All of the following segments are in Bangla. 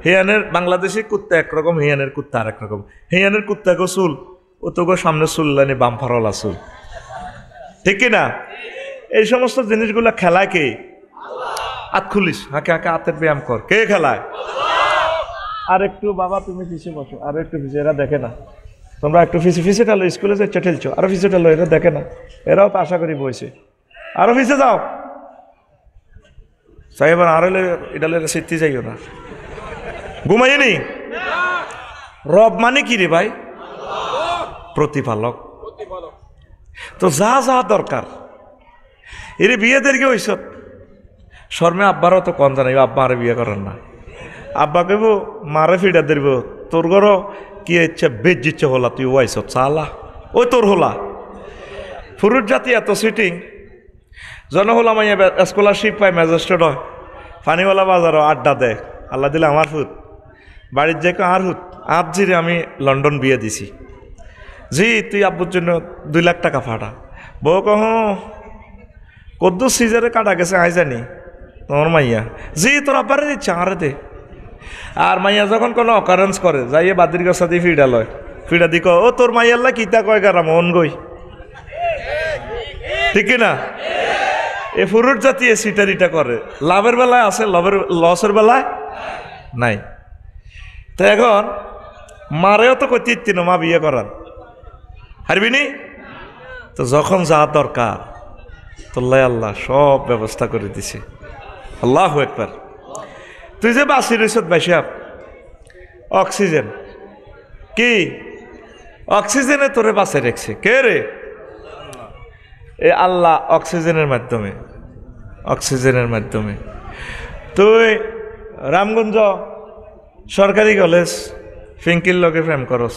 হেয়ানের বাংলাদেশি কুত্তা একরকম, হেয়ানের কুত্তা আর একরকম। হেয়ানের কুত্তাকে চুল ও তোকে সামনে চুল লাইনি বামফারলা চুল, ঠিক কিনা? এই সমস্ত জিনিসগুলো খেলায় কে? হাত খুলিস, হাঁকে হাঁকে হাতের ব্যায়াম কর। কে খেলায়? আর একটু বাবা তুমি পিছিয়ে বসো, আরো একটু পিছিয়ে, এরা দেখে না। তোমরা একটু পিছিয়ে ঠালো, স্কুলে যাচ্ছ ঠেলছো, আরো পিছিয়ে ঠালো, এরা দেখে না। এরাও তো আশা করি বইছে, আরো পিছিয়ে যাও। সাহেব আর এটা সিদ্ধি যাইও না, ঘুমাইনি। রব মানে কি রে ভাই? প্রতিপালক। তো যা যা দরকার এর বিয়ে দেরকে হইস শর্মে আব্বারও তো কন জানাই, আব্বা আরে বিয়ে করেন না। আব্বা কেব মারে ফিডা দেব, তোর ঘর কি ইচ্ছা বেজ ইচ্ছে হলা, তুই ওয়াইস চালা ওই তোর হলা। ফুরুট জাতি এত সিটিং জন হলাম স্কলারশিপ পায়, ম্যাজিস্ট্রেট হয়, ফানিওয়ালা বাজারও আড্ডা দেয়। আল্লাহ দিলে আমার হুত, বাড়ির যে আর হুত আজ জিরে আমি লন্ডন বিয়ে দিছি, জি তুই আব্বুর জন্য 2 লাখ টাকা ফাটা। বউ কহ কদ্দু সিজারে কাটা গেছে আই জানি, তোমার মাইয়া জি তোর আব্বারে দিচ্ছে আরে দে। আর মাইয়া যখন কোনো অকারেন্স করে যাইয়ে বাদির গাছা দিয়ে ফিডা লয়, ফিডা দি ও তোর মাইয়াল্লা কিতা কয় গারা মন গই, ঠিক না? এ ফুরুট জাতি এ সিটারিটা করে, লাভের বেলায় আছে, লসের বেলায় নাই। তো এখন মারেও তো কই তিন মা বিয়ে করার হারবিনি। তো যখন যা দরকার তোল্লাই আল্লাহ সব ব্যবস্থা করে দিছে। আল্লাহু আকবার। তুই যে বাসি রইছ বাইসাব, অক্সিজেন কি? অক্সিজেনে তোরে বাঁচে রেখছে কে রে? এ আল্লাহ অক্সিজেনের মাধ্যমে, অক্সিজেনের মাধ্যমে। তুই রামগঞ্জ সরকারি কলেজ ফিঙ্কির লগে প্রেম করস,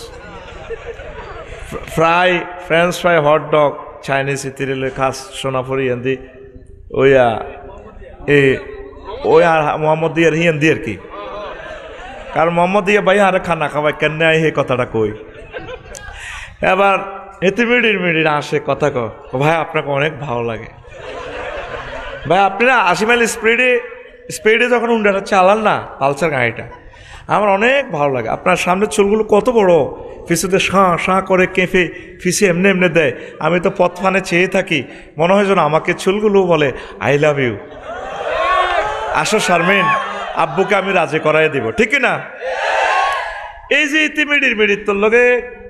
ফ্রেঞ্চ ফ্রাই, হটডগ, চাইনিজ ইতিরিলে খাস সোনাফরি এন্দি ওইয়া ওই আর মোহাম্মদ দিয়ার হিয়েন্দি আর কি। কারণ মোহাম্মদ দিয়া ভাই আরে খানা খাওয়াই কেন এই কথাটা কই। এবার এতে মিডির আসে কথা কো, ভাই আপনাকে অনেক ভালো লাগে ভাই, আপনি না 80 মাইল স্পিডে যখন উন্ডাটা চালান না পালসার গাড়িটা, আমার অনেক ভালো লাগে। আপনার সামনের চুলগুলো কত বড়, ফিসুতে শাঁ করে কেঁপে ফিসে এমনি এমনি দেয়। আমি তো পথ ফানে চেয়ে থাকি, মনে হয় যেন আমাকে চুলগুলো বলে আই লাভ ইউ। আসো শারমিন, আব্বুকে আমি রাজি করাই দিব, ঠিক না? এই যে ইতি মিডির তোর লগে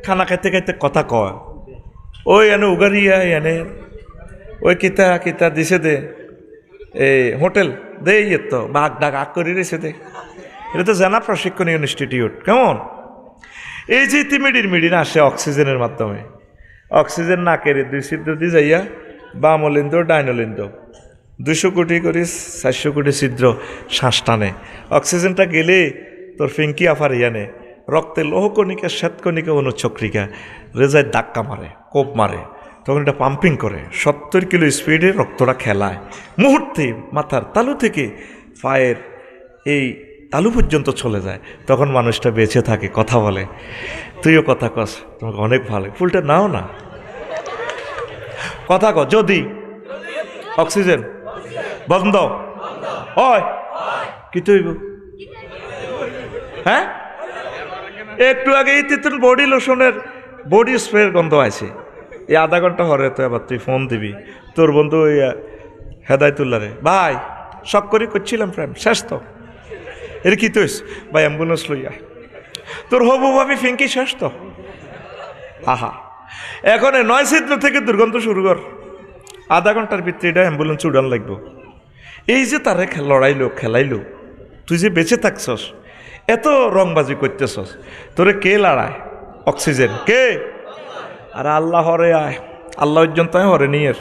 খানা খাইতে খাইতে কথা কয়, ওই এনে উগারিয়া এনে ওই কিতা দিছে দে, এই হোটেল দে ইয়ে তো বাঘ ডাক আগ করে রেছে দে। এটা তো জানা প্রশিক্ষণ ইনস্টিটিউট কেমন? এই যে ইতি মিডির আসে অক্সিজেনের মাধ্যমে। অক্সিজেন না কেড়ে 2 ছিদ্র দিয়ে যাইয়া বামলিন্দ ডাইনলিন্দ 200 কোটি করে 400 কোটি ছিদ্র শ্বাস টানে। অক্সিজেনটা গেলে তোর ফিঙ্কি আফার ইয়ানে রক্তে লৌহকণিকা, শ্বেতকণিকা, অনুচক্রিকা রেজায় ধাক্কা মারে, কোপ মারে, তখন এটা পাম্পিং করে 70 কিলো স্পিডে রক্তটা খেলায়। মুহূর্তে মাথার তালু থেকে পায়ের এই তালু পর্যন্ত চলে যায়, তখন মানুষটা বেঁচে থাকে, কথা বলে। তুইও কথা কস, তোমাকে অনেক ভালো লাগে। ফুলটা নাও না, কথা ক। যদি অক্সিজেন বন্ধ হয় কি তৈব? হ্যাঁ, একটু আগে তিতুন বডি লোশনের বডি স্প্রের গন্ধ আছে। এই আধা ঘন্টা হরে তো এবার তুই ফোন দিবি তোর বন্ধু ওই হেদায়তুল্লাহ রে, ভাই শখ করি করছিলাম প্রেম শেষ তো, এর কি তুইস ভাই অ্যাম্বুলেন্স লইয়া, তোর হবু ভাবি ফিঙ্কি শেষ তো। আহা, এখন 9 ছিদ্র থেকে দুর্গন্ধ শুরু কর, আধা ঘন্টার ভিতরে এটা অ্যাম্বুলেন্স উড়ান লাগবো। এই যে তারে লড়াইলো খেলাইলো, তুই যে বেঁচে থাকছস, এত রংবাজি করতেছস, তোরে কে লড়ায়? অক্সিজেন কে? আর আল্লাহ হরে আয়, আল্লাহ পর্যন্ত হরে নিয়ের,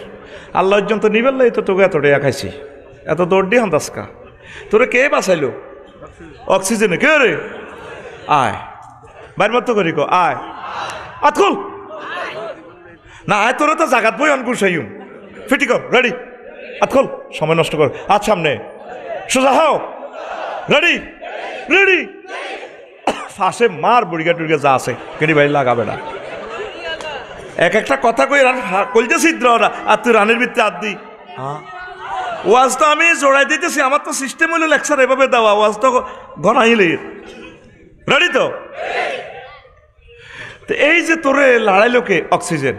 আল্লাহ পর্যন্ত নিবেল তো তোকে এত ডেয়া খাইছি, এত দৌড় দিয়ে হান্দাসকা, তোরে কে বাঁচাইলো? অক্সিজেনে কে রে? আয় বাইর মতো করি কো, আয় আতকুল না, আয় তোরা তো জাগাত বই অনকুর সাইম ফিটি কর, রেডি আতকুল, সময় নষ্ট কর, আজ সামনে সোজা হাও, রেডি রেডি, ফাঁসে মার বুড়িগা টুড়িগা যা আছে কেনি ভাই লাগাবে না। এক একটা কথা কই কলজা ছিদ্র ওরা, আর তুই রানের ভিতরে হাত দি ওয়াজ তো আমি জোড়াই দিতেছি, আমার তো সিস্টেম হইলো লেকচার এভাবে দেওয়া, ওয়াজ তো ঘনাইলে রেডি তো। এই যে তোরে লড়াইলো কে? অক্সিজেন।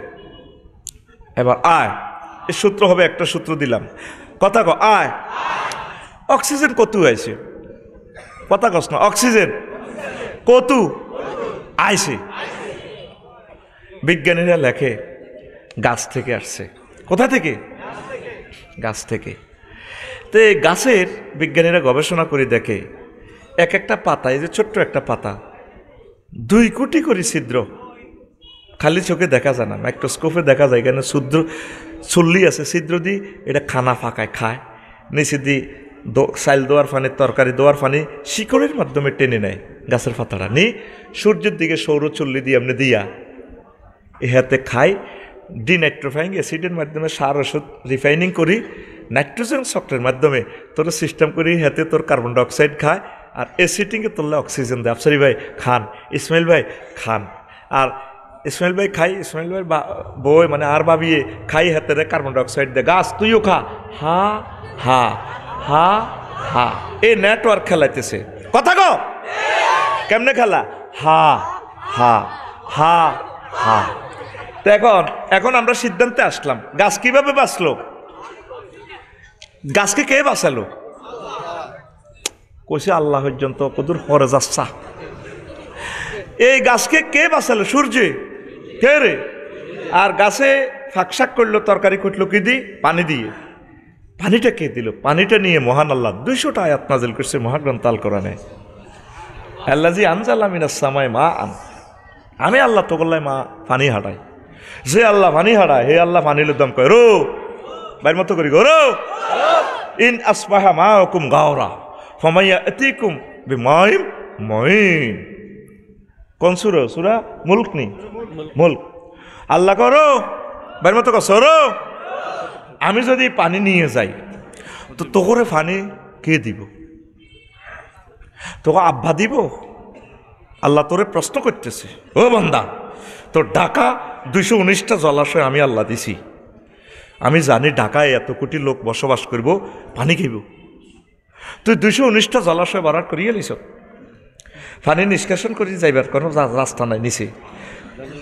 এবার আয়, এই সূত্র হবে, একটা সূত্র দিলাম, কথা ক আয়। অক্সিজেন কত আইছে? কথা কস না, অক্সিজেন কত আইছে? বিজ্ঞানীরা লেখে গাছ থেকে আসছে। কোথা থেকে? গাছ থেকে। তো এই গাছের বিজ্ঞানীরা গবেষণা করে দেখে এক একটা পাতা, এই যে ছোট্ট একটা পাতা, 2 কোটি করে ছিদ্র, খালি চোখে দেখা যায় না, মাইক্রোস্কোপে দেখা যায়। এখানে চুল্লি আছে, ছিদ্র দিয়ে এটা খানা ফাঁকায় খায়, নিচে দিয়ে চাইল দেওয়ার পানি, তরকারি দেওয়ার পানি শিকড়ের মাধ্যমে টেনে নেয় গাছের পাতাটা, নিয়ে সূর্যের দিকে সৌর চুল্লি দিয়ে এমনি দিয়া ইহাতে খায়। ডিনাইট্রোফাইং অ্যাসিডের মাধ্যমে সার ওষুধ রিফাইনিং করি, নাইট্রোজেন শক্তের মাধ্যমে তোর সিস্টেম করি, হাতে তোর কার্বন ডাইঅক্সাইড খায়, আর অ্যাসিডিংয়ে তোরলে অক্সিজেন দেয়। আফসারি ভাই খান, ইসমাইল ভাই খান, আর ইসমাইল ভাই খাই, ইসমাইল ভাই বই মানে আর ভাবিয়ে খাই, হাতে কার্বন ডাইঅক্সাইড দেয়। গাছ তুইও খা, হা হা হা হা। এই নেটওয়ার্ক খেলাইতেছে, কথা কো কেমনে খেলা? হা হা হা হা। তো এখন আমরা সিদ্ধান্তে আসলাম, গাছ কিভাবে বাঁচলো? গাছকে কে বাঁচালো? কইছে আল্লাহ পর্যন্ত কদুর হরে যাচ্ছা। এই গাছকে কে বাঁচালো? সূর্য। কে রে? আর গাছে ফাঁকশাক করলো, তরকারি করলো কি দিয়ে? পানি দিয়ে। পানিটা কে দিল? পানিটা নিয়ে মহান আল্লাহ 200টা আয়াত নাজিল করছে মহাগ্রন্থ আল কোরআনে। আল্লাজি আনজালা মিনাস সামাই মা আন, আমি আল্লাহ তো বললাই মা পানি হাঁটাই। যে আল্লাহ পানি হাঁটায়, হে আল্লাহ পানির দাম কয় রো বাইর মতো করি গো রো। ইন আসবাহা মা হুকুম গাওরা ফমাইয়া এতিকুম বিমাইম মঈন। কোন সূরা? সূরা মুলক নি, মুলক। আল্লাহ করো বাইর মতো কর রো, আমি যদি পানি নিয়ে যাই তো তোরে পানি কে দিব? তোকে আব্বা দিব? আল্লাহ তোরে প্রশ্ন করতেছে, ও বান্দা তোর ঢাকা 219টা জলাশয় আমি আল্লাহ দিছি, আমি জানি ঢাকায় এত কোটি লোক বসবাস করব, পানি খাইব। তুই 219টা জলাশয় বাড়ার করিয়ে লিস, পানি নিষ্কাশন করে যাইবার কোনো রাস্তা নাই নিচে।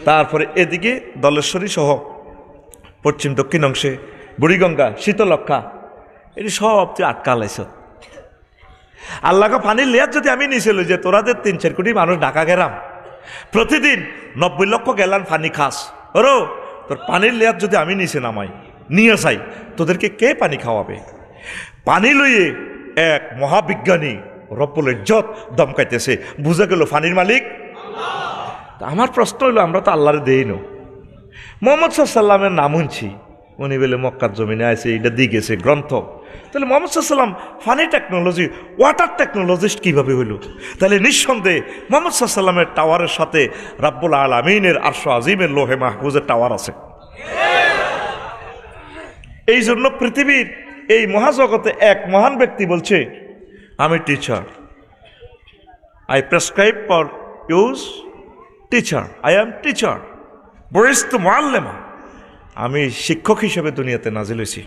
তারপরে এদিকে দলেশ্বরী সহ পশ্চিম দক্ষিণ অংশে বুড়িগঙ্গা, শীতলক্ষা, এটি সব তুই আটকা লাইছ। আল্লাহকে পানির লেয়ার যদি আমি নিচে লই যে তোরাদের 3-4 কোটি মানুষ ঢাকা গেলাম, প্রতিদিন 90 লক্ষ গ্যালান পানি খাস, ওরো তোর পানির লেয়ার যদি আমি নিচে নামাই নিয়ে যাই, তোদেরকে কে পানি খাওয়াবে? পানি লইয়ে এক মহাবিজ্ঞানী রব্বুল ইজ্জত দমকাইতেছে, বুঝা গেল পানির মালিক আমার। প্রশ্ন হইল, আমরা তো আল্লাহরে দেই না। মোহাম্মদ সাল্লামের নাম শুনছি, উনি বলে মক্কার জমিনে আছে, এটা দিয়ে গেছে গ্রন্থ। তাহলে মোহাম্মদ সাল্লাম ফানি টেকনোলজি, ওয়াটার টেকনোলজিস্ট কীভাবে হইল? তাহলে নিঃসন্দেহে মোহাম্মদ সাল্লামের টাওয়ারের সাথে রাব্বুল আলামিনের আরশ আজিমের লোহে মাহফুজের টাওয়ার আছে। এই জন্য পৃথিবীর এই মহাজগতে এক মহান ব্যক্তি বলছে, আমি teacher, I prescribe for use teacher, I am teacher বরিস্তু মুআল্লিমা, আমি শিক্ষক হিসেবে দুনিয়াতে নাজিল হয়েছি।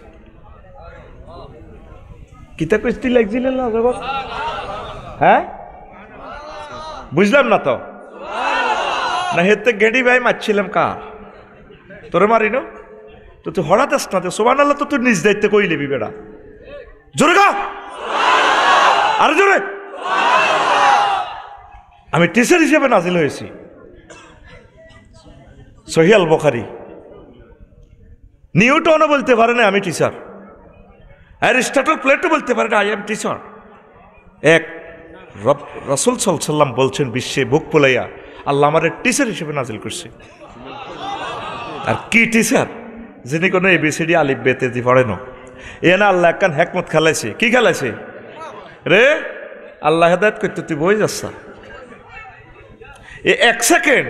কিতা কইতে লাগছিলেন না জগৎ? হ্যাঁ বুঝলাম না তো, না হেতে গেডি ভাই মারছিলাম কার? তোরে মারি না তো, তুই হঠাৎ আস না, সুবহানাল্লাহ তো তুই নিজ দায়িত্বে কইলেবি বেড়া, জোরে গা আর জোরে। আমি টিচার হিসেবে নাজিল হয়েছি। সহিহ আল বুখারী। নিউটনও বলতে পারে না আমি টিচার, অ্যারিস্টটল প্লেটো বলতে পারে না আই এম টিচার। এক রাসূল সাল্লাল্লাহু আলাইহি ওয়াসাল্লাম বলছেন, বিশ্বে বুক ফুলাইয়া আল্লাহ আমার টিচার হিসেবে নাজিল করছে। আর কি টিচার? যিনি কোনো এবিসিডি আলিফ বেতে দি পড়ে না, এ না আল্লাহ একখান হেকমত খেলাইছে। কি খেলাইছে রে? আল্লাহ হেদায়েত করতে তুই বই যাচ্ছা, এ 1 সেকেন্ড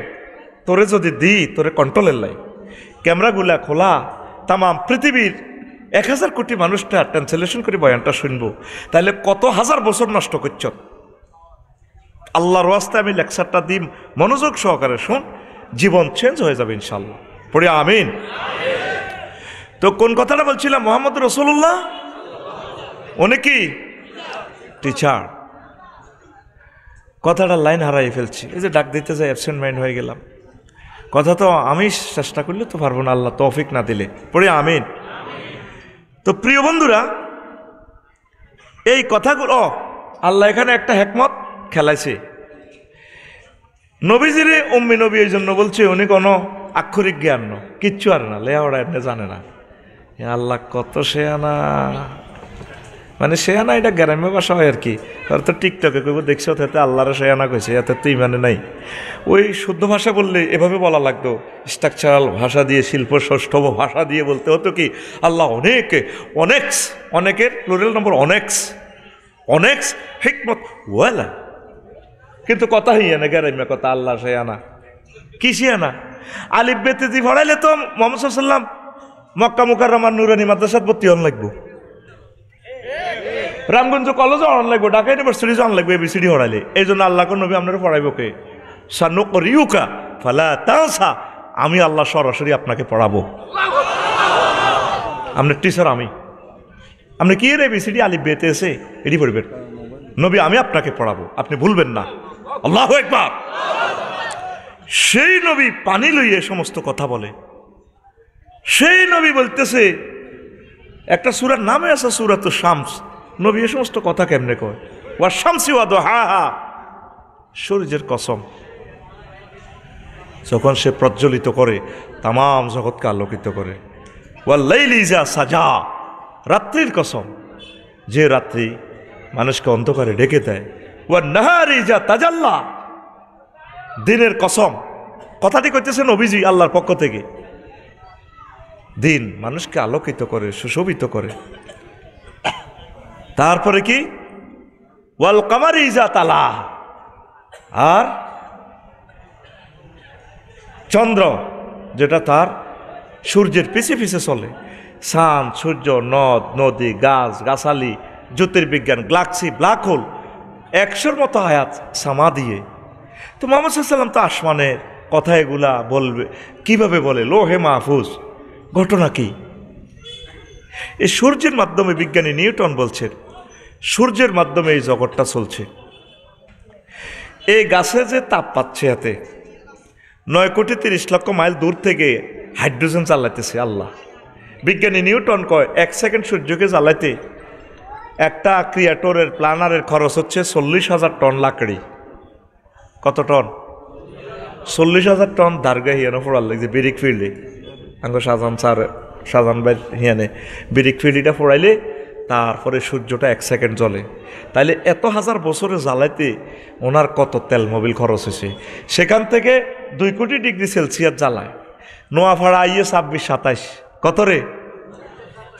তোরে যদি দিই, তোরে কন্ট্রোলের লাই ক্যামেরাগুলা খোলা, তামাম পৃথিবীর 1000 কোটি মানুষটা ট্রান্সলেশন করে বয়ানটা শুনবো, তাহলে কত হাজার বছর নষ্ট করছ। আল্লাহর ওয়াস্তে আমি লেকচারটা দিই, মনোযোগ সহকারে শুন, জীবন চেঞ্জ হয়ে যাবে ইনশাল্লাহ। পড়ি আমিন। তো কোন কথাটা বলছিলাম? মুহাম্মদ রাসূলুল্লাহ উনি কি টিচার। কথাটা লাইন হারাই ফেলছি, এই যে ডাক দিতে যাই অ্যাবসেন্ট মাইন্ড হয়ে গেলাম। কথা তো আমি চেষ্টা করলে তো পারবো না, আল্লাহ তৌফিক না দিলে। পড়ি আমিন। তো প্রিয় বন্ধুরা, এই কথাগুলো আল্লাহ এখানে একটা হেকমত খেলাইছে। নবীজিরে উম্মি নবী এই জন্য বলছে উনি কোনো আক্ষরিক জ্ঞান ন, কিচ্ছু আর না, লেহাওড়া এমনি জানে না। আল্লাহ কত শেয়ানা, মানে শেয়ানা এটা গ্রাম্য ভাষা হয় আর কি। আর তো টিকটকে কেউ দেখছো তাতে আল্লাহর শেয়ানা কইছে, এতে তো ইমানে নাই। ওই শুদ্ধ ভাষা বললে এভাবে বলা লাগতো, স্ট্রাকচারাল ভাষা দিয়ে, শিল্প সৌষ্ঠব ভাষা দিয়ে বলতে হতো কি আল্লাহ অনেক, অনেক্স, অনেকের প্লুরাল নম্বর অনেক্স, অনেক্স হিকমত ওয়ালা। কিন্তু কথা হইয়া না গ্রাম্য কথা, আল্লাহ শেয়ানা কি শেয়ানা। আলিফ বেতে দি পড়াইলে তো মোহাম্মদ সাল্লাম মক্কা মুকাররমার নুরানি মাদ্রাসাত ভর্তি হন লাগবো, রামগঞ্জ কলেজে অন লাগবো, ঢাকা ইউনিভার্সিটি অন লাগবে এবিসিডি হরাইলে। এই জন্য আল্লাহ নবী আপনারা পড়াইব কে? সানুকরিউকা ফালা তানসা, আমি আল্লাহ সরাসরি আপনাকে পড়াবো। আপনার টিচার আমি, আপনি কি এর এবিসিডি আলিফ বেতে এসে এটি পড়বেন, নবী আমি আপনাকে পড়াবো, আপনি ভুলবেন না। আল্লাহু আকবার। সেই নবী পানি লইয়ে সমস্ত কথা বলে। সেই নবী বলতেছে, একটা সূরার নামে আছে সূরাতুশ শামস, নবী এ সমস্ত কথা কেমনে কয়? ওয়া শামসি ওয়া দুহাহা, সূর্যের কসম, যখন সে প্রজ্বলিত করে তামাম জগৎকে আলোকিত করে। ওয়াল লাইলি ইযা সাজা, রাত্রির কসম, যে রাত্রি মানুষকে অন্ধকারে ঢেকে দেয়। ওয়ান নাহারি ইযা তাজাল্লা, দিনের কসম, কথাটি কইতেছে নবীজি আল্লাহর পক্ষ থেকে। দিন মানুষকে আলোকিত করে, সুশোভিত করে। তারপরে কি ওয়াল কামারি ইজা তালা, আর চন্দ্র যেটা তার সূর্যের পিছে পিছে চলে। চাঁদ, সূর্য, নদ নদী, গাছ গাছালি, জ্যোতির্বিজ্ঞান, গ্যালাক্সি, ব্ল্যাক হোল, 100-র মতো আয়াত সামা দিয়ে। তো মুহাম্মদ সাল্লাল্লাহু আলাইহি ওয়াসাল্লাম তো আসমানের কথা এগুলা বলবে কিভাবে বলে? লোহে মাহফুজ। ঘটনা কি? এই সূর্যের মাধ্যমে বিজ্ঞানী নিউটন বলছেন সূর্যের মাধ্যমে এই জগৎটা চলছে। এই গাছে যে তাপ পাচ্ছে, এতে 9,30,00,000 মাইল দূর থেকে হাইড্রোজেন জ্বালাইতেছে আল্লাহ। বিজ্ঞানী নিউটন কয় 1 সেকেন্ড সূর্যকে জ্বালাইতে একটা ক্রিয়েটরের প্ল্যানারের খরচ হচ্ছে 40,000 টন লাকড়ি। কত টন? 40,000 টন দারগা হিয়ানো ফোড়ার লাগছে বিরিক ফিল্ডে। আঙ্গ শাহজাহান ভাই হিয়ানে বিরিক ফিল্ডিটা ফোড়াইলে তারপরে সূর্যটা 1 সেকেন্ড জ্বলে। তাইলে এত হাজার বছরে জ্বালাইতে ওনার কত তেল মোবিল খরচ হয়েছে। সেখান থেকে 2 কোটি ডিগ্রি সেলসিয়াস জ্বালায়। নোয়াপাড়া আইয়ে 26-27, কত রে?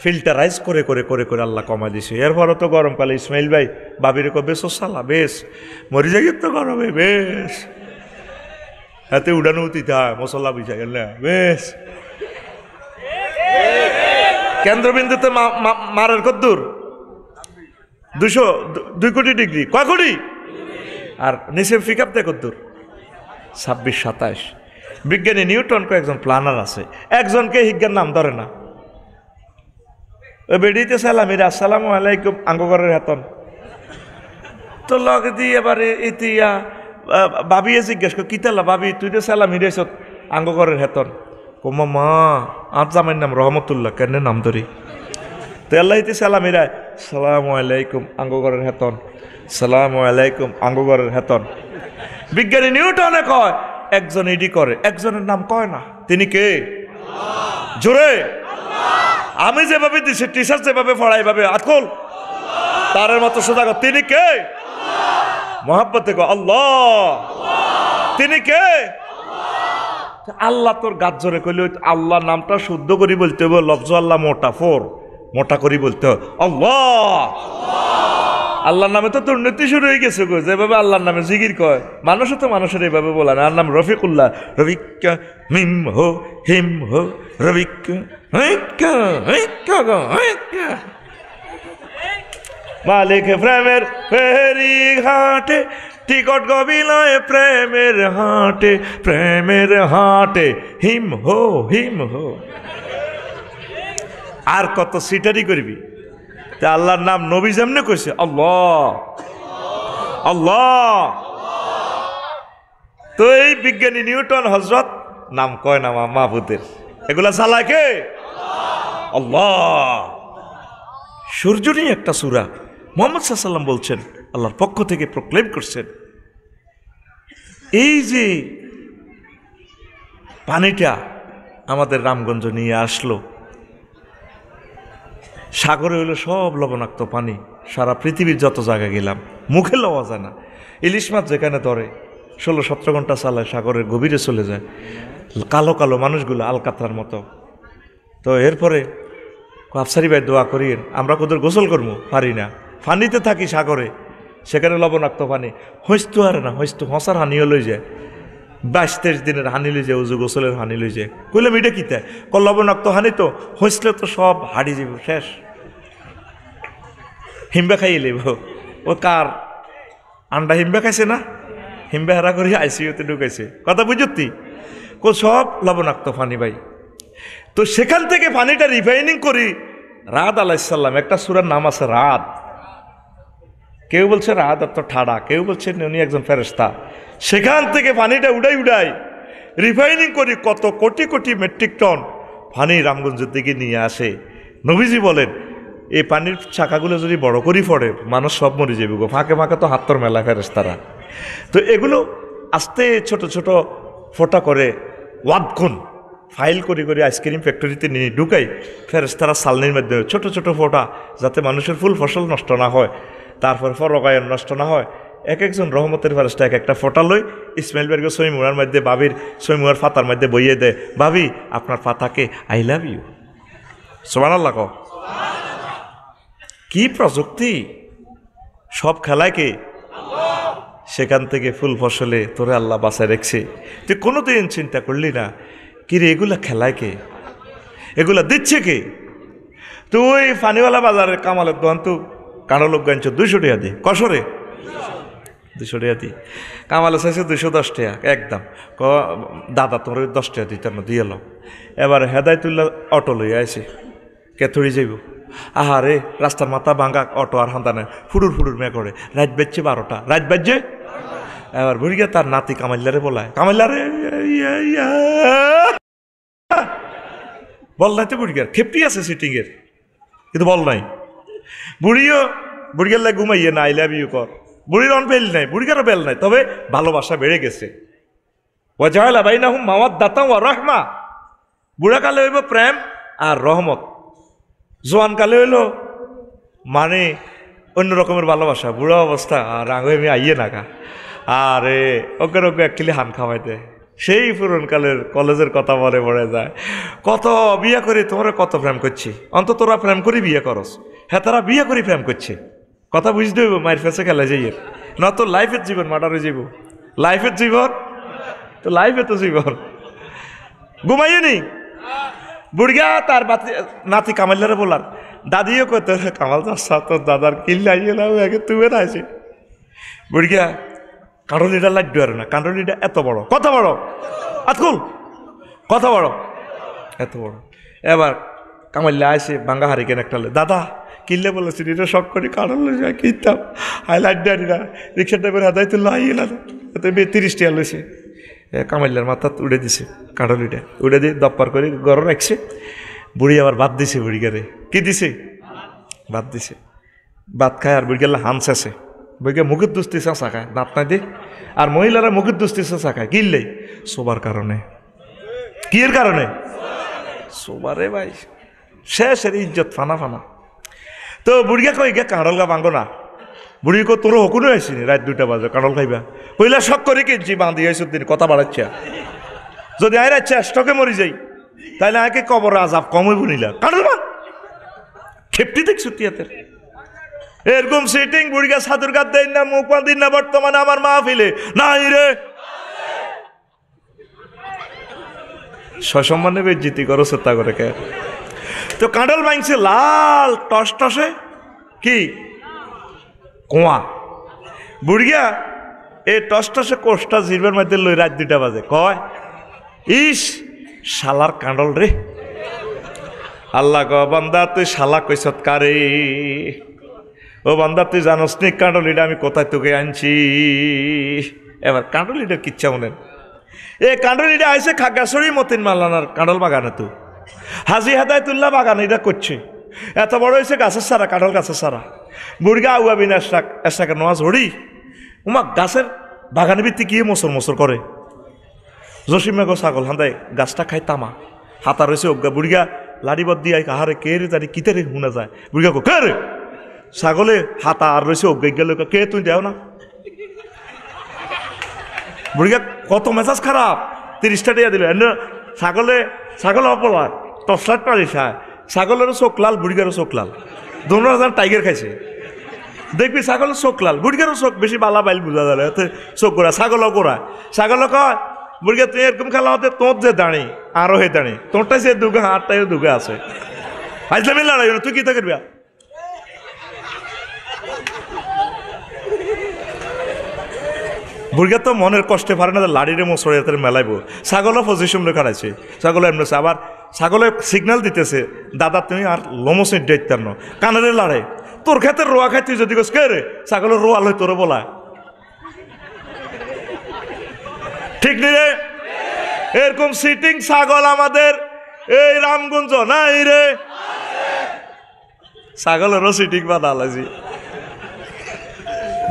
ফিল্টারাইজ করে করে করে করে আল্লাহ কমা দিছে। এরপরও তো গরমকালে ইসমাইল ভাই বাবির কো বেশ সালা বেশ মরি যাই তো গরমে বেশ, হাতে উড়ানো উঠিতে হয় মশলা বিছাই গেল না বেশ। কেন্দ্রবিন্দুতে মারের কদ্দূর 2 কোটি ডিগ্রি, কয় কোটি? আর নিচে পিকআপ দেয় কদ্দূর? 26-27। বিজ্ঞানী নিউটন কয়েকজন প্ল্যানার আছে, একজনকে হিজ্ঞার নাম ধরে না। ওই বেডিতে সালামিরা আসসালামু আলাইকুম আঙ্গঘরের হেতন তো লগে দিয়ে এবারে ইতিয়া বাবিয়ে জিজ্ঞেস কর কিতালা বাবি তুই তো সালামি রেছ আঙ্গঘরের হেতন। কোমা মা আর জামাইয়ের নাম রহমতুল্লাহ, কেন নাম ধরি? তো আল্লাহ ইতি সালামিরা সালামু আলাইকুম আঙ্গঘরের হেতন, সালামু আলাইকুম আঙ্গঘরের হেতন। বিজ্ঞানী নিউটনে কয় একজন ইডি করে, একজনের নাম কয় না। তিনি কে? জোরে আমি যেভাবে দিছি টিচার যেভাবে পড়াই ভাবে আতকুল তারের মতো সোজা। তিনি কে? মহাব্বতে কো আল্লাহ। তিনি কে? আল্লাহ। তোর গাছ জোরে কইলে আল্লাহ নামটা শুদ্ধ করি বলতে হবে, লফজ আল্লাহ মোটা করি বলতে হবে আল্লাহ। আল্লাহর নামে তো দুর্নীতি শুরু হয়ে গেছে গো, যেভাবে আল্লাহর নামে জিকির কয় মানুষও তো মানুষের এইভাবে বলা না। আর নাম রফিকুল্লাহ, রবিকা মিম হো হিম হো রবিকা মালিক প্রেমের ফেরি ঘাটে টিকট গবিলায় প্রেমের হাটে হিম হো। আর কত সিটারি করবি? তা আল্লাহর নাম নবী যেমনে কইছে আল্লাহ আল্লাহ। তো এই বিজ্ঞানী নিউটন হযরত নাম কয় না মাহবুদের, এগুলা চালায় কে? আল্লাহ। সূর্য নিয়ে একটা সূরা মুহাম্মদ সাল্লাল্লাহু আলাইহি ওয়াসাল্লাম বলছেন, আল্লাহর পক্ষ থেকে প্রক্লেম করছেন, এই যে পানিটা আমাদের রামগঞ্জ নিয়ে আসলো, সাগরে হইলো সব লবণাক্ত পানি, সারা পৃথিবীর যত জায়গা গেলাম মুখে লওয়া যায় না। ইলিশ মাছ যেখানে ধরে 16-17 ঘন্টা চালায়, সাগরের গভীরে চলে যায়, কালো কালো মানুষগুলো আলকাতরার মতো। তো এরপরে আফসারি ভাই দোয়া করিয়েন, আমরা কোদের গোসল করবো পারি না, পানিতে থাকি সাগরে, সেখানে লবণাক্ত পানি, হইস্তু আর না হইস্তু হসার হানিও লই যায়, 22-23 দিনের হানি লই যায়, উজু গোসলের হানি লই যায়। কইলাম এটা কিতা? লবণাক্ত হানি তো হইসলে তো সব হাড়ি যাব, শেষ, হিম্বা খাইয়ে লইব। ও কার আন্ডা হিম্বা খাইছে না, হিম্বা হারা করে আইসিইউতে ঢুকাইছে, কথা বুঝতি? সব লবণাক্ত পানি ভাই। তো সেখান থেকে পানিটা রিফাইনিং করি রাদ আলাইহিস সালাম, একটা সূরার নাম আছে রাদ, কেউ বলছে রাদ অর্থ ঠাডা, কেউ বলছে উনি একজন ফেরেশতা। সেখান থেকে পানিটা উড়াই রিফাইনিং করি কত কোটি কোটি মেট্রিক টন পানি রামগঞ্জের দিকে নিয়ে আসে। নবীজি বলেন এই পানির চাকাগুলো যদি বড় করি পড়ে মানুষ সব মরে যাবে গো, ফাঁকে ফাঁকে তো হাত্তর মেলা ফেরেশতারা। তো এগুলো আস্তে ছোট ছোট ফোঁটা করে ওয়াদগুন ফাইল করে করে আইসক্রিম ফ্যাক্টরিতে নিয়ে ঢুকাই, ফেরেশতারা সালনির মাধ্যমে ছোট ছোট ফোঁটা, যাতে মানুষের ফুল ফসল নষ্ট না হয়, তারপর ফরগায়ন নষ্ট না হয়। এক একজন রহমতের ফেরেশতা এক একটা ফোঁটা লই ইসমাইল বেরকে সৈমুয়ার মধ্যে, বাবির সৈমুয়ার ফাতার মধ্যে বইয়ে দেয়, ভাবি আপনার ফাতাকে আই লাভ ইউ। সুবহানাল্লাহ কও। কি প্রযুক্তি, সব খেলায় কে? সেখান থেকে ফুল ফসলে তোরে আল্লাহ বাঁচায় রেখছে। তুই কোনোদিন চিন্তা করলি না কিরে এগুলা খেলায় কে, এগুলা দিচ্ছে কে? তুই ফানিওয়ালা বাজারের কামালের দোকান তো কারো লোক গাইছ 200 টাকা দি, কসরে 200 টাকা দি, কামালে চাইছে 210 টাকা একদম। দাদা তোর 10 টাকা দিতে না দিয়ে এলো। এবার হেদায়তুল্লাহ অটো লইয়া আইছে, কেথড়ি যাইব, আহারে রাস্তার মাথা ভাঙা অটো আর হান্তা নেই, ফুডুর ফুডুর মে করে, রাত বাজছে 12টা, রাত বাজছে। এবার বুড়িয়া তার নাতি কামাইল্লারে বলায়, কামাইল্লারে বল নাই তো বুড়িয়ার খেপটি আছে সিটিং এর, কিন্তু বল নাই। বুড়িয়ার লাগে ঘুমাইয়ে না আই লাভ ইউ কর, বুড়ির অন বেল নাই, বুড়িয়ারও বেল নাই, তবে ভালোবাসা বেড়ে গেছে। ওয়াজালা বাইনাহুম মাওয়াদ্দাতাও ওয়া রাহমা, বুড়া কালে হইব প্রেম আর রহমত, জোয়ান কালে হইল মানে অন্য রকমের ভালোবাসা, বুড়া অবস্থা আর আগে আমি আইয়ে নাকা, আরে ওকে ওকে অ্যাকচুয়ালি হান খাওয়াইতে। সেই পুরনকালের কলেজের কথা মনে পড়ে যায়, কত বিয়ে করে তোমরা কত প্রেম করছি, অন্তত তোরা প্রেম করি বিয়ে করস, হ্যাঁ তারা বিয়ে করি প্রেম করছে, কথা বুঝতে হইব। মায়ের ফেসে খেলা যাইয়ে না তো লাইফের জীবন মার্ডারে যাইব, লাইফের জীবন তো লাইফে তো জীবন ঘুমাইয়ে নি। বুড়িয়া তার নাতি কামাইলারে বলার, দাদিও কত কামাল যাচ্ছা তোর দাদার কিল্লাইয়ে না আগে তুমি আছে। বুড়িয়া কাঁডলিটা লাড্ডু আর না, কাঁডলিটা এত বড়, কত বড় আতকুল, কত বড়, এত বড়। এবার কামাইল্লা আসে ভাঙ্গা হারিকেন একটা, দাদা কিনলে বলেছি এটা শখ করে কাঁডল কিনতাম, হাই লাড্ডু আনি না, রিক্সা ড্রাইভার হাতাই তুললো আইয়ে না, এত 30 টাকা লইছে। কামাইল্লার মাথা উড়ে দিছে, কাঁডলিটা উড়ে দিয়ে দপ্পার করে গড় রাখছে। বুড়ি আবার ভাত দিছে, বুড়িগারে কি দিছে? ভাত দিছে। ভাত খায় আর বুড়িগাল্লা হামস আছে, বইকে মুখের দুস্তি চাষা খায়, দাঁত নাই দিয়ে। আর মহিলারা মুখের দুস্তি চাষা খায় কিনলেই শোবার কারণে, কি এর কারণে? শোবারে ভাই শেষের ইজ্জত ফানা ফানা। তো বুড়িয়া কই গে কাঁড়ল গা ভাঙ্গো না, বুড়ি কো তোর হকুনো আসিনি রাত 2টা বাজে কাঁড়ল খাইবা, পইলা শখ করে কিনছি বাঁধি হয়েছে দিন কথা বাড়াচ্ছে, যদি আয় রাখছে স্টকে মরি যাই তাইলে আগে কবর আজাব কমই বুনিলা কাঁড়ল মা খেপটি দেখছো তিয়াতের এরকম সিটিং বুড়িগা সাধুর গাত দেন না, মুখ দিন না, বর্তমানে আমার মাহফিলে নাই রে। সসম্মানে বেজ্জিতি করো চেষ্টা করে কে। তো কাঁডল ভাঙছে লাল টস টসে কি কোয়া, বুড়িয়া এই টস টসে কোষটা জিরবার মধ্যে লই রাত 2টা বাজে, কয় ইস শালার কাঁডল রে, আল্লাহ ক বান্দা তুই শালা কইছত কারে, ও বান্দা তুই জানোস নি কাঁডলিটা আমি কোথায় তোকে আনছি। এবার কাঁডলিটার কিচ্ছা মনেন, এই কাঁডলিটা আইসে খাগড়াছড়ি মতিন মালানার কাঁডল বাগানে, তো হাজি হেদায়েতুল্লাহ বাগান এটা করছে, এত বড় হয়েছে গাছের সারা, কাঁঠাল গাছের সারা। বুড়িগা আউয়া বিনা এসাকে নোয়া ঝড়ি উমা গাছের বাগানে ভিত্তি গিয়ে মোসর মোসর করে। জসিমা গো ছাগল হান্দাই গাছটা খাই তামা, হাতা রয়েছে অজ্ঞা। বুড়িগা লাড়িবদ দিয়ে কাহারে কে রে জানি কিতে রে শুনা যায়। বুড়িগা গো কে রে, ছাগলে হাতা আর রয়েছে অজ্ঞা গেল, কে তুই দেও না। বুড়িগা কত মেজাজ খারাপ, 30টা টিয়া দিল। ছাগলে অপলার টসলাট পারিস, ছাগলেরও চোখ লাল, বুড়িগারও চোখ লাল, দোনো টাইগার খাইছে। দেখবি ছাগলের চোখ লাল, বুড়িগারও চোখ বেশি বালা বাইল বুঝা যায়, চোখ গোড়া ছাগলও গোড়া। ছাগল কয় বুড়িগা তুই এরকম খেলা হতে তোর যে দাঁড়ি আরো হে দাঁড়ি, তোরটাই যে দুগা আটটাই দুগা আছে, আইসলামি লড়াই তুই কি তা করবি। বুড়িগা তো মনের কষ্টে পারে না, লাড়িরে মোসরে হাতের মেলাইব। ছাগলও পজিশন রেখে আছে, ছাগল এমনি আবার ছাগলে সিগন্যাল দিতেছে, দাদা তুমি আর লমসে ডেটার ন কানারে লাড়ে, তোর খেতে রোয়া খাই তুই যদি কে রে, ছাগলের রোয়া লই তোরে বলা ঠিক নি রে। এরকম সিটিং ছাগল আমাদের এই রামগঞ্জ নাই রে, ছাগলেরও সিটিং বানালাজি।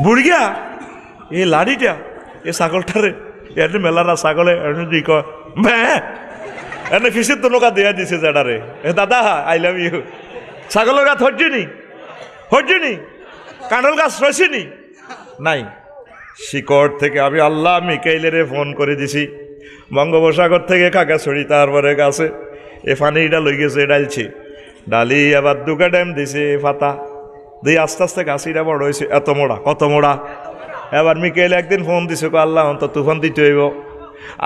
বুড়িগা এই লাড়িটা এ ছাগলটারে এনে মেলারা ছাগলে এনে দি কয় এনে ফিসের তো নৌকা দেয়া দিছে যেটারে, এ দাদা আই লাভ ইউ। ছাগলের গাছ হরজিনি কাঁঠাল গাছ রয়েছিনি নাই। শিকড় থেকে আমি আল্লাহ মিকাইলেরে ফোন করে দিছি, বঙ্গোপসাগর থেকে খাগড়াছড়ি তারপরে গাছে এ ফানিটা লই গেছে ডালছি, ডালি আবার দুকা ড্যাম দিছে ফাতা দিয়ে আস্তে আস্তে গাছিটা বড় হয়েছে এত মোড়া, কত মোড়া। এবার মিকাইল একদিন ফোন দিছে, আল্লাহ অন্ত তুফান দিতে হইব।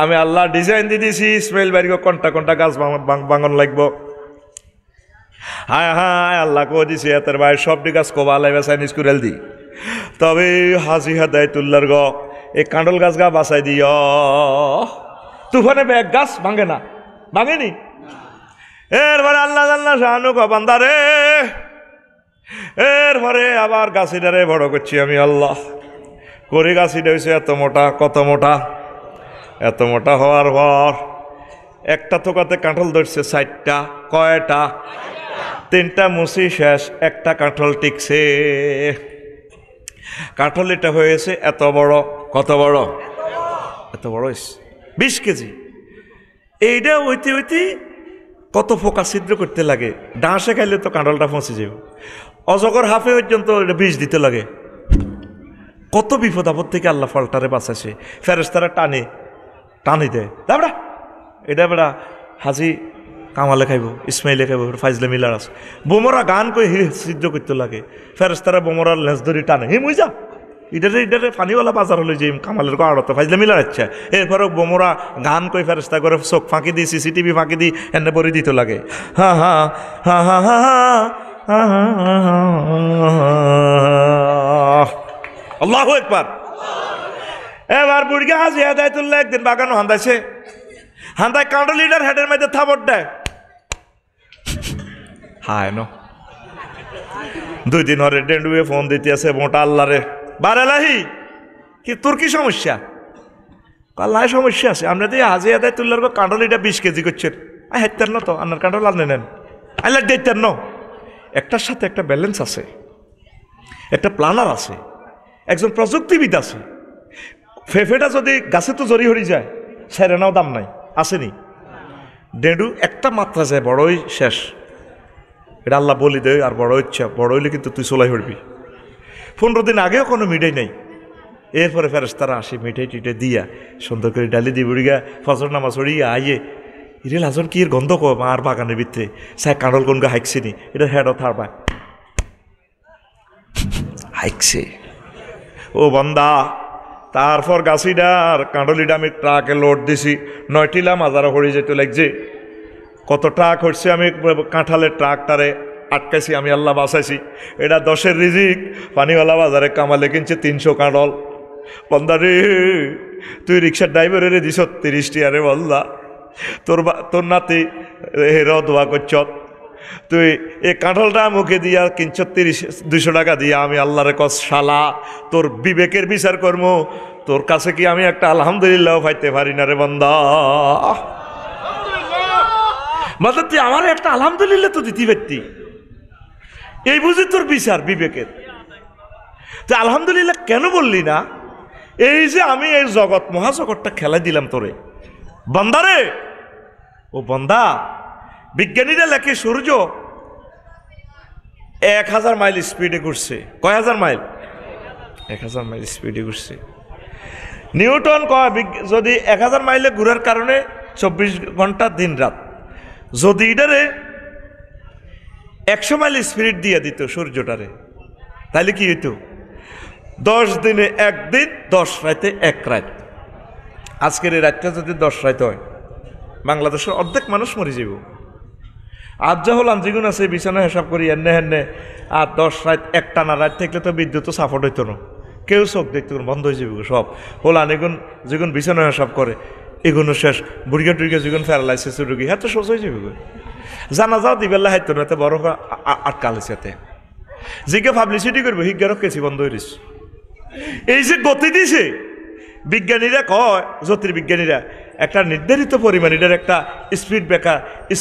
আমি আল্লাহ ডিজাইন দিয়ে দিছি, ইসমাইল বাড়ি কন্টা কন্টা গাছ বাঙন লাগবো। হায় হায় আল্লাহ কো দিছে এতের বাইরে সবটি গাছ কবা লাইবা চাইনিজ কুড়াল দি, তবে হাজি হেদায়েতুল্লাহর গ এই কাঁডল গাছ গা বাঁচাই দিও। তুফানে ব্যাগ গাছ ভাঙে না, ভাঙেনি। এরপরে আল্লাহ আল্লাহ শাহানু ক বান্দারে, এরপরে আবার গাছিটারে বড় করছি আমি আল্লাহ করে। গাছিটা হয়েছে এত মোটা, কত মোটা, এত মোটা হওয়ার পর একটা থোকাতে কাঁঠাল ধরছে 4টা, কয়টা 3টা মুসি শেষ, একটা কাঁঠাল টিকছে। কাঁঠাল এটা হয়েছে এত বড়, কত বড়, এত বড় 20 কেজি। এইটা হইতে হইতে কত ফোকা ছিদ্র করতে লাগে, ডাঁসে খাইলে তো কাঁঠালটা পৌঁছে যাব। অজগর হাফে পর্যন্ত এটা বিষ দিতে লাগে। কত বিপদ আপদ থেকে আল্লাহ ফলটারে বাঁচাছে। ফেরেশতারা টানি দেয়, দাবড়া এটা বেড়া হাজি কামালে খাইব, ইসমাইলে খাইব, ফাইজলে মিলার আছে। বোমরা গান কই ছিদ্র করতে লাগে, ফেরেশতারা বোমরার লেজ ধরি টানে, হে মুই যা ইটারে পানিওয়ালা বাজার হলে যে কামালের আড়তে ফাইজলে মিলার ইচ্ছা। এরপরে বোমরা গান কই ফেরেশতা করে চোখ ফাঁকি দিই, CCTV ফাঁকি দিই, এনে পরে দিতে লাগে। হা হা হা হা হা আল্লাহু আকবার। এবার বুড়িগা হাজি হেদায়েতুল্লাহ একদিন বাগানো হান্দাইছে, হান্দায় কাঁডলিটার হেডের মধ্যে থাবট দেয়। হায় ন 2 দিন হরে ডেন্ডুয়ে ফোন দিতে আছে, মোটা আল্লাহরে বারেলাহি কি তোর কি সমস্যা? আল্লাহ সমস্যা আছে, আমরা দিয়ে হাজি হেদায়েতুল্লাহর কাঁডলিটা 20 কেজি করছেন, হেতেন না তো আপনার কাঁডল আনে নেন, আল্লাহ দেখতেন ন। একটার সাথে একটা ব্যালেন্স আছে, একটা প্ল্যানার আছে, একজন প্রযুক্তিবিদ আছে। ফেফেটা যদি গাছে তো জড়ি হরি যায়, সেরেনাও দাম নাই, আসেনি। ডেডু একটা মাত্রা যায়, বড়ই শেষ। এটা আল্লাহ বলি দেয়, আর বড় ইচ্ছা, বড় হইলে কিন্তু তুই চলাই হরবি। 15 দিন আগেও কোনো মিঠাই নাই। এরপরে ফেরেশতারা আসে, মিঠাই টিঠাই দিয়া সুন্দর করে ডালি দিয়ে বুড়িগা ফজর নামাজ পড়িয়া আইয়ে, ইরে লাজন কি এর গন্ধ কম আর বাগানের ভিতরে সাই কাঁডল কোন গা হাইকছিনি, এটা হেড থার পায় হাইকছে। ও বন্দা, তারপর গাছিটার কাঁডলিটা আমি ট্রাকে লোড দিছি, 9টিলা মাজারা হরি যেতে লাগছে। কত ট্রাক হচ্ছে, আমি কাঁঠালের ট্রাকটারে আটকাইছি, আমি আল্লাহ বাঁচাইছি। এটা 10-এর রিজিক। পানিওয়ালা বাজারে কামালে কিনছে 300 কাঁডল। বন্দারে তুই রিক্সার ড্রাইভারের দিস 30 টিয়ারে বললা, তোর নাতি হের দোয়া করছ, তুই এই কাঁঠালটা মুখে দিয়া 200 টাকা দিয়ে আমি আল্লাহরে কস শালা তোর বিবেকের বিচার করব, তোর কাছে কি আমি একটা আলহামদুলিল্লাহ পাইতে পারি না রে বান্দা? মানে তুই আমার একটা আলহামদুলিল্লাহ তো দিতে পারতি, এই বুঝি তোর বিচার বিবেকের। তুই আলহামদুলিল্লাহ কেন বললি না? এই যে আমি এই জগৎ মহাজগৎটা খেলা দিলাম তোরে বান্দারে। ও বান্দা, বিজ্ঞানীরা লেখে সূর্য 1000 মাইল স্পিডে ঘুরছে। কয় হাজার মাইল? 1000 মাইল স্পিডে ঘুরছে। নিউটন কয় যদি 1000 মাইলে ঘুরার কারণে 24 ঘন্টা দিন রাত, যদি এটারে 100 মাইল স্পিড দিয়ে দিত সূর্যটারে, তাহলে কি হইতো? 10 দিনে 1 দিন, 10 রাতে 1 রাত। আজকের এই রাতটা যদি 10 রাত হয়, বাংলাদেশের অর্ধেক মানুষ মরে যাব। আজ যা হলাম যেগুন আছে বিছানা হিসাব করি এনে হেনে, আর 10 রাত একটানা রাত থাকলে তো বিদ্যুৎ সাপোর্ট হইতো না, কেউ চোখ দেখতে বন্ধ হয়ে যাবে সব। হলান এগুন যেগুন বিছানা হিসাব করে এগুলো শেষ। বুড়িয়া টুড়িয়া যেগুন প্যারালাইসিস রুগী হ্যাঁ তো সোজ হয়ে যাবে। জানা যাও দিবেলা হাইতো না, বড় আটকালেছে এতে জিকে পাবলিসিটি করবো হিজ্ঞারও কেসি বন্ধ হয়ে দিস। এই যে গতি দিছে বিজ্ঞানীরা কয়, জ্যোতির্বিজ্ঞানীরা একটা নির্ধারিত পরিমাণ এটার একটা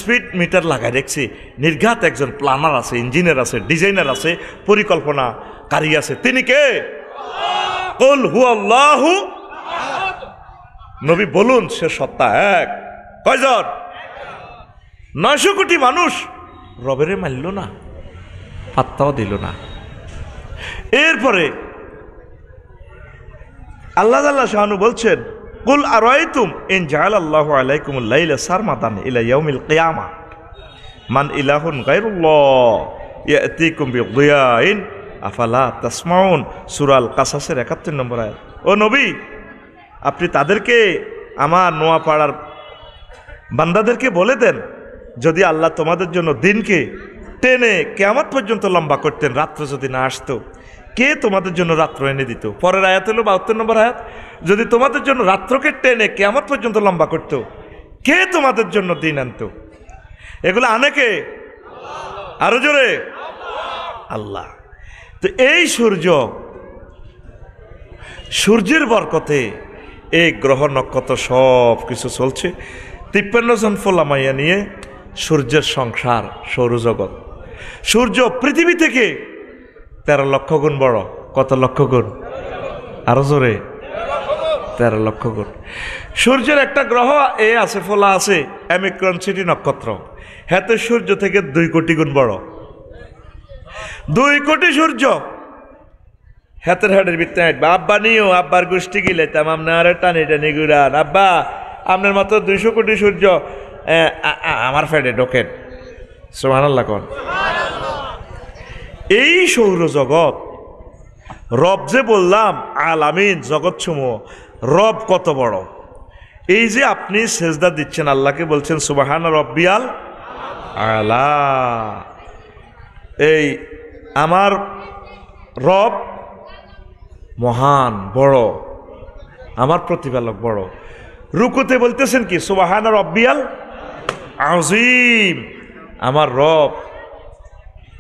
স্পিড মিটার লাগাই রেখেছে। নির্ঘাত একজন প্ল্যানার আছে, ইঞ্জিনিয়ার আছে, ডিজাইনার আছে, পরিকল্পনাকারী আছে। তিনি কে? কুল হুয়াল্লাহু। নবী বলুন সে সত্তা এক। কয়জন? 900 কোটি মানুষ রবেরে মানল না, পাত্তাও দিল না। এরপরে আল্লাহ তাআলা শাহানু বলছেন, কুল আরাইতুম ইন জাআলাল্লাহু আলাইকুমুল লাইলা সারমাদান ইলা ইয়াউমিল কিয়ামা মান ইলাহুন গায়রুল্লাহ ইয়াতিকুম বিদিয়াইন আফালা তাসমাউন। সূরা আল কাসাসের 71 নম্বর আয়াত। ও নবী, আপনি তাদেরকে, আমার নোয়াপাড়ার বান্দাদেরকে বলে দেন, যদি আল্লাহ তোমাদের জন্য দিনকে টেনে কিয়ামত পর্যন্ত লম্বা করতেন, রাত্র যদি না আসতো, কে তোমাদের জন্য রাত্র এনে দিত? পরের আয়াত হলো 72 নম্বর আয়াত। যদি তোমাদের জন্য রাত্রকে টেনে কিয়ামত পর্যন্ত লম্বা করত, কে তোমাদের জন্য দিন আনতো? এগুলো আনে কে? আরো জোরে, আল্লাহ। তো এই সূর্যের বরকতে এই গ্রহ নক্ষত্র সব কিছু চলছে। 53 জন ফোলামাইয়া নিয়ে সূর্যের সংসার, সৌরজগৎ। সূর্য পৃথিবী থেকে 13 লক্ষ গুণ বড়। কত লক্ষ গুণ? আরো জোরে, 13 লক্ষ গুণ। সূর্যের একটা গ্রহ এ আছে, ফোলা আছে, অ্যামিক্রন সিটি নক্ষত্র। হ্যাঁ, তো সূর্য থেকে 2 কোটি গুণ বড়। 2 কোটি সূর্য হাতের হাটের ভিতরে হাঁটবে। আব্বা নিও, আব্বার গোষ্ঠী গিলে তাম আপনার টানি টানি ঘুরান। আব্বা, আপনার মতো 200 কোটি সূর্য আমার ফেডে ঢোকেন। সুবহানাল্লাহ কোন। এই সৌরজগৎ রব যে বললাম, আলামিন জগৎসমূহ, রব কত বড়। এই যে আপনি সেজদা দিচ্ছেন, আল্লাহকে বলছেন সুবহানা রব্বিয়াল আলা। এই আমার রব মহান বড়, আমার প্রতিপালক বড়। রুকুতে বলতেছেন কি? সুবহানা রব্বিয়াল আযীম।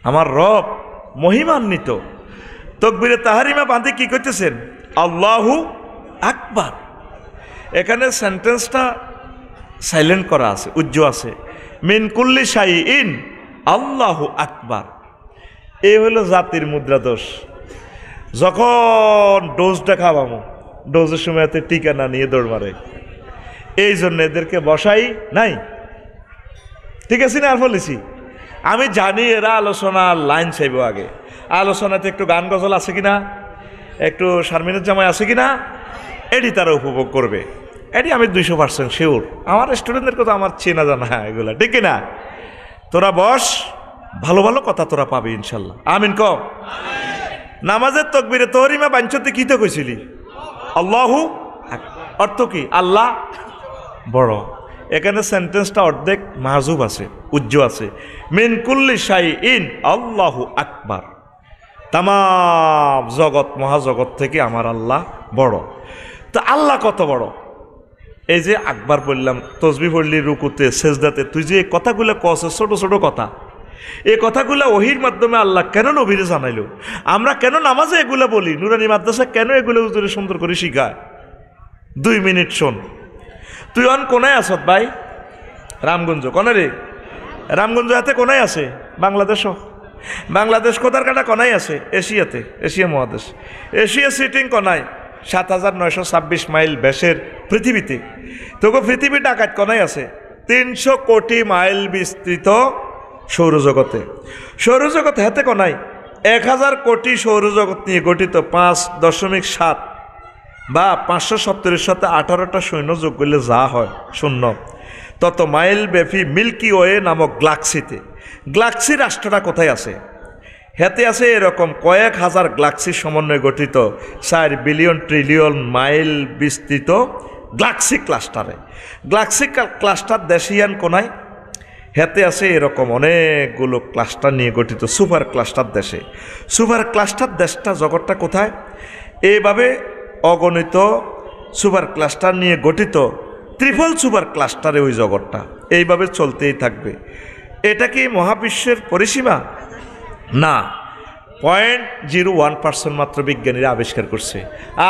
আমার রব মহিমান্বিত। তাকবীরে তাহরিমা বাঁধে কি করতেছেন? আল্লাহু আকবার। এখানে সেন্টেন্সটা সাইলেন্ট করা আছে, উজ্জ্ব আছে। মিন কুল্লি শাইইন আল্লাহু আকবার। এই হলো জাতির মুদ্রা দোষ। যখন ডোজটা খাওয়ামো, ডোজের সময় টিকা না নিয়ে দৌড় মারে। এই জন্য এদেরকে বসাই নাই। ঠিক আছে না? আর বলেছি আমি জানি এরা আলোচনার লাইন চাইব। আগে আলোচনাতে একটু গান গজল আছে কিনা, একটু শারমিনের জামাই আছে কিনা, এটি তারা উপভোগ করবে। এটি আমি 200% শিওর। আমার স্টুডেন্টদের কথা আমার চেনা জানা এগুলা, ঠিক কিনা? তোরা বস, ভালো ভালো কথা তোরা পাবি ইনশাল্লাহ। আমিন ক। নামাজের তাকবীরে তাহরিমা বাঞ্ছতে কি তো কইছিলি? আল্লাহু অর্থ কি? আল্লাহ বড়। এখানে সেন্টেন্সটা অর্ধেক মাহজুব আছে, উজ্জ্ব আছে। মিন কুল্লি শাইইন আল্লাহু আকবার। তাম জগৎ মহাজগৎ থেকে আমার আল্লাহ বড়। তো আল্লাহ কত বড়? এই যে আকবার বললাম, তসবিহ পড়লি রুকুতে, সেজদাতে, তুই যে কথাগুলো কস ছোট ছোট কথা, এই কথাগুলো ওহির মাধ্যমে আল্লাহ কেন নবীরে জানাইল? আমরা কেন নামাজে এগুলো বলি? নুরানি মাদ্রাসা কেন এগুলো হুজুরে সুন্দর করে শিখায়? 2 মিনিট শোন। তুই অন কোনায় আসত ভাই? রামগঞ্জ কোনা রে? রামগঞ্জ হাতে কোনায় আছে? বাংলাদেশও। বাংলাদেশ কোথার কাটা কোনায় আছে? এশিয়াতে, এশিয়া মহাদেশ। এশিয়া সিটিং কোনায় 7926 মাইল ব্যাসের পৃথিবীতে। তোকে পৃথিবী ডাকাত কোনায় আছে? 300 কোটি মাইল বিস্তৃত সৌরজগতে। সৌরজগৎ হাতে কোনায় 1000 কোটি সৌরজগৎ নিয়ে গঠিত 5.7 বা 570-এর সাথে 18টা সৈন্য যোগ করলে যা হয় শূন্য, তত মাইল ব্যাপী মিল্কি ওয়ে নামক গ্যালাক্সিতে। গ্যালাক্সি রাষ্ট্রটা কোথায় আছে? হাতে আছে এরকম কয়েক হাজার গ্যালাক্সির সমন্বয়ে গঠিত 4 বিলিয়ন ট্রিলিয়ন মাইল বিস্তৃত গ্যালাক্সি ক্লাস্টারে। গ্যালাক্সি ক্লাস্টার দেশিয়ান কোনায়? হাতে আছে এরকম অনেকগুলো ক্লাস্টার নিয়ে গঠিত সুপার ক্লাস্টার দেশে। সুপার ক্লাস্টার দেশটা জগৎটা কোথায়? এইভাবে অগণিত সুপার ক্লাস্টার নিয়ে গঠিত ত্রিফল সুপার ক্লাস্টারে ওই জগৎটা এইভাবে চলতেই থাকবে। এটা কি মহাবিশ্বের পরিসীমা? না, 0.01% মাত্র বিজ্ঞানীরা আবিষ্কার করছে।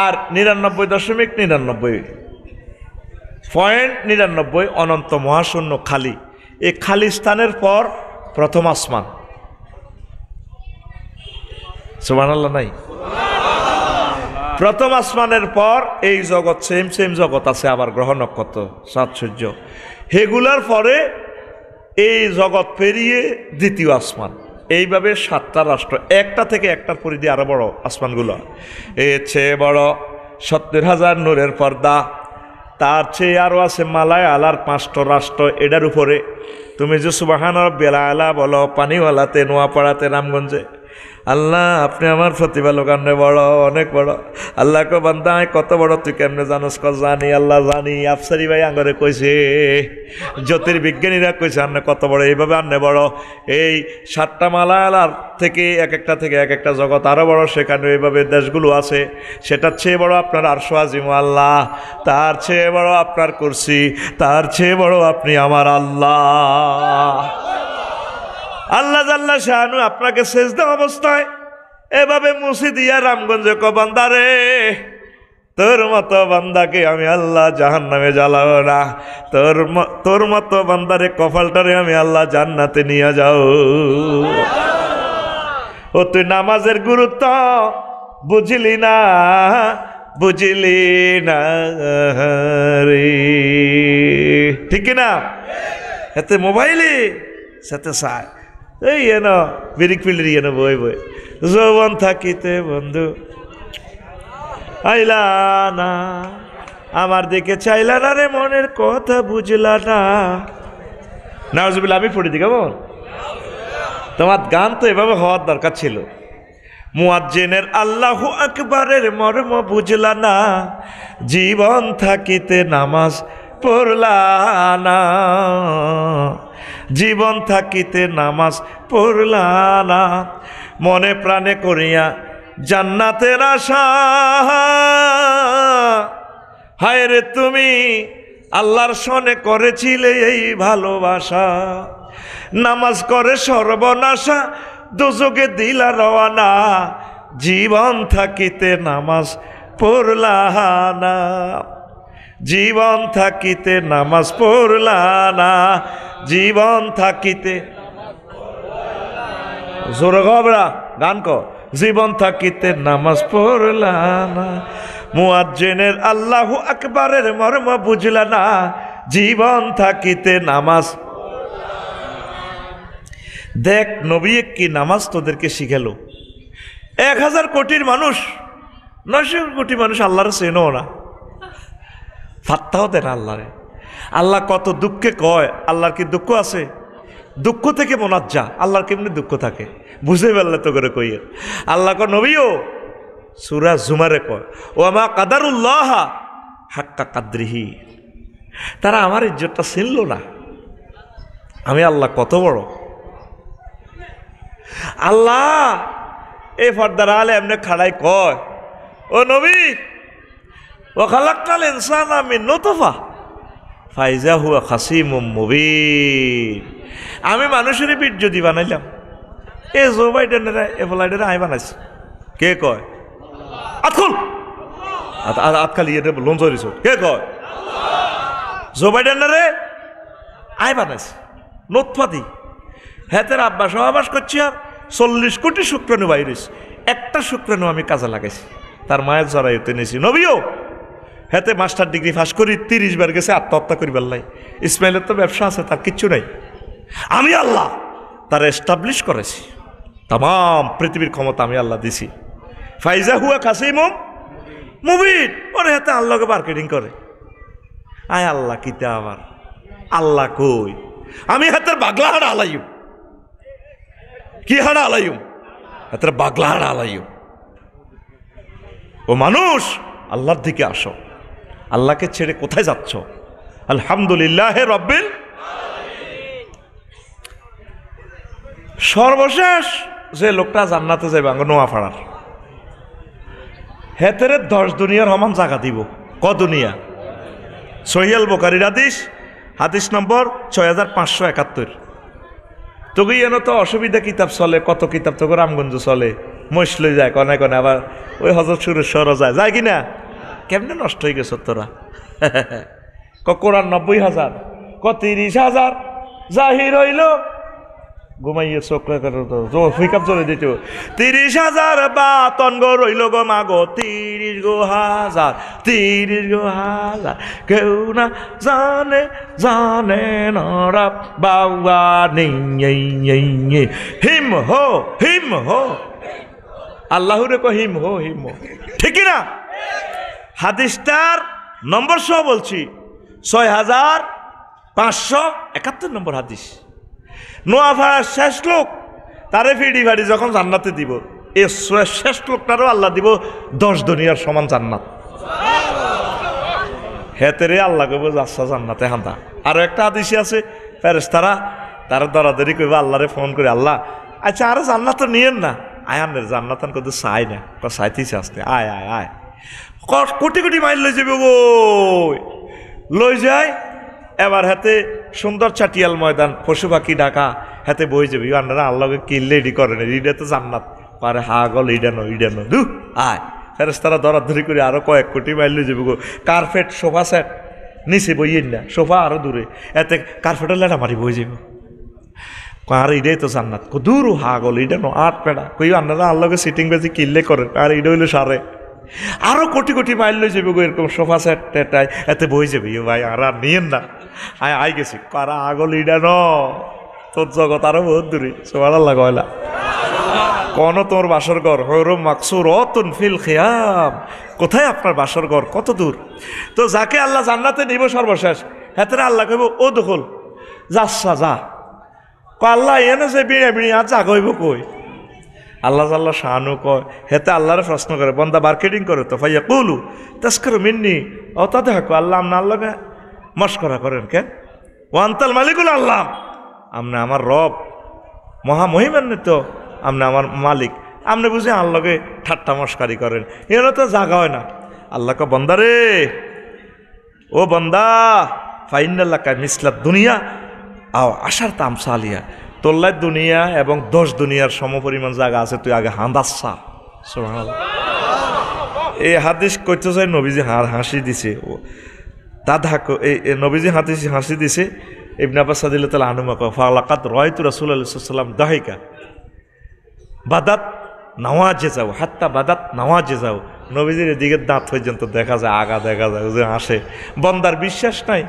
আর 99.99 অনন্ত মহাশূন্য খালি। এই খালি স্থানের পর প্রথম আসমান। সুবহানাল্লাহ নাই? প্রথম আসমানের পর এই জগৎ, সেম জগৎ আছে, আবার গ্রহ নক্ষত্র চাঁদ সূর্য, হেগুলার পরে এই জগৎ পেরিয়ে দ্বিতীয় আসমান। এইভাবে 7টা রাষ্ট্র, একটা থেকে একটার পরিধি আরো বড় আসমানগুলো। এর চেয়ে বড় 70,000 নূরের পর্দা, তার চেয়ে আরও আছে মালায় আলার 5টা রাষ্ট্র। এটার উপরে তুমি যে সুবহান রাব্বিয়াল আলা বলো পানিওয়ালাতে, নোয়াপাড়াতে, রামগঞ্জে, আল্লাহ আপনি আমার প্রতিপালক, আপনি বড়, অনেক বড়। আল্লাহ কো বান্দা কত বড় তুই কেমনে জানোস? ক জানি আল্লাহ জানি। আফসারি ভাই আঙ্গরে কইছে, জ্যোতির্বিজ্ঞানীরা কইছে আপনি কত বড়, এইভাবে আপনি বড়। এই 7টা মালায়ালার থেকে এক একটা জগৎ আরো বড়, সেখানে এইভাবে দেশগুলো আছে। সেটার চেয়ে বড় আপনার আরশ আজিম আল্লাহ, তার চেয়ে বড় আপনার কুরসি, তার চেয়ে বড় আপনি আমার আল্লাহ। আল্লাহ জাল্লা শানু আপনাকে সেজদা অবস্থায় এভাবে মুছি দিয়া রামগঞ্জে ক বান্দারে, তোর মতো বান্দাকে আমি আল্লাহ জাহান্নামে জ্বালাবো না, তোর মতো বান্দারে কপালটারে আমি আল্লাহ জান্নাতে নিয়ে যাও। ও তুই নামাজের গুরুত্ব বুঝলি না রে, ঠিক না? এতে মোবাইলে সাথে সায় এই এন বিরিক ফিল্ডি এন বই যৌবন থাকিতে বন্ধু আইলা না, আমার দিকে চাইলা না রে, মনের কথা বুঝলা না। নাউজুবিল্লাহ, আমি পড়ি দিকে বোন, তোমার গান তো এভাবে হওয়ার দরকার ছিল। মুয়াজ্জিনের আল্লাহু আকবারের মর্ম বুঝলা না, জীবন থাকিতে নামাজ পড়লা না, জীবন থাকিতে নামাজ পড়লা না, মনে প্রাণে করিয়া জান্নাতের আশা। হায় রে তুমি আল্লাহর সনে করেছিলে এই ভালোবাসা, নামাজ করে সর্বনাশা, দোজখে দিলা রওয়ানা, জীবন থাকিতে নামাজ পড়লা না, জীবন থাকিতে নামাজ পড়লা না, জীবন থাকিতে জোরে গবরা গান কো, জীবন থাকিতে নামাজ পড়লা না। মুয়াজ্জিনের আল্লাহু আকবারের মর্ম বুঝলা না, জীবন থাকিতে নামাজ। দেখ নবী কি নামাজ তোদেরকে শিখালো। 1000 কোটির মানুষ, 900 কোটি মানুষ আল্লাহর চেনো না, ফাত্তাও দেন আল্লাহরে। আল্লাহ কত দুঃখে কয়, আল্লাহর কি দুঃখ আছে? দুঃখ থেকে মোনাজ্জা, আল্লাহর কেমনি দুঃখ থাকে বুঝে পারলে তো করে কইয়ে। আল্লাহ ক নবীও সূরা জুমারে কয়, ওয়া মা কাদারুল্লাহ হাক্কা কাদরিহি, তারা আমার ইজ্জতটা চিনল না। আমি আল্লাহ কত বড়। আল্লাহ এই ফর্দার আলে এমনি খাড়াই কয়, ও নবী ও খালাক্কাল ইনসানা মিন নুতফা ফাইজা হুয়া খাসিমুম মুবিন, আমি মানুষেরই বীর্য দি বানাইলাম, এ জো বাইডেনের এফলাইডের আই বানাইছি। কে কয়? আতখুল আতখালি এটা লোন চলিস। কে কয়? জো বাইডেনের আই বানাইছি নোৎপাতি। হেতের আব্বা সহবাস করছি আর 40 কোটি শুক্রাণু ভাইরাস, একটা শুক্রাণু আমি কাজে লাগাইছি, তার মায়ের জরায়ুতে নিয়েছি। নবীও হেতে মাস্টার ডিগ্রি পাস করি 30 বার গেছে আত্মহত্যা করি বেল্লাই। ইসমাইলের তো ব্যবসা আছে, তার কিচ্ছু নাই। আমি আল্লাহ তার এস্টাবলিশ করেছি, তাম পৃথিবীর ক্ষমতা আমি আল্লাহ দিছি। ফাইজা হুয়া কাসিম মুবিন, ওরে হাতে আল্লাহকে মার্কেটিং করে। আয় আল্লাহ কিতা আবার আল্লাহ কই? আমি হাতের বাগলা হাড়া আলাইম। কি হাড়া আলাইম? হাতের বাগলা হাড়া আলাইম। ও মানুষ, আল্লাহর দিকে আসো। আল্লাহকে ছেড়ে কোথায় যাচ্ছ? আলহামদুলিল্লাহ রব্বিল। সর্বশেষ যে লোকটা জান্নাতে যাইবে আঙ্গ নোয়াপাড়ার, হেতেরে 10 দুনিয়ার সমান জায়গা দিব। ক দুনিয়া? সহিহ বুখারীর হাদিস, হাদিস নম্বর 6571। তোকে এনে তো অসুবিধা কিতাব চলে, কত কিতাব তোকে রামগঞ্জ চলে, মহিষলই যায় কনে কনে, আবার ওই হজরত সুরেশ্বরও যায় কিনা? কেমনে নষ্ট হয়ে গেছ তোরা? কোরআন 90,000, 30,000 জাহির হইল, ঘুমাইয়ে চোখে হুইকাপ চলে দিত। 30,000 বাতন গো রইল গো মাগো, 30,000, 30,000 কেউ না জানে, জানে নরা বাবা নেই। হিম হো, হিম হো, আল্লাহরে কো হিম হো, হিম হো, ঠিক না? হাদিসটার নম্বর সহ বলছি, 6571 নম্বর হাদিস। নোয়াপাড়ার শেষ লোক তারে ফিডি ফাড়ি যখন জান্নাতে দিব, এ শেষ লোকটারও আল্লাহ দিব 10 দুনিয়ার সমান জান্নাত। হেতেরে আল্লাহ কইব যাচ্ছা জান্নাতে হাঁটা। আরো একটা হাদিস আছে, ফেরেশতারা তারা দরাদরি কইব আল্লাহরে ফোন করে, আল্লাহ আচ্ছা আরো জান্নাত নিয়েন না। আয়ানের জান্নাতান কত চাই না, চাইতেছে আসতে, আয় আয় আয়। কোটি কোটি মাইল লই যাবে গো, লই যায়। এবার হাতে সুন্দর চাটিয়াল ময়দান, পশু পাখি ডাকা, হাতে বই যাবি। আপনারা আল্লাহকে কিনলে এডি করেন, ইডা তো জান্নাত পারে, হা গল ইডানো ইডানো দু আয়। ফেরেশতারা দরাদরি করে আরো কয়েক কোটি মাইল লই যাবে গো। কার্পেট সোফা সেট নিচে বইয়েন না, সোফা আরো দূরে, এতে কার্পেটের লেটা মারি বই যাব। আর ইডাই তো জান্নাত, দূর হা গল ইডানো 8 পেড়া। কই আপনারা আল্লাহকে সিটিং বেজি কিনলে করেন, আর ইডা হইলো সারে। আরো কোটি কোটি মাইল লই যাবে গো, এরকম সোফা সেট টেটাই এতে বই যাবে। ভাই আর নিয়েন না, আই গেছি। কারা আগল ইডা ন, তোর জগৎ আরো বহুত দূরে। সুবহানাল্লাহ কয়লা কোন তোর বাসর ঘর হর মাকসুরাতুন ফিল খিয়াম, কোথায় আপনার বাসর ঘর, কত দূর। তো যাকে আল্লাহ জান্নাতে নিব সর্বশেষ, হেতরে আল্লাহ কইব ও দখল যাচ্ছা যা। আল্লাহ এনে যে বিড়ে বিড়ি আর যা কইব কই? আল্লাহ আল্লাহ শাহানু কয়, হেতে আল্লাহরে প্রশ্ন করে, বন্দা মার্কেটিং করে তো ভাইয়া কলু তাস্করু মিন্নি ও তাতে হাকো আল্লাহ আমনা আল্লাহকে মস্করা করেন কেন? ওয়ান্তাল মালিকুল আল্লাহ, আমনে আমার রব মহামহিমান্বিত, আমনে আমার মালিক, আমনে বুঝে আল্লাহকে ঠাট্টা মস্কারি করেন, এগুলো তো জাগা হয় না। আল্লাহকে বন্দা রে, ও বন্দা ফাইনাল্লাহ কায় মিসলাত দুনিয়া আও আশার তামসালিয়া, তোল্লাই দুনিয়া এবং 10 দুনিয়ার সমপরিমাণ জায়গা আছে, তুই আগে হাঁদাচ্ছা। সুবহানাল্লাহ। এই হাদিস কইতে চাই নবীজি হাসি দিছে, তা ধাক এই নবীজি হাসি দিছে। ইবনে আব্বাস রাদিয়াল্লাহু তাআলা আনহু কয়, ফালাকাত রাআইতু রাসূলুল্লাহ সাল্লাল্লাহু আলাইহি ওয়াসাল্লাম দাহিকা বাদাত নাওয়াজিজাও হাত্তা বাদাত নাওয়াজিজাও, নবীজির এদিকে দাঁত পর্যন্ত দেখা যায়, আগা দেখা যায় যে হাসে। বন্দার বিশ্বাস নাই,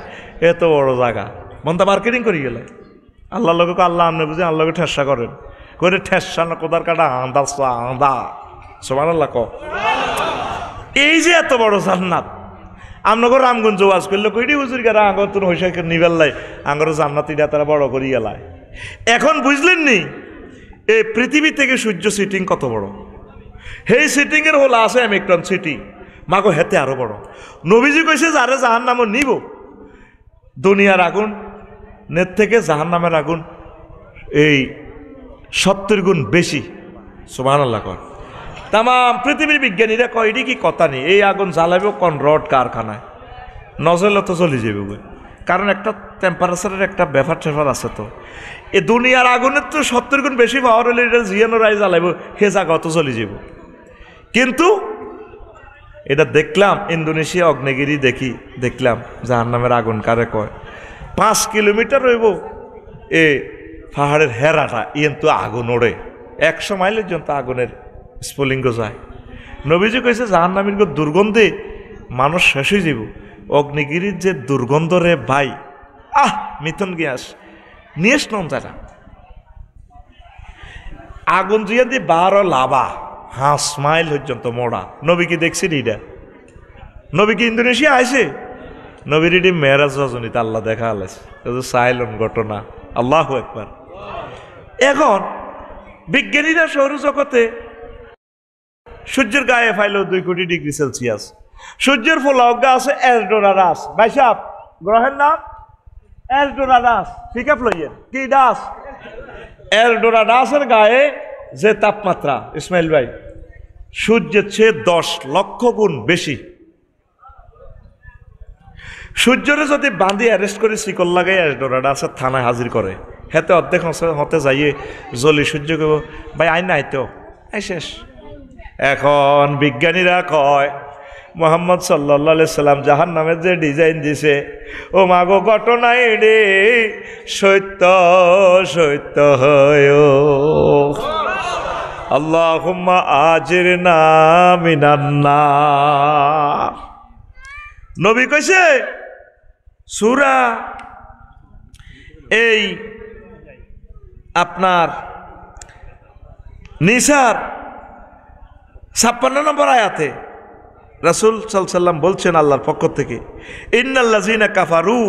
এত বড় জায়গা, বন্দা মার্কেটিং করি গেলে আল্লাহ লোক আল্লাহ আপনি বুঝে আল্লাহকে ঠেসা করেন, করে ঠেসা না কোদার কাটা আন্দা আন্দা। সুবহানাল্লাহ ক। এই যে এত বড় জান্নাত, আপনাকে রামগঞ্জ ওয়াজ করলে কইডি হুজুর গারা আঙ্গর তোর হইসা নিবেল্লাই আঙ্গর জান্নাত ইটা তারা বড় করি গেলায়। এখন বুঝলেন নি এই পৃথিবী থেকে সূর্য সিটিং কত বড়? সেই সিটিংয়ের হল আছে অ্যামেক্টন সিটি, মাগো হেতে আরো বড়। নবীজি কইছে যারে জাহান্নামে নিব, দুনিয়ার আগুন নেট থেকে জাহান্নামের আগুন এই 70 গুণ বেশি। সুবহানাল্লাহ কয়। তাম পৃথিবীর বিজ্ঞানীরা কয় এটি কি কথা নেই, এই আগুন জ্বালাবেও কোন রড কারখানায়, নজলে তো চলে যাবে। কারণ একটা টেম্পারেচারের একটা ব্যাপার ট্যাপার আছে। তো এ দুনিয়ার আগুনের তো 70 গুণ বেশি পাওয়ার হলে এটা জিয়ানো রাই জ্বালাইব, হে জায়গা অত চলে যাব। কিন্তু এটা দেখলাম ইন্দোনেশিয়া অগ্নেগিরি দেখলাম জাহান্নামের আগুন কারে কয়। 5 কিলোমিটার রইব এ পাহাড়ের হেরাটা তো আগুন ওড়ে, 100 মাইলের জন্য আগুনের স্ফুলিঙ্গ যায়। নবীজি কইছে জাহান্নামীর দুর্গন্ধে মানুষ শেষ হয়ে যাব। অগ্নিগিরির যে দুর্গন্ধ রে ভাই, মিথুন গ্যাস নিয়েস নন যারা আগুন জুইয়া দিয়ে 12 লাভা 5 মাইল পর্যন্ত মোড়া। নবী কি দেখছি এটা? নবী কি ইন্দোনেশিয়া আইছে? নবীর এটি মেরাজ রজনীতে আল্লাহ দেখা আলাইছে, সাইলন ঘটনা। আল্লাহু আকবার। এখন বিজ্ঞানীরা সৌরজগতে সূর্যের গায়ে ফাইল 2 কোটি ডিগ্রি সেলসিয়াস। সূর্যের ফলাজ্ঞা আছে এলডোরাডাস। ভাই সাহেব গ্রহের নাম এলডোরাডাস। ঠিক আছে লইয়েন কি দাস? এলডোরাডাসের গায়ে যে তাপমাত্রা ইসমাইল ভাই সূর্যের চেয়ে 10 লক্ষ গুণ বেশি। সূর্যরে যদি বাঁধি অ্যারেস্ট করে শিকল লাগাই এলডোরাডাসের থানায় হাজির করে, হেতে অর্ধেক হতে যাইয়ে জলি সূর্য কেব ভাই আইন নাই তো শেষ। এখন বিজ্ঞানীরা কয় মোহাম্মদ সাল্লাল্লাহু সাল্লাম জাহান নামের যে ডিজাইন দিছে, ও মাগো ঘটনাই রে সত্য সত্য হয়। আল্লাহুম্মা আজিরনা মিনান নার। নবী কইছে সূরা এই আপনার নিসার 56 নম্বর আয়াতে রাসূল সাল্লাল্লাহু আলাইহি ওয়াসাল্লাম বলছেন আল্লাহর পক্ষ থেকে, ইন্নাল্লাযীনা কাফারু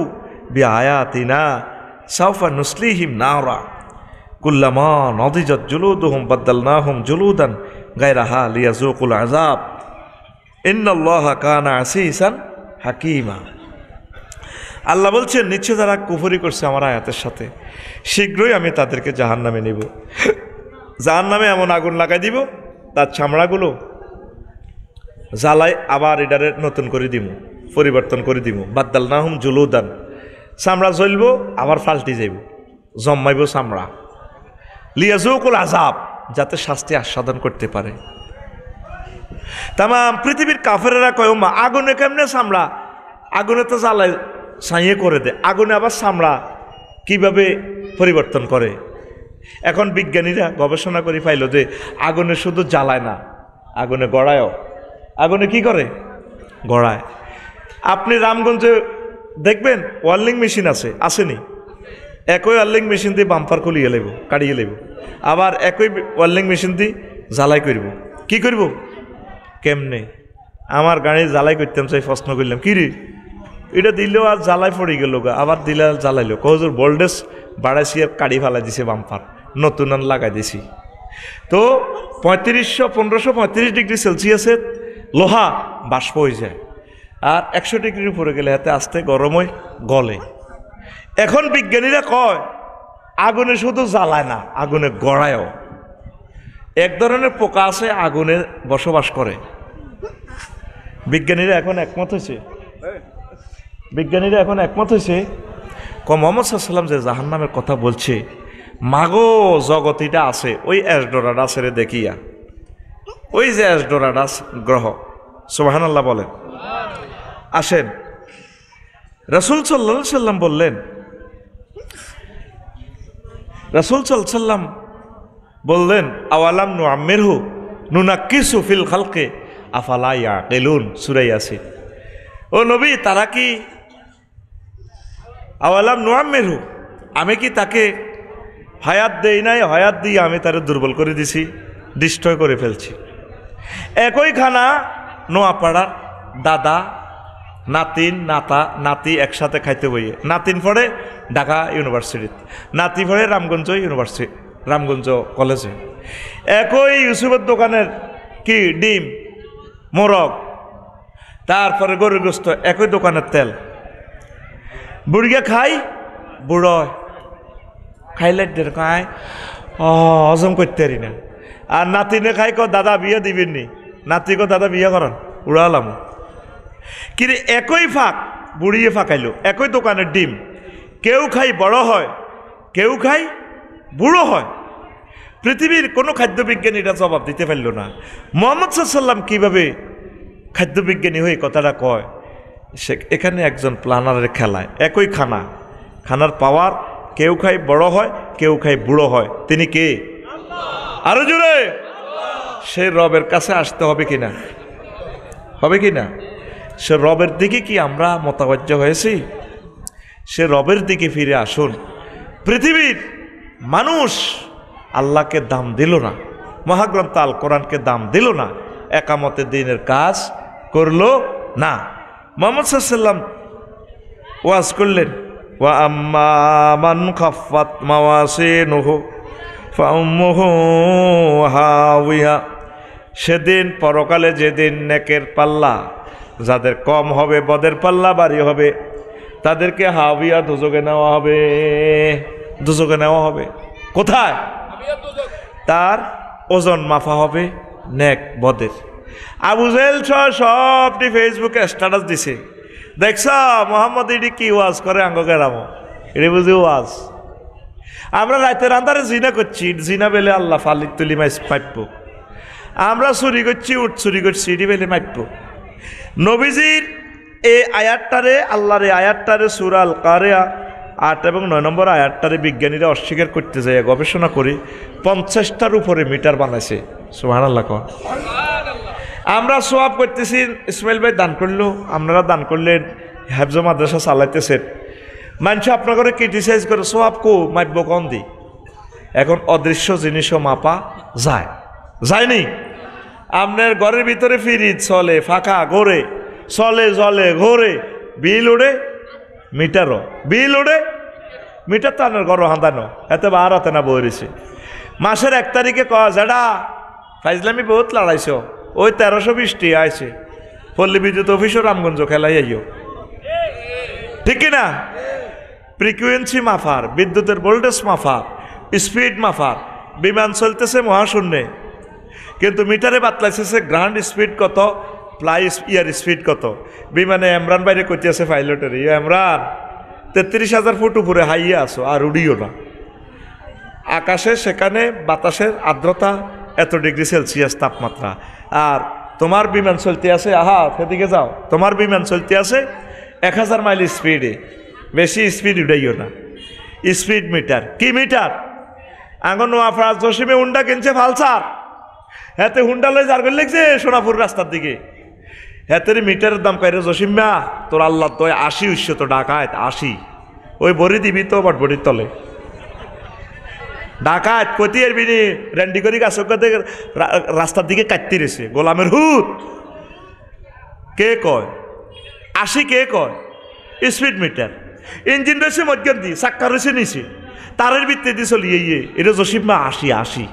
বিআয়াতিনা সাওফা নুসলিহিম নারা কুল্লামা নাদিজাত জুলুদুহুম বাদদালনাহুম জুলুদান গায়রাহা লিয়াযুকুল আযাব ইন্নাল্লাহা কানা আসীসান হাকীমা। আল্লাহ বলছেন নিশ্চয় যারা কুফরি করছে আমার আয়াতের সাথে, শীঘ্রই আমি তাদেরকে জাহান্নামে নিব। জাহান্নামে এমন আগুন লাগাই দিব তার চামড়াগুলো জ্বালাই আবার এটারে নতুন করে দিব, পরিবর্তন করে দিব। বাদদালনাহুম জুলুদান, চামড়া জ্বলব আবার ফাল্টি যাইব, জম্মাইব চামড়া। লিয়াযুকুল আযাব, যাতে শাস্তি আস্বাদন করতে পারে। তাম পৃথিবীর কাফেরেরা কয় মা আগুনে কেমনে চামড়া? আগুনে তো জ্বালাই ছাইয়ে করে দেয়, আগুনে আবার চামড়া কিভাবে পরিবর্তন করে? এখন বিজ্ঞানীরা গবেষণা করে পাইল যে আগুনে শুধু জ্বালায় না, আগুনে গড়ায়ও। আগুনে কি করে? গড়ায়। আপনি রামগঞ্জে দেখবেন ওয়ার্লিং মেশিন আছে, আসেনি? একই ওয়ার্লিং মেশিন দিয়ে বাম্পার খুলিয়ে লেব, কাটিয়ে লেব, আবার একই ওয়ার্লিং মেশিন দিয়ে জ্বালাই করব। কি করব? কেমনে? আমার গাড়ি জ্বালাই করতাম চাই, প্রশ্ন করলাম কি রে এটা দিলেও আর জ্বালাই পড়ে গেল গা, আবার দিলে আর জ্বালাইলো। কজোর ভোল্টেজ বাড়াইছি আর কাড়ি ফেলাই দিছে বাম্পার, নতুন আর লাগাই দিছি। তো 1535 ডিগ্রি সেলসিয়াসে লোহা বাষ্প হয়ে যায়, আর 100 ডিগ্রির উপরে গেলে হাতে আস্তে গরম হয়ে গলে। এখন বিজ্ঞানীরা কয় আগুনে শুধু জ্বালায় না, আগুনে গড়ায়ও। এক ধরনের পোকা আছে আগুনে বসবাস করে। বিজ্ঞানীরা এখন একমত হয়েছে মুহাম্মদ সাল্লাল্লাহু আলাইহি ওয়াসাল্লাম যে জাহান্নামের কথা বলছে, মাগো জগতিটা আছে ওই এসডোরাডাসের দেখিয়া, ওই যে এসডোরাডাস গ্রহ। সুবহানাল্লাহ বলেন। আসেন, রাসূল সাল্লাল্লাহু আলাইহি ওয়াসাল্লাম বললেন, রাসূল সাল্লাল্লাহু আলাইহি ওয়াসাল্লাম বললেন আওয়ালাম নুআম্মিরহু নুনাক্কিসু ফিল খালকি আফালা ইয়াকিলুন, সূরা ইয়াসিন। ও নবী, তারা কি আওয়ালাম নুআম্মিরহু, আমি কি তাকে হায়াত দেই নাই? হায়াত দিয়ে আমি তারে দুর্বল করে দিছি, ডিস্ট্রয় করে ফেলছি। একই খানা নোয়াপাড়ার দাদা নাতিন নাতি একসাথে খাইতে বইয়ে, নাতিন পড়ে ঢাকা ইউনিভার্সিটিতে, নাতি পড়ে রামগঞ্জ কলেজে। একই ইউসুফের দোকানের কি ডিম মোরগ, তারপরে গরুর গোস্ত, একই দোকানের তেল। বুড়িয়া খাই, বুড়ো খাইলে খায় হজম করতে পারি না। আর নাতিনে খাই কো দাদা বিয়ে দিবেন নি, নাতি কো দাদা বিয়ে করান, উড়ালাম। কিন্তু একই ফাঁক বুড়িয়ে ফাঁকাইলো, একই দোকানের ডিম, কেউ খাই বড় হয়, কেউ খাই বুড়ো হয়। পৃথিবীর কোনো খাদ্যবিজ্ঞানী এটা জবাব দিতে পারল না। মুহাম্মদ সাল্লাল্লাহু আলাইহি ওয়াসাল্লাম কীভাবে খাদ্যবিজ্ঞানী হয়ে কথাটা কয়, সে এখানে একজন প্ল্যানারের খেলায়, একই খানার পাওয়ার, কেউ খাই বড় হয়, কেউ খাই বুড়ো হয়। তিনি কে? আরো জোরে। সে রবের কাছে আসতে হবে কিনা? হবে কিনা? সে রবের দিকে কি আমরা মোতাবজ্জ হয়েছি? সে রবের দিকে ফিরে আসুন। পৃথিবীর মানুষ আল্লাহকে দাম দিল না, মহাগ্রন্থ আল কোরআনকে দাম দিল না, একামতে দিনের কাজ করলো না। মুহাম্মদ সাল্লাল্লাহু আলাইহি ওয়াসাল্লাম ওয়াজ করলেন, ওয়া আম্মা মান খাফফাত মাওয়াজিনুহু ফাউম্মুহু হাওিয়া। সেদিন পরকালে যেদিন নেকের পাল্লা যাদের কম হবে, বদের পাল্লা ভারী হবে, তাদেরকে হাওিয়া দুজকে নেওয়া হবে। দুজকে নেওয়া হবে কোথায়? তার ওজন মাফা হবে নেক বদের। আবু জেহেল সবটি ফেসবুকে স্ট্যাটাস দিছে, দেখছ মোহাম্মদ ইডি কি ওয়াজ করে আঙ্গকে রামো, এটি বুঝি ওয়াজ। আমরা রাতের আন্ধারে জিনা করছি, জিনা বেলে আল্লাহ ফালিক তুলি মাইপ। আমরা চুরি করছি, উঠ চুরি করছি, এটি বেলে মাইপ। নবীজির এই আয়াতটারে, আল্লাহর এই আয়াতটারে সূরা আল কারিয়া 8 এবং 9 নম্বর আয়াতটারে বিজ্ঞানীরা অস্বীকার করতে যায়, গবেষণা করে 50টার উপরে মিটার বানাইছে। সুবহানাল্লাহ। আমরা সোয়াব করতেছি, ইসমাইল ভাই দান করলো, আপনারা দান করলেন, হেফজ মাদ্রাসা চালাইতেছেন, মানুষ আপনার করে ক্রিটিসাইজ করে, সোয়াব কো মাইব কন দি। এখন অদৃশ্য জিনিসও মাপা যায়, যায়নি? আপনার ঘরের ভিতরে ফ্রিজ চলে, ফাঁকা ঘোরে, চলে জলে ঘোরে, বিল ওড়ে, মিটারও বিল ওড়ে, মিটার তো আপনার ঘর হাঁদানো, এত বার হাতে না বইছে। মাসের 1 তারিখে কয়া যাডা ফাইজলামি বহুত লড়াইছ, ওই 1320 আইছে, পল্লী বিদ্যুৎ অফিসও রামগঞ্জ খেলাই আইও, ঠিক কিনা? ফ্রিকুয়েন্সি মাফার, বিদ্যুতের ভোল্টেজ মাফার, স্পিড মাফার, বিমান চলতেছে মহাশূন্যে, কিন্তু মিটারে বাতলাইছে গ্রাউন্ড স্পিড কত, ফ্লাই ইয়ার স্পিড কত। বিমানে এমরান বাইরে করতেছে পাইলটের, এমরান 33,000 ফুট উপরে হাইয়ে আসো, আর উড়িও না। আকাশে সেখানে বাতাসের আর্দ্রতা এত ডিগ্রি সেলসিয়াস তাপমাত্রা, আর তোমার বিমান চলতে আছে, আহা সেদিকে যাও, তোমার বিমান চলতে আছে 1000 মাইল স্পিডে, বেশি স্পিড উঠাইও না। স্পিড মিটার কি মিটার? আঙ্গন নোয়াফাজ জসিমে হুন্ডা কিনছে ফালসার, হাতে হুন্ডা লয়ে যার করে লিখছে সোনাপুর রাস্তার দিকে, হাতের মিটারের দাম কাইরে জসিমা তোর আল্লাহ তো 80 তো ডাকাত 80, ওই বড়ি দিবি তো বাট বড়ির তলে ডাকাত কতি এর বিনি রেন্ডি করি গাছ রাস্তার দিকে কাটতে রয়েছে, গোলামের হুত কে কয় 80, কে কয় স্পিড মিটার। ইঞ্জিন রয়েছে মধ্যম দি, চাক্কা রয়েছে নিচে, তারের ভিত্তি দিয়ে চলিয়ে ইয়ে, এটা জসিমা 80,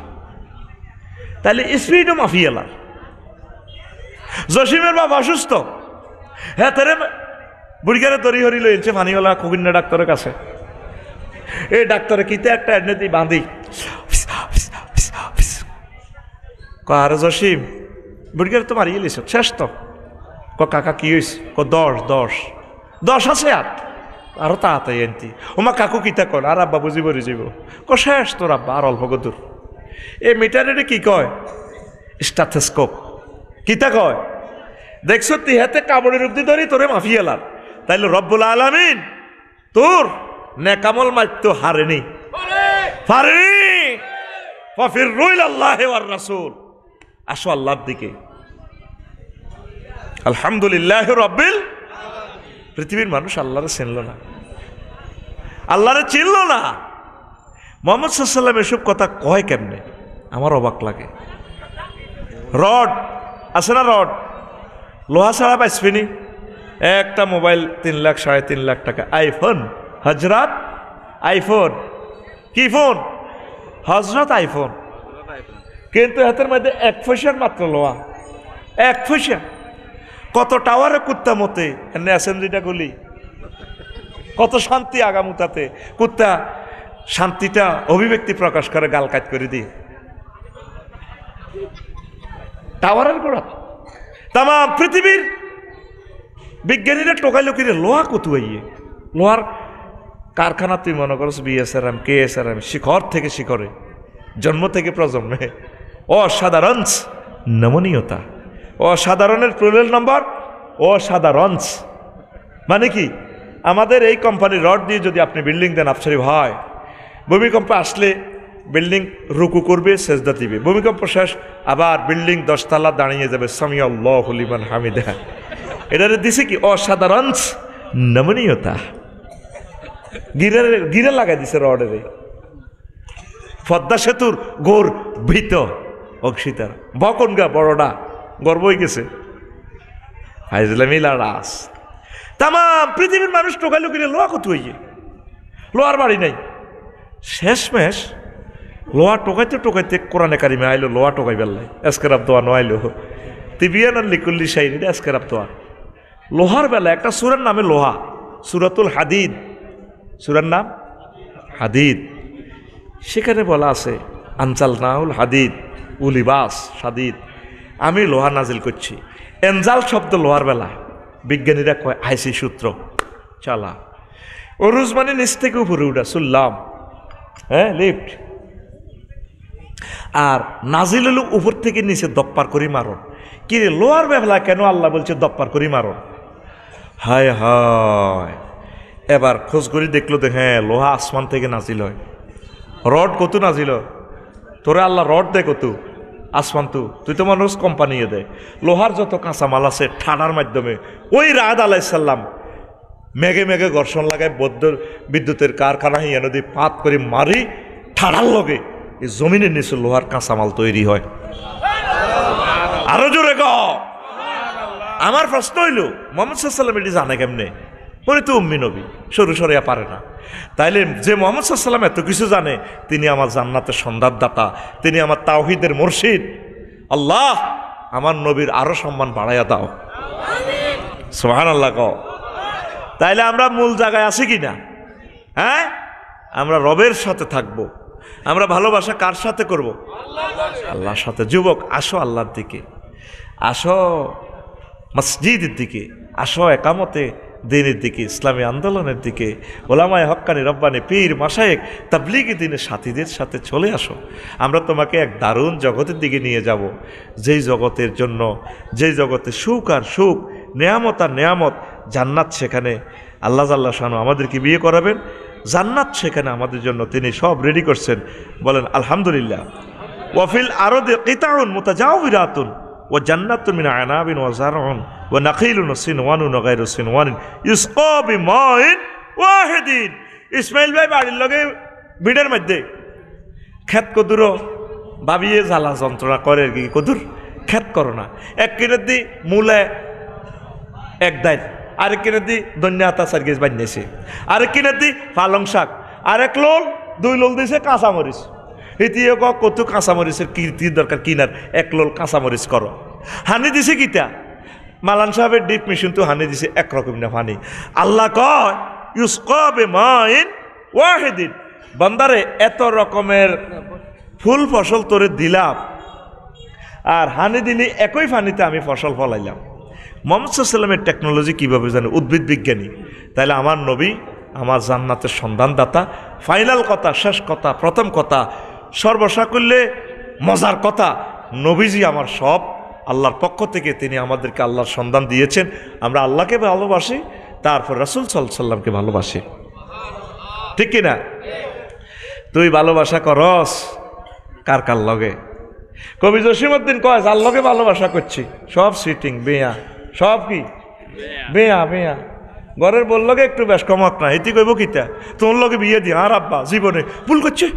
তাহলে স্পিডও মাফিয়ালার। জসিমের বাপ অসুস্থ, হ্যাঁ তারে বুড়িগারে তরি হরি লইছে ফানিওয়ালা কুবিন্না ডাক্তারের কাছে। এই ডাক্তারে কিতে একটা এডনেতি বাঁধি আর জসিম বুড়িগারে তো মারিয়ে লিস শেষ তো। কাকা কি হয়েছে? 10 আছে আর আরো তাড়াতাড়ি এনতি। ওমা কাকু কিতা কর, আর আব্বা বুঝি বরি যাব, শেষ তোর আব্বা আর অল্প গদূর। এই মিটারে কি কয়? স্টাথোস্কোপ। কিতা কয়? দেখছ তুই হাতে কামড়ের অব্দি ধরি তোরে মাফিয়ালার, তাইলে রব্বুল আলামিন তোর নেকামল মাইতো হারেনি, পারেনি। ফাফিরু ইলাল্লাহি ওয়ার রাসূল, আসো আল্লাহর দিকে। আলহামদুলিল্লাহি রাব্বিল। পৃথিবীর মানুষ আল্লাহরে চিনল না, আল্লাহরে চিনল না। মুহাম্মদ সাল্লাল্লাহু আলাইহি ওয়াসাল্লাম এসব কথা কয় কেমনে? আমার অবাক লাগে। রড আছে না, রড লোহা ছাড়া পাইসবিনি। একটা মোবাইল 3 লাখ 3.5 লাখ টাকা, আইফোন হজরত আইফোন। কি ফোন? হজরত আইফোন। কিন্তু হাতের মধ্যে 1 পয়সার মাত্র লোহা, 1 পয়সা। কত টাওয়ারে কুত্তা মতে এনে অ্যাসেম্বলিটা গুলি, কত শান্তি আগামুতাতে কুত্তা শান্তিটা অভিব্যক্তি প্রকাশ করে, গাল কাট করে দিয়ে টাওয়ারের গোড়া। তাম পৃথিবীর বিজ্ঞানীরা টোকাইলো কিরে লোহা কত আইয়ে লোহার কারখানা তুই মনে করছ বিএসআরএম কেএসআরএম শিখর থেকে শিখরে জন্ম থেকে প্রজন্মে অসাধারণ নমনীয়তা অসাধারণের প্লুরাল নাম্বার অসাধারণ মানে কি আমাদের এই কোম্পানির রড দিয়ে যদি আপনি বিল্ডিং দেন আফসারি ভাই ভূমিকম্প আসলে বিল্ডিং রুকু করবে সেজদা দিবে ভূমিকম্প শেষ আবার বিল্ডিং 10 তলা দাঁড়িয়ে যাবে সামি আল্লাহু লিমান হামিদা এটারে দিছে কি অসাধারণ নমনীয়তা গিরে লাগাই দিছে রডের পদ্মা সেতুর গোর ভীত অংশীদার বকনগা বড়ডা গর্ব হয়ে গেছে হাইজলামিলা রাস তাম পৃথিবীর মানুষ টোকাইলো কিনে লোহা কত হইয়ে লোহার বাড়ি নাই শেষমেশ লোহা টোকাইতে টোকাইতে কোরআনে কারিমে আইলো লোহা টোকাই বেল্লাই এসকেরাব দোয়া নয়লো তিবিয়ান লিকুল্লি শাইরি এসকেরাব দোয়া লোহার বেলা একটা সূরার নামে লোহা সূরাতুল হাদিদ সূরার নাম হাদিদ সেখানে বলা আছে আনজাল নাউল হাদিদ উলিবাস হাদিদ আমি লোহা নাজিল করছি এনজাল শব্দ লোহার বেলা বিজ্ঞানীরা কয় আইসি সূত্র চালা অরুজ মানে নিচ থেকে উপরে উঠা শুনলাম হ্যাঁ লিফট আর নাজিল হলো উপর থেকে নিচে দপ্পার করি মারণ কি রে লোহার বেলা কেন আল্লাহ বলছে দপ্পার করি মারণ হায় হায় এবার খোঁজ করি দেখলো যে হ্যাঁ লোহা আসমান থেকে নাজিল হয় রড কত নাজিল তোরে আল্লাহ রড দেয় কত আসমান তুই তো মানুষ কোম্পানিয়ে দেয় লোহার যত কাঁচামাল আছে ঠাডার মাধ্যমে ওই রাদ আলাইসাল্লাম মেঘে মেঘে ঘর্ষণ লাগায় বিদ্যুতের কারখানা হিয়া নদী পাত করে মারি ঠাডার লগে এই জমিনের নিচে লোহার কাঁচামাল তৈরি হয় আরো জোরে গ আমার প্রশ্ন হইল মোহাম্মদ সাল্লাম এটি জানে কেমনে উনি তো উম্মি নবী সরু সরিয়া পারে না তাইলে যে মোহাম্মদ সাল্লাম এত কিছু জানে তিনি আমার জান্নাতের সন্ধানদাতা তিনি আমার তাওহীদের মুর্শিদ আল্লাহ আমার নবীর আরো সম্মান বাড়াইয়া দাও সুবহানাল্লাহ কও তাইলে আমরা মূল জায়গায় আছি কিনা হ্যাঁ আমরা রবের সাথে থাকবো আমরা ভালোবাসা কার সাথে করব আল্লাহর সাথে যুবক আসো আল্লাহর দিকে আসো মসজিদের দিকে আসো একামতে দিনের দিকে ইসলামী আন্দোলনের দিকে ওলামায়ে হক্কানি রব্বানি পীর মাশায়েখ তাবলীগি দিনের সাথীদের সাথে চলে আসো আমরা তোমাকে এক দারুণ জগতের দিকে নিয়ে যাব যেই জগতের জন্য যেই জগতে সুখ আর সুখ নেয়ামত আর নেয়ামত জান্নাত সেখানে আল্লাহ জাল্লা শানু আমাদেরকে বিয়ে করাবেন জান্নাত সেখানে আমাদের জন্য তিনি সব রেডি করছেন বলেন আলহামদুলিল্লাহ ওয়াফিল আরদি কিতাউন মুতাজাওবিরাতুন ওয়া জান্নাতুন মিন আনাবিন ওয়া জারউন ওয়া নাখিলুন সিনওয়ানুন ওয়া গায়রু সিনওয়ানিন ইসকা বিমাইন ওয়াহিদিন ইসমাইল ভাই বাড়ির লগে বিড়ের মধ্যে ক্ষেত কদুর ভাবিয়ে জ্বালা যন্ত্রণা করে কি কদুর ক্ষেত করো না এক কিনে দি মূলে এক দাইল আরেক কিনে দি ধনিয়া আতা সার্গেস বানিয়েছে আরেক কিনে দি পালং শাক আরেক লোল 2 লোল দিয়েছে কাঁচামরিচ ইতিয়ে কত কাঁচামরিচের কীর্তির দরকার কিনার 1 লোল কাঁচামরিচ করো হানি দিছে কিতা মালান সাহেবের ডিপ মেশিন তো হানি দিছে একরকম না পানি আল্লাহ কয় ইউসকা বিমাইন ওয়াহিদিন বান্দারে এত রকমের ফুল ফসল তোরে দিলাম আর হানি দিলি একই পানিতে আমি ফসল ফলাইলাম মুহাম্মদ সাল্লামের টেকনোলজি কীভাবে জানে উদ্ভিদ বিজ্ঞানী তাহলে আমার নবী আমার জান্নাতের সন্ধানদাতা ফাইনাল কথা শেষ কথা প্রথম কথা সর্বসাকুল্যে মজার কথা নবীজি আমার সব আল্লাহর পক্ষ থেকে তিনি আমাদেরকে আল্লাহর সন্ধান দিয়েছেন আমরা আল্লাহকে ভালোবাসি তারপর রাসূল সাল্লাল্লাহু আলাইহি সাল্লামকে ভালোবাসি ঠিক কিনা তুই ভালোবাসা করস কার কার লগে কবি জসিমউদ্দিন কয় যার লগে ভালোবাসা করছি সব সিটিং বেয়া সব কি বেয়া বেয়া ঘরের বললগে একটু বেশ কমক না এটি কইব কিতা তোর লগে বিয়ে দি আর আব্বা জীবনে ভুল করছে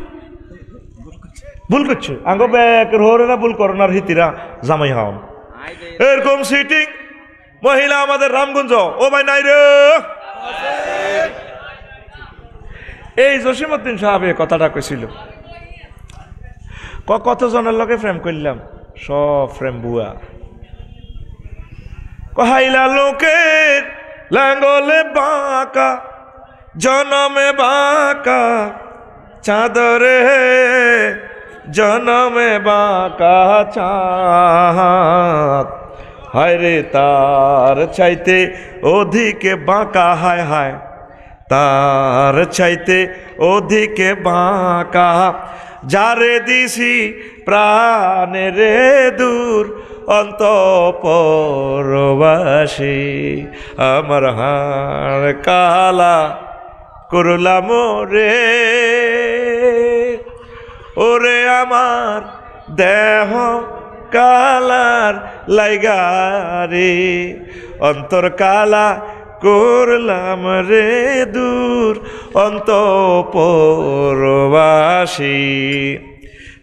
আঙ্গ ব্যাকের হরে না ভুল করোনার হিতিরা জামাই হন এরকম সিটিং মহিলা আমাদের রামগঞ্জ ও ভাই নাই রে এই জসিমউদ্দিন সাহেব কথাটা কইছিল কতজনের লগে প্রেম করলাম সব প্রেম বুয়া কহাইলা লোকের লাঙ্গলে বাঁকা জনমে বাঁকা চাঁদরে জনমে বাঁকা চাঁদ হায় রে তার চাইতে অধিকে বাঁকা, হায় হায় তার চাইতে অধিকে বাঁকা, যারে দিছি প্রাণে রে দূর অন্তঃপরবাসী, আমার হাড় কালা করলাম রে, ওরে আমার দেহ কালার লাইগারে, অন্তর কালা করলাম রে দূর অন্তঃপরবাসী।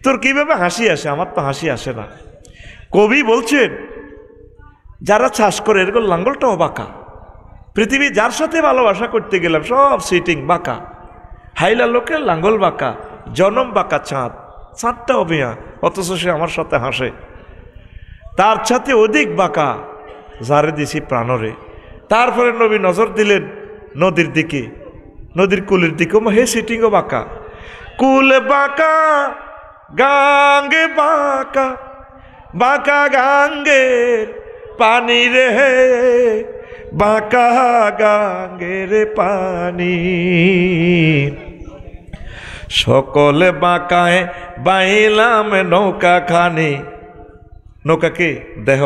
তোর কিভাবে হাসি আসে? আমার তো হাসি আসে না। কবি বলছেন যারা চাষ করে এরকম লাঙ্গলটাও বাঁকা, পৃথিবী যার সাথে ভালোবাসা করতে গেলাম সব সিটিং বাঁকা, হাইলা লোকের লাঙ্গল বাঁকা, জনম বাঁকা, চাঁদটা অভিয়া, অথচ সে আমার সাথে হাসে। তার সাথে অধিক বাঁকা যারে দিছি প্রাণরে। তারপরে নবী নজর দিলেন নদীর দিকে, নদীর কুলের দিকে, হে সিটিংও বাঁকা, কুল বাঁকা গাঙ্গে বাঁকা, বাঁকা গাঙ্গের পানি রে, বাঁকা গাঙ্গের পানি, সকলে বাঁকায় বাইলাম নৌকা খানি। নৌকা কে? দেহ।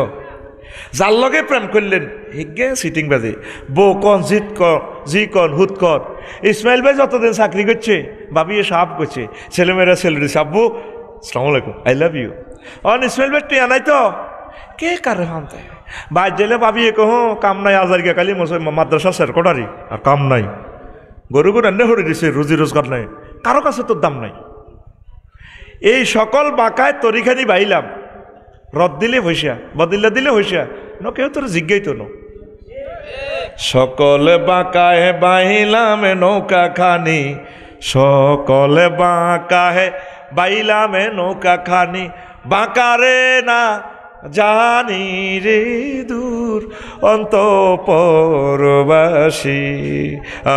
যার লগে প্রেম করলেন হিগে সিটিং বাজে, বউ কন জিত কর, জি কন হুত কর। ইসমাইল ভাই যতদিন চাকরি করছে ভাবিয়ে সাপ করছে, ছেলেমেয়েরা ছেলে দিচ্ছে, আব্বু আসসালামু আলাইকুম, আই লাভ ইউ। অন ইসমাইল ভাই টিয়া নাই তো কে কারে হানতে বাইর দিলে ভাবিয়ে কহ কাম নাই, আজার গিয়া কালি মাদ্রাসা স্যার কোটারি আর কাম নাই, গরু গরু রান্না করে দিছে, রুজি রোজগার নাই, কারো কাছে তোর দাম নাই। এই সকল বাঁকায় তরিখানি বাইলাম, রদ দিলে হইসা, বদিল্লা দিলে হইসা, ন কেউ তোর জিজ্ঞাই তো ন। সকলে বাঁকায় বাইলাম নৌকা খানি, সকলে বাঁকায় বাইলাম নৌকা খানি, বাঁকারে না জানি রে দূর অন্তঃপরবাসী,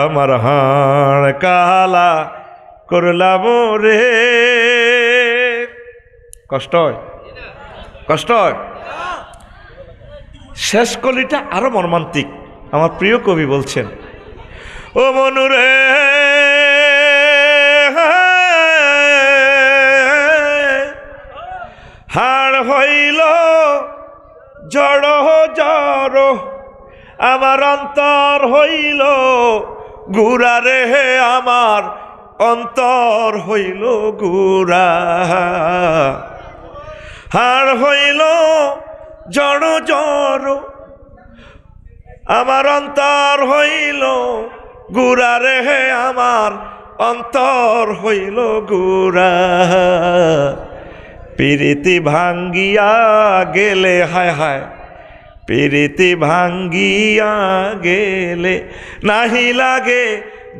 আমার হাড় কালা করলাম রে। কষ্ট হয়, কষ্ট হয়। শেষ কলিটা আরো মর্মান্তিক। আমার প্রিয় কবি বলছেন, ও মনুরে হাড় হইল জড় জড়, আমার অন্তর হইল গুড়া রে, আমার অন্তর হইল গুড়া, হাড় হইল জড় জড়, আমার অন্তর হইল গুড়া রে, আমার অন্তর হইল গুড়া, পিরিতি ভাঙ্গিয়া গেলে, হায় হায় পিরিতি ভাঙ্গিয়া গেলে নাহি লাগে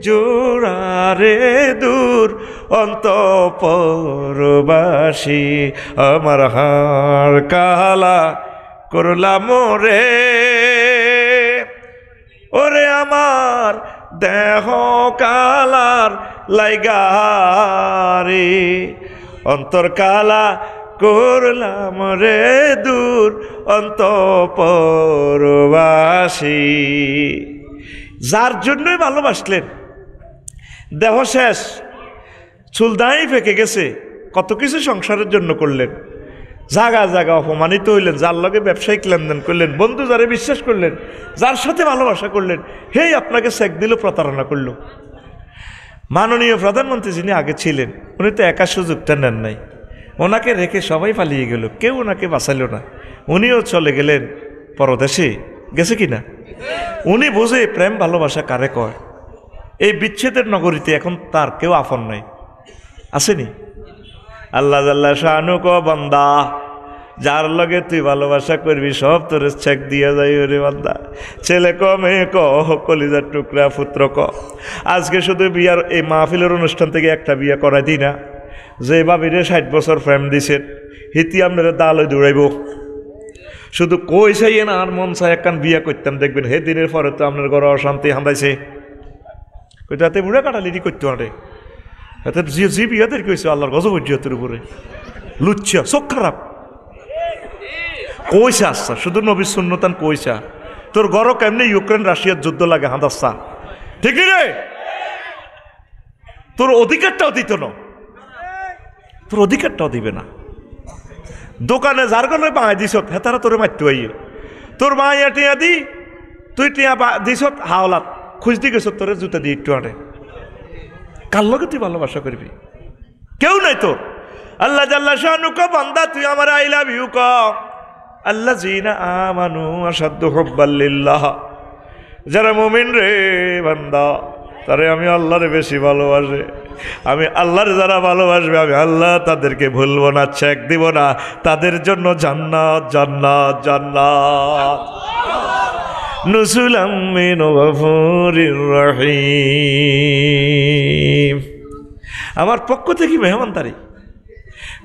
জোড়া রে দূর অন্তঃপরবাসী, আমার হাড় কালা করলাম রে, ওরে আমার দেহ কালার লাইগারে, অন্তর কালা করলাম রে দূর অন্তঃপরবাসী। যার জন্যই ভালোবাসলেন, দেহ শেষ, চুলদাই ফেঁকে গেছে, কত কিছু সংসারের জন্য করলেন, জাগা জাগা অপমানিত হইলেন, যার লগে ব্যবসায়িক লেনদেন করলেন, বন্ধু যারে বিশ্বাস করলেন, যার সাথে ভালোবাসা করলেন, হেই আপনাকে চেক দিল, প্রতারণা করল। মাননীয় প্রধানমন্ত্রী যিনি আগে ছিলেন উনি তো একা সুযোগটা নেন নাই, ওনাকে রেখে সবাই পালিয়ে গেল, কেউ ওনাকে বাঁচাইল না, উনিও চলে গেলেন পরদেশে, গেছে কিনা? উনি বুঝে প্রেম ভালোবাসা কারে কয়। এই বিচ্ছেদের নগরীতে এখন তার কেউ আপন নাই, আসেনি? আল্লাহ জাল্লা শানু ক বান্দা, যার লগে তুই ভালোবাসা করবি সব তোর চেক দিয়া যাই রে বান্দা, ছেলে ক মেয়ে ক কলিজার টুকরা পুত্র ক। আজকে শুধু বিয়ার এই মাহফিলের অনুষ্ঠান থেকে একটা বিয়ে করাই দিই না, যে ভাবিরে 60 বছর প্রেম দিছেন হিতি আপনারা দালই দৌড়াইব, শুধু কই চাই না আর মন চাই একখান বিয়া করতাম, দেখবেন হে দিনের পরে তো আপনার ঘরে অশান্তি হান্দাইছে, তাতে বুড়া কাটালিটি করতে পারে, এতে জি বিয়াদের কইছে আল্লাহর গজব হজ্জতের উপরে লুচ্ছা চোখ খারাপ। কইসা আসছা শুধু নবীর সুন্নতান কইসা তোর গড় কেমনি ইউক্রেন রাশিয়ার যুদ্ধ লাগে হাঁদাচ্ছা ঠিক রে তোর অধিকারটাও দিত না তোর অধিকারটাও দিবে না দোকানে যার গলে বাঁয় দিস হেতারা তোরে মারতে আইয়ে তোর মাইয়া টিয়া দি তুই টিয়া দিস হাওলাত খুঁজতে গেছ তোরে জুতা দিয়ে একটু আনে কার লগে তুই ভালোবাসা করবি কেউ নাই তোর আল্লাহ জাল্লা শানু ক বান্দা তুই আমার আই লাভ ইউ ক আল্লাহ জিনা আমানু আসাদ্দু হুব্বাল লিল্লাহ যারা মুমিন রে বান্দা তারে আমি আল্লাহরে বেশি ভালোবাসে আমি আল্লাহর যারা ভালোবাসবে আমি আল্লাহ তাদেরকে ভুলবো না চেক দিব না তাদের জন্য জান্নাত জান্নাত জান্নাত নুজুলাম মিন গফুরির রহিম আমার পক্ষ থেকে মেহমানদারি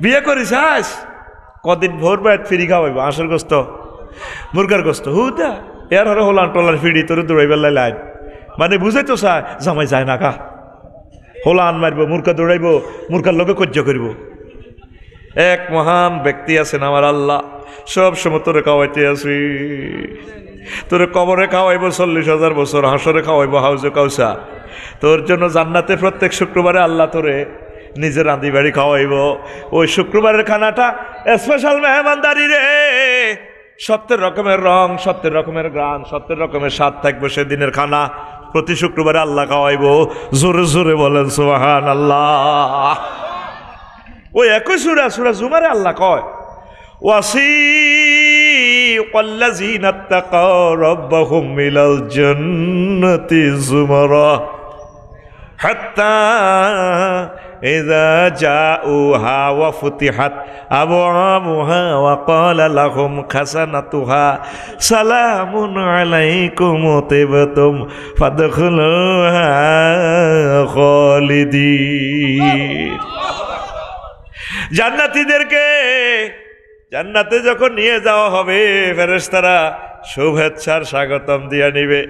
বিয়ে করিস কদিন ভোর বাইত ফিরি খাওয়াইব আঁশের গোস্ত মুরগার গোস্ত হুদা এর হরে হোলান টোলার ফিরি তোর দৌড়াইবার লাইন মানে বুঝাইতো চায় জামাই যায় না কা হোলান মারব মুরগা দৌড়াইব মুরগার লোকে কজ্জ করিব এক মহান ব্যক্তি আছেন আমার আল্লাহ সব সময় তোরে খাওয়াইতে আসি তোরে কবরে খাওয়াইব 40,000 বছর হাসরে খাওয়াইব হাউজে কাউসা তোর জন্য জান্নাতে প্রত্যেক শুক্রবারে আল্লাহ তোরে নিজের রাঁধি বাড়ি খাওয়াইব ওই শুক্রবারের খানাটা স্পেশাল মেহমানদারি রে 70 রকমের রং 70 রকমের গ্রান 70 রকমের স্বাদ থাকবে সেদিনের খানা প্রতি শুক্রবারে আল্লাহ খাওয়াইব জোরে জোরে বলেন সুবহানাল্লাহ ওই একই সূরা সূরা জুমারে আল্লাহ কয় ওয়াসিকাল্লাযীনা তাকাউ রাব্বাহুম ইলাল জান্নাতি যুমারা হাত্তা ইযা জাউহা ওয়া ফুতিহাত আবওয়াবুহা ওয়া ক্বালা লাহুম খাসানাতুহা সালামুন আলাইকুম তিবতুম ফাদখুলুহা খালিদিন জান্নাতীদেরকে জান্নাতে যখন নিয়ে যাওয়া হবে ফেরেশতারা শুভেচ্ছার স্বাগতম দিয়া নিবে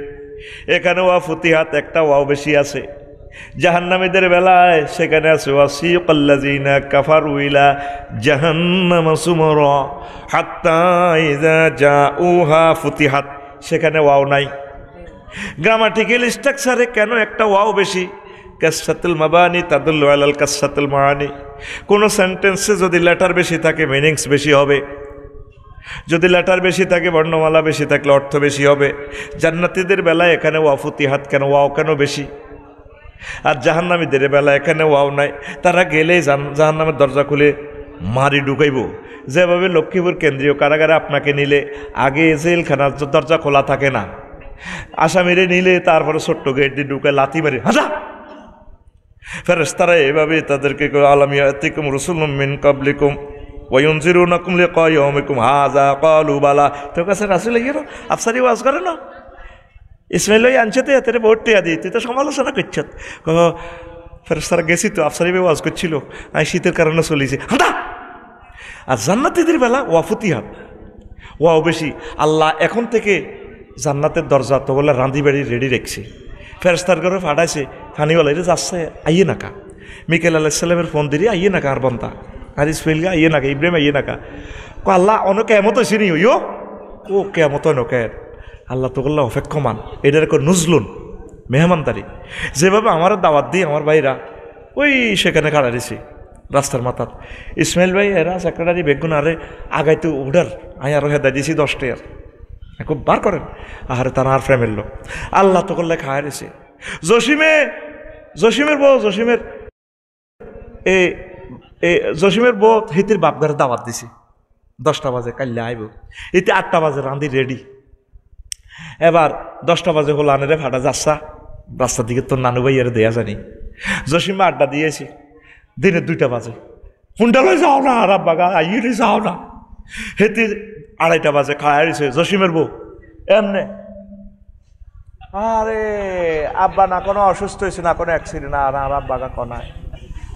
এখানে ওয়া ফুতিহাত একটা ওয়াও বেশি আছে জাহান্নামীদের বেলায় সেখানে আছে ওয়াসিকাল্লাযীনা কাফারু ইলা জাহান্নাম সুমরা হাত্তা ইযা জাউহা ফুতিহাত সেখানে ওয়াও নাই গ্রামাটিক্যাল স্ট্রাকচারে কেন একটা ওয়াও বেশি কাসরাতুল মাবানি তাদুল্লু আলাল কাসরাতুল মাআনি কোন সেন্টেন্সে যদি লেটার বেশি থাকে মিনিংস বেশি হবে যদি লেটার বেশি থাকে বর্ণমালা বেশি থাকলে অর্থ বেশি হবে জান্নাতীদের বেলায় এখানে ওয়া ফুতিহাত কেন ওয়াও কেন বেশি আর জাহান্নামীদের বেলা এখানে ওয়াও নাই তারা গেলেই জাহান্নামের দরজা খুলে মারি ঢুকাইব যেভাবে লক্ষ্মীপুর কেন্দ্রীয় কারাগারে আপনাকে নিলে আগে জেলখানার দরজা খোলা থাকে না আসামিরে নিলে তারপরে ছোট্ট গেট দিয়ে ঢুকে লাথি মারি হাজা ফেরেশতারা এভাবে তাদেরকে আলাম ইয়াতিকুম রাসূলুম মিন ক্বাবলিকুম ওয়া ইউনজিরুনাকুম লিকা ইয়াউমিকুম হাযা ক্বালু বালা তোর কাছে রাসূল আইলো আফসারি ওয়াজ করে না ইসমাইল ভাই আনছে তো এতে ভোট টিয়া দিই তুই তো সমালোচনা করছ ফেরেশতারা গেছি তো আফসারি ভাই ওয়াজ করছিল আমি শীতের কারণে চলেছি হাঁটা আর জান্নাতীদের বেলা ওয়া ফুতিহাত ওয়াও বেশি আল্লাহ এখন থেকে জান্নাতের দরজা তো বলে রাঁধি বাড়ি রেডি রেখেছে ফেরেশতার ঘরে ফাটাইছে ফানিওয়ালা এটা যাচ্ছে আইয়ে নাকা মিকেল আলাইসাল্লামের ফোন দিলি আইয়ে নাকা আর বন্তা আর ইসমাইল গা আইয়ে নাকা ইব্রাহিম আইয়ে নাকা আল্লাহ অনেক কেমত হয়েছে নি ও কেমত নকের আল্লাহ তো বললাম অপেক্ষমান এটার একটা নুজলুন মেহমানদারি যেভাবে আমার দাওয়াত দিই আমার ভাইরা ওই সেখানে কাটা দিছি রাস্তার মাথাত ইসমাইল ভাই এরা সেক্রেটারি বেগুন আরে আগাইতে উডার আমি আরও হেদায় দিয়েছি 10 টাকার খুব বার করেন আহারে তারা আর ফ্রেমের লোক আল্লাহ তো করলে খায় দিছে জসিমের বউ জসিমের বউ হিতির বাপগারে দাওয়াত দিছি 10টা বাজে কাল্লে আইব এতে 8টা বাজে রাঁধি রেডি এবার 10টা বাজে হলো আনেরে ফাটা যাচ্ছা রাস্তার দিকে তোর নানু ভাইয়ারে দেয়া জানি জসিমা আড্ডা দিয়েছি দিনে 2টা বাজে হুন্ডালে যাও না আর আব্বাগা আইয়ে যাও না হেতি 2:30 বাজে খায় দিছে জসিমের বউ এমনে আরে আব্বা না কোনো অসুস্থ হয়েছে না কোনো অ্যাক্সিডেন্ট আর আব্বাগা কনায়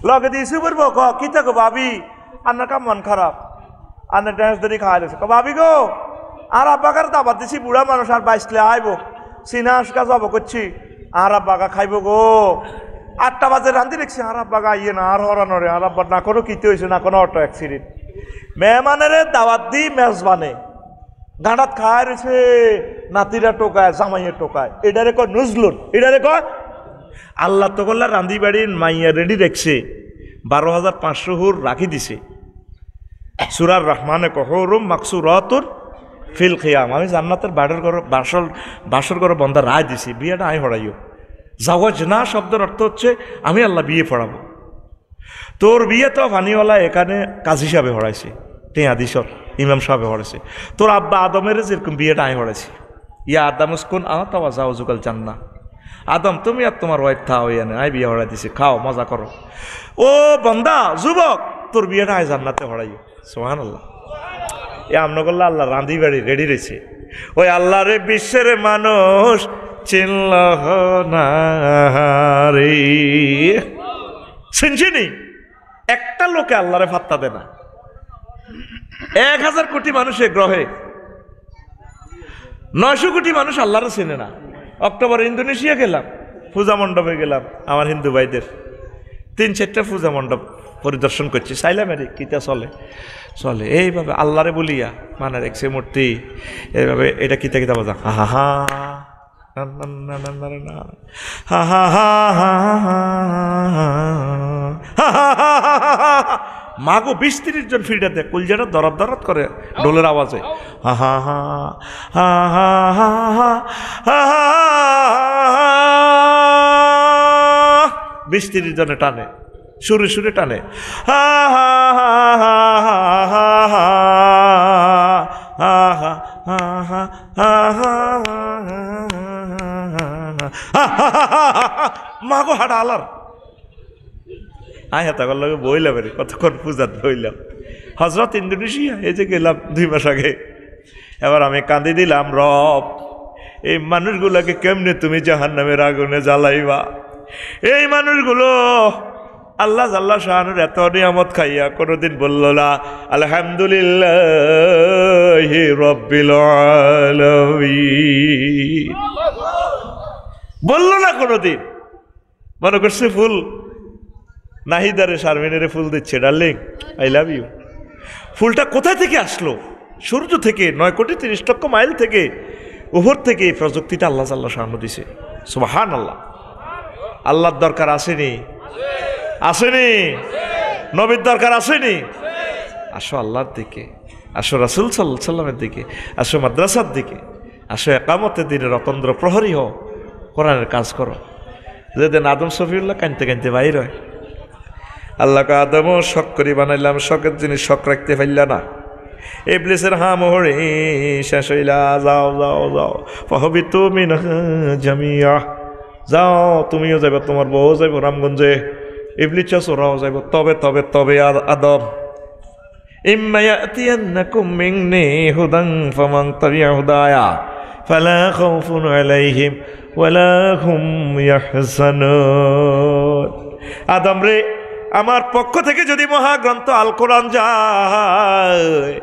লগে দিয়েছি বলবো কি থাকো ভাবি আপনার কাম মন খারাপ আপনার ড্যান্স ধরে খাওয়া দিয়েছে ভাবি গো আর আব্বাকার দাবাত দিছি বুড়া মানুষ আর 22 লে আইব সিনা আসকা যাব করছি আর আব্বাগা খাইব গো 8টা বাজে রান্ধি দেখছি আর আব্বাগা আইয়ে না আর হরানোরে আর আব্বার না কোনো কিতে হয়েছে না কোনো অটো অ্যাক্সিডেন্ট মেহমানের দাওয়াত দি মেজবানে গাঁড়াত খায় রয়েছে, নাতিরা টোকায়, জামাইয়ের টোকায়, এটারে কয় নজলুন, এটারে কয় আল্লাহ তো করলে রান্ধি বাড়ির মাইয়া রেডি রেখছে, 12,500 হুর রাখি দিছে। সূরার রহমানে কহরুম মাকসুরাতুর ফিল খিয়াম, আমি জান্নাতের বাসর করে বন্ধা রায় দিছি, বিয়েটা আমি পড়াইও। জাওয়াজ না শব্দের অর্থ হচ্ছে আমি আল্লাহ বিয়ে পড়াবো। তোর বিয়ে তো পানিওয়ালা এখানে কাজী সাহেবে পড়াইছে, টেয়া দিশর ইমাম সাহেবে পড়াইছে। তোর আব্বা আদমের যেরকম বিয়েটা আমি পড়াইছি, ইয়া আদম উস্কুন আওয়া যাও যুগাল জান্না, আদম তুমি আর তোমার ওয়াইফ থাও, এনে আই বিয়ে পড়াই দিছি, খাও মজা করো। ও বন্দা যুবক, তোর বিয়েটা আয় জান্নাতে পড়াইও। সুবহানাল্লাহ। এ আমন করলে আল্লাহ রান্ধি বাড়ি রেডি রয়েছে। ওই আল্লাহ রে বিশ্বের মানুষ চিনল না রে, শুনছিনি? একটা লোকে আল্লাহরে ফাত্তা দেয় না। 1000 কোটি মানুষের গ্রহে 900 কোটি মানুষ আল্লাহরে চেনে না। অক্টোবরে ইন্দোনেশিয়া গেলাম, পূজা মণ্ডপে গেলাম, আমার হিন্দু ভাইদের 3-4টা পূজা মণ্ডপ পরিদর্শন করছি, চাইলাম এর কিতা চলে চলে এইভাবে আল্লাহরে বলিয়া মানে রেখছে মূর্তি এইভাবে। এটা কিতা কিতা বাজা হা হা হা মাগো 20-30 জন ফিল্ডার দেয়, কুলজাটা দরদ দরদ করে ডোলের আওয়াজে, হা হা হা হা হা হা হা 20-30 জনে টানে, সুরে সুরে টানে, হা হা হা হা হা হা হা মাগো হাঁটা আলার আয় হাতা করলে বইলাম রে, কতক্ষণ পূজাত বইলাম। হজরত ইন্দোনেশিয়া এই যে গেলাম 2 মাস আগে, এবার আমি কাঁদি দিলাম, রব এই মানুষগুলোকে কেমনে তুমি জাহান্নামের আগুনে জ্বালাইবা? এই মানুষগুলো আল্লাহ আল্লাহ শাহানুর এত নিয়ামত খাইয়া কোনোদিন বলল না আলহামদুলিল্লাহ রব্বিল আলামিন, বলল না কোনোদিন। মনে করছে ফুল নাহিদারে শারমিনের ফুল দিচ্ছে, ডার্লিং আই লাভ ইউ। ফুলটা কোথায় থেকে আসলো? সূর্য থেকে, 9,30,00,000 মাইল থেকে, উপর থেকে এই প্রযুক্তিটা আল্লাহ আল্লাহ শাহানু দিছে। সুবহানাল্লাহ। আল্লাহর দরকার আসেনি? আসেনি? নবীর দরকার আসেনি? আসো আল্লাহর দিকে, আসো রাসূল সাল্লাল্লাহু আলাইহি সাল্লামের দিকে, আসো মাদ্রাসার দিকে, আসো একামতের দিনে রতন্দ্র প্রহরী হও, কোরআনের কাজ করো। যেদিন আদম শফিউল্লাহ কানতে কানতে বাইর হয়, আল্লাহকে আদমও শখ করি বানাইলাম, শখের জিনিস শখ রাখতে পারলা না, ইবলিসের হা মোহরে শেষ হইলা, যাও যাও যাও ফাহবিতু মিনহা জামিয়া, যাও তুমিও যাইবা, তোমার বউ যাইব রামগঞ্জে, ইবলিস চোরাও যাইব। তবে তবে তবে আদম ইম্মা ইয়াতিয়ান্নাকুম মিন্নি হুদান ফামান তাবিআ হুদায়া ফালা খাউফুন আলাইহিম ওয়ালা হুম ইয়াহজানুন। আদম রে, আমার পক্ষ থেকে যদি মহাগ্রন্থ আল কোরআন যায়,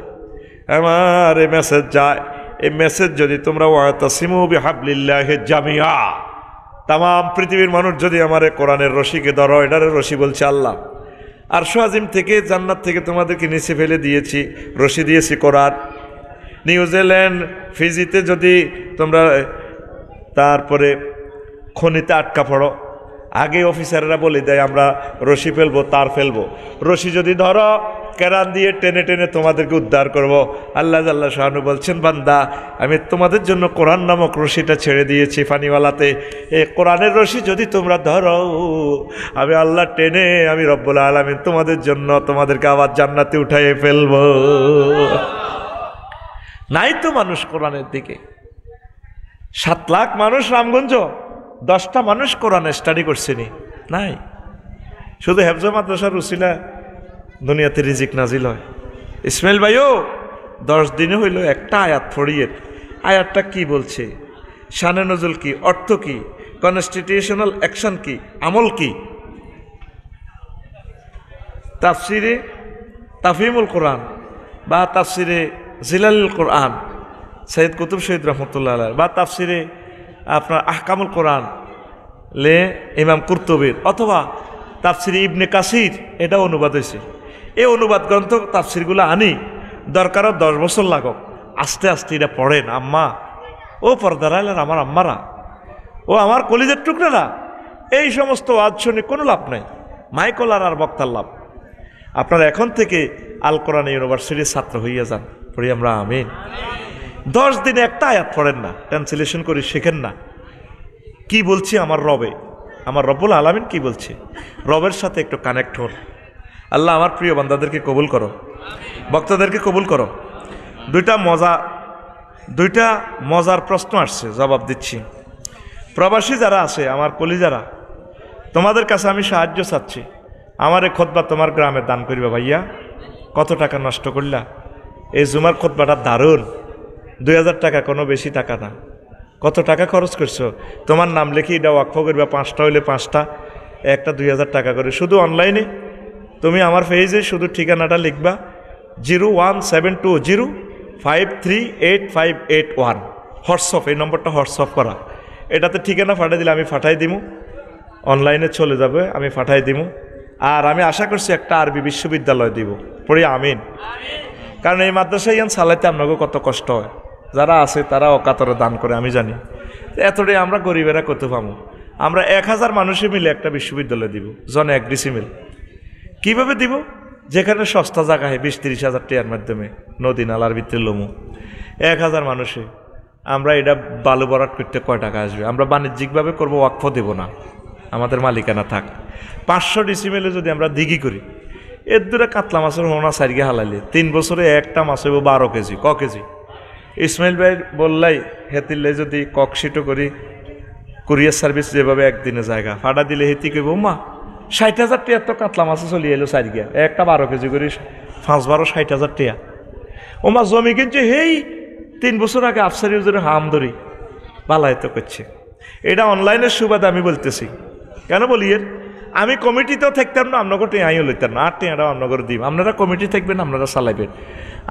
আমার এই মেসেজ যায়, এই মেসেজ যদি তোমরা ওয়াতাসিমু বিহাবলিল্লাহি জামিআ, তাম পৃথিবীর মানুষ যদি আমার কোরআনের রশিকে ধরো, এটারে রশি বলছে আল্লাহ, আরশ আজিম থেকে জান্নাত থেকে তোমাদেরকে নিচে ফেলে দিয়েছি, রশি দিয়েছি কোরআন। নিউজিল্যান্ড ফিজিতে যদি তোমরা তারপরে খনিতে আটকা পড়ো, আগে অফিসাররা বলে দেয় আমরা রশি ফেলবো, তার ফেলবো, রশি যদি ধরো কেরান দিয়ে টেনে টেনে তোমাদেরকে উদ্ধার করব। আল্লাহ আল্লাহ শাহানু বলছেন, বান্দা আমি তোমাদের জন্য কোরআন নামক রশিটা ছেড়ে দিয়েছি পানিওয়ালাতে, এই কোরআনের রশি যদি তোমরা ধরো, আমি আল্লাহ টেনে আমি রব্বুল আলামিন তোমাদের জন্য তোমাদেরকে আবার জান্নাতে উঠাইয়ে ফেলবো। নাই তো মানুষ কোরআনের দিকে। 7 লাখ মানুষ রামগঞ্জ, 10টা মানুষ কোরআন স্টাডি করছেনি, নাই। শুধু হেফজ মাদ্রাসার উসিলা দুনিয়াতে রিজিক নাজিল হয়। ইসমাইল ভাইও 10 দিনে হইল একটা আয়াত পড়িয়ে, আয়াতটা কি বলছে, শানে নজুল কি, অর্থ কি, কনস্টিটিউশনাল অ্যাকশন কি, আমল কি, তাফসিরে তাফহিমুল কোরআন বা তাফসিরে জিলালুল কোরআন সৈয়দ কুতুব শহীদ রহমতুল্লাহ আলাইহি, বা তাফসিরে আপনার আহকামুল কোরআন লে ইমাম কুরতুবির, অথবা তাফসিরে ইবনে কাসির, এটা অনুবাদ হয়েছে। এই অনুবাদ গ্রন্থ তাফসিরগুলো আনি দরকার 10 বছর লাগুক, আস্তে আস্তে এটা পড়েন আম্মা, ও পর্দার আলের আমার আম্মারা, ও আমার কলিজের টুকরারা, এই সমস্ত ওয়াজ শুনে কোনো লাভ নাই, মাইকলার আর বক্তার লাভ। আপনারা এখন থেকে আল কোরআন ইউনিভার্সিটির ছাত্র হইয়া যান, পড়ি আমরা আমিন। 10 দিনে একটা আয়াত পড়েন না, ট্রান্সলেশন করে শেখেন না, কি বলছি আমার রবে, আমার রব্বুল আলামিন কি বলছে, রবের সাথে একটু কানেক্ট হন। আল্লাহ আমার প্রিয় বান্দাদেরকে কবুল করো, বক্তাদেরকে কবুল করো। দুইটা মজার প্রশ্ন আসছে, জবাব দিচ্ছি। প্রবাসী যারা আছে আমার কলিজারা, তোমাদের কাছে আমি সাহায্য চাচ্ছি, আমার এই খুতবা তোমার গ্রামে দান করিবা ভাইয়া। কত টাকা নষ্ট করলা, এই জুমার খুতবাটা দারুণ, 2000 টাকা, কোনো বেশি টাকা না। কত টাকা খরচ করছো, তোমার নাম লিখে এটা ওয়াকফ করবা, 5টা হইলে 5টা, একটা 2000 টাকা করে। শুধু অনলাইনে তুমি আমার পেজে শুধু ঠিকানাটা লিখবা 01720538581, হোয়াটসঅ্যাপ, এই নম্বরটা হোয়াটসঅ্যাপ করা, এটাতে ঠিকানা পাঠিয়ে দিলে আমি পাঠাই দিব, অনলাইনে চলে যাবে, আমি পাঠাই দিব। আর আমি আশা করছি একটা আরবি বিশ্ববিদ্যালয় দিব, পড়ি আমিন। কারণ এই মাদ্রাসায় ইয়ান চালাইতে আপনাকে কত কষ্ট হয়, যারা আছে তারা অকাতরে দান করে, আমি জানি। এতটাই আমরা গরিবেরা কত পাবো, আমরা 1000 মানুষে মিলে একটা বিশ্ববিদ্যালয় দিব, জনে 1 ডিসিমিল। কীভাবে দিব, যেখানে সস্তা জায়গা হয় 20-30 হাজার টাকার মাধ্যমে নদী নালার ভিতরে লমু, 1000 মানুষে আমরা এটা বালু ভরাট করতে কয় টাকা আসবে? আমরা বাণিজ্যিকভাবে করবো, ওয়াকফ দেব না, আমাদের মালিকানা থাক। 500 ডিসিমেলে যদি আমরা দিঘি করি, এর দূরে কাতলা মাছের হোনা সারিগে হালাইলে 3 বছরে একটা মাছ হইব 12 কেজি, ক কেজি? ইসমাইল ভাই বললাই হেতিলে যদি ককশিটও করি, কুরিয়ার সার্ভিস যেভাবে একদিনে জায়গা ফাটা দিলে হেতি কইব মা 60,000 টাকা তো কাতলা মাছে চলি এলো সারিগা, একটা 12 কেজি করি 5-12 60,000 টাকা। ওমা জমি কিনছে হেই 3 বছর আগে আফসারি হুজুরের হাম ধরি বালায়িত করছে। এটা অনলাইনের সুবাদে আমি বলতেছি, কেন বলি এর, আমি কমিটিতেও থাকতাম না, আপনাকে টেঁয়াইও লইতাম না, আর টেঁয়াটা আপনাদের দিব, আপনারা কমিটি থাকবেন, আপনারা চালাইবেন।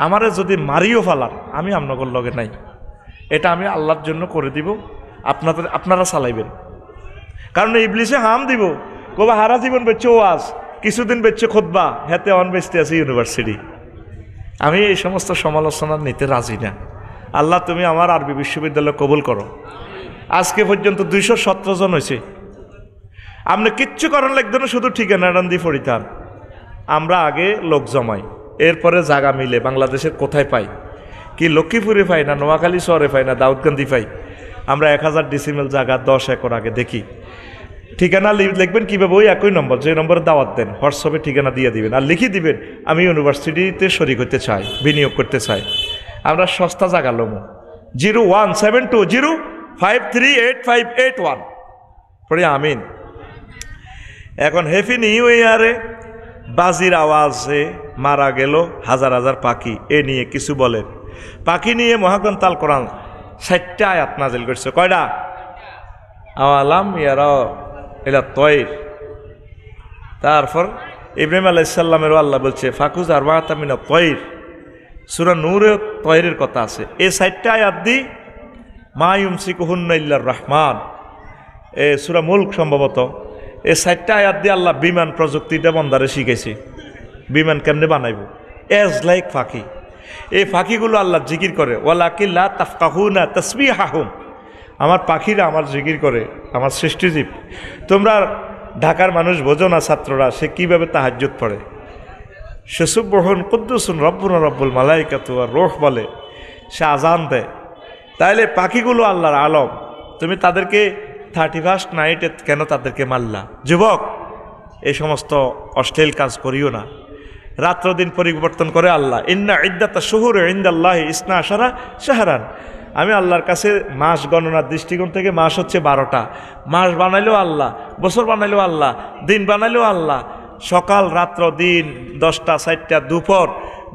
আমারে যদি মারিও ফালার, আমি আপনাদের লগে নাই, এটা আমি আল্লাহর জন্য করে দিব, আপনারা চালাইবেন। কারণ ইবলিসে হাম দিব, কবা হারা জীবন বেচছে ওয়াজ, কিছুদিন বেচছে খুতবা, হাতে অন বেচতে আছে ইউনিভার্সিটি। আমি এই সমস্ত সমালোচনা নিতে রাজি না। আল্লাহ তুমি আমার আরবি বিশ্ববিদ্যালয় কবুল করো। আজকে পর্যন্ত 217 জন হয়েছে। আপনি কিচ্ছু করার লাগতো না, শুধু ঠিকানাটা দিয়ে পড়িতাম। আমরা আগে লোক জমাই, এরপরে জায়গা মিলে বাংলাদেশের কোথায় পাই, কি লক্ষ্মীপুরে পাই না, নোয়াখালী শহরে পাই না, দাউদকান্দি পাই, আমরা 1000 ডিসিমেল জায়গা 10 একর আগে দেখি। ঠিকানা লিখবেন কীভাবে, ওই একই নম্বর, যে নম্বরে দাওয়াত দেন হোয়াটসঅ্যাপে ঠিকানা দিয়ে দিবেন, আর লিখে দিবেন আমি ইউনিভার্সিটিতে শরিক হতে চাই, বিনিয়োগ করতে চাই। আমরা সস্তা জায়গা লমো, 01720538581, পড়ে আমিন। এখন হ্যাপি নিউ ইয়ারে বাজির আওয়াজে মারা গেল হাজার হাজার পাখি, এ নিয়ে কিছু বলেন। পাখি নিয়ে মহাগ্রন্থ আল কোরআন 60টা আয়াত নাজিল করছে। কয়টা? আওয়ালাম ইয়ারা এলা তয়র। তারপর ইব্রাহিম আলাইহিস সালামেরও আল্লাহ বলছে ফাকুজ আরবাআতা মিনা তয়র। সূরা নূরে তয়রের কথা আছে। এই 60টা আয়াত দি মা ইউমসিকুহুন্না ইল্লার রহমান, এ সূরা মুলক সম্ভবত। এই 60টা আয়াত দিয়ে আল্লাহ বিমান প্রযুক্তিটা বন্দারে শিখাইছে, বিমান কেমনে বানাইব। এজ লাইক পাখি, এই পাখিগুলো আল্লাহ জিকির করে, ওয়ালাকিন লা তাফকাহুনা তাসবিহাহুম, আমার পাখিরা আমার জিকির করে, আমার সৃষ্টিজীব। তোমরা ঢাকার মানুষ বোঝো না, ছাত্ররা সে কীভাবে তাহাজ্জুদ পড়ে, সে সুবহুন কুদ্দুসুন রব্বুনা রব্বুল মালাইকাতু আর রূহ বলে, সে আজান দেয়। তাইলে পাখিগুলো আল্লাহর আলম, তুমি তাদেরকে 31st নাইটে কেন তাদেরকে মারলা? যুবক, এই সমস্ত অশ্লীল কাজ করিও না। রাত্র দিন পরিবর্তন করে আল্লাহ। ইন্না ইদ্দাতা শুহুরি ইনদাল্লাহি 12 শাহরান, আমি আল্লাহর কাছে মাস গণনার দৃষ্টিকোণ থেকে মাস হচ্ছে 12টা। মাস বানাইলেও আল্লাহ, বছর বানাইলেও আল্লাহ, দিন বানাইলেও আল্লাহ, সকাল রাত্র দিন 10টা 4টা দুপুর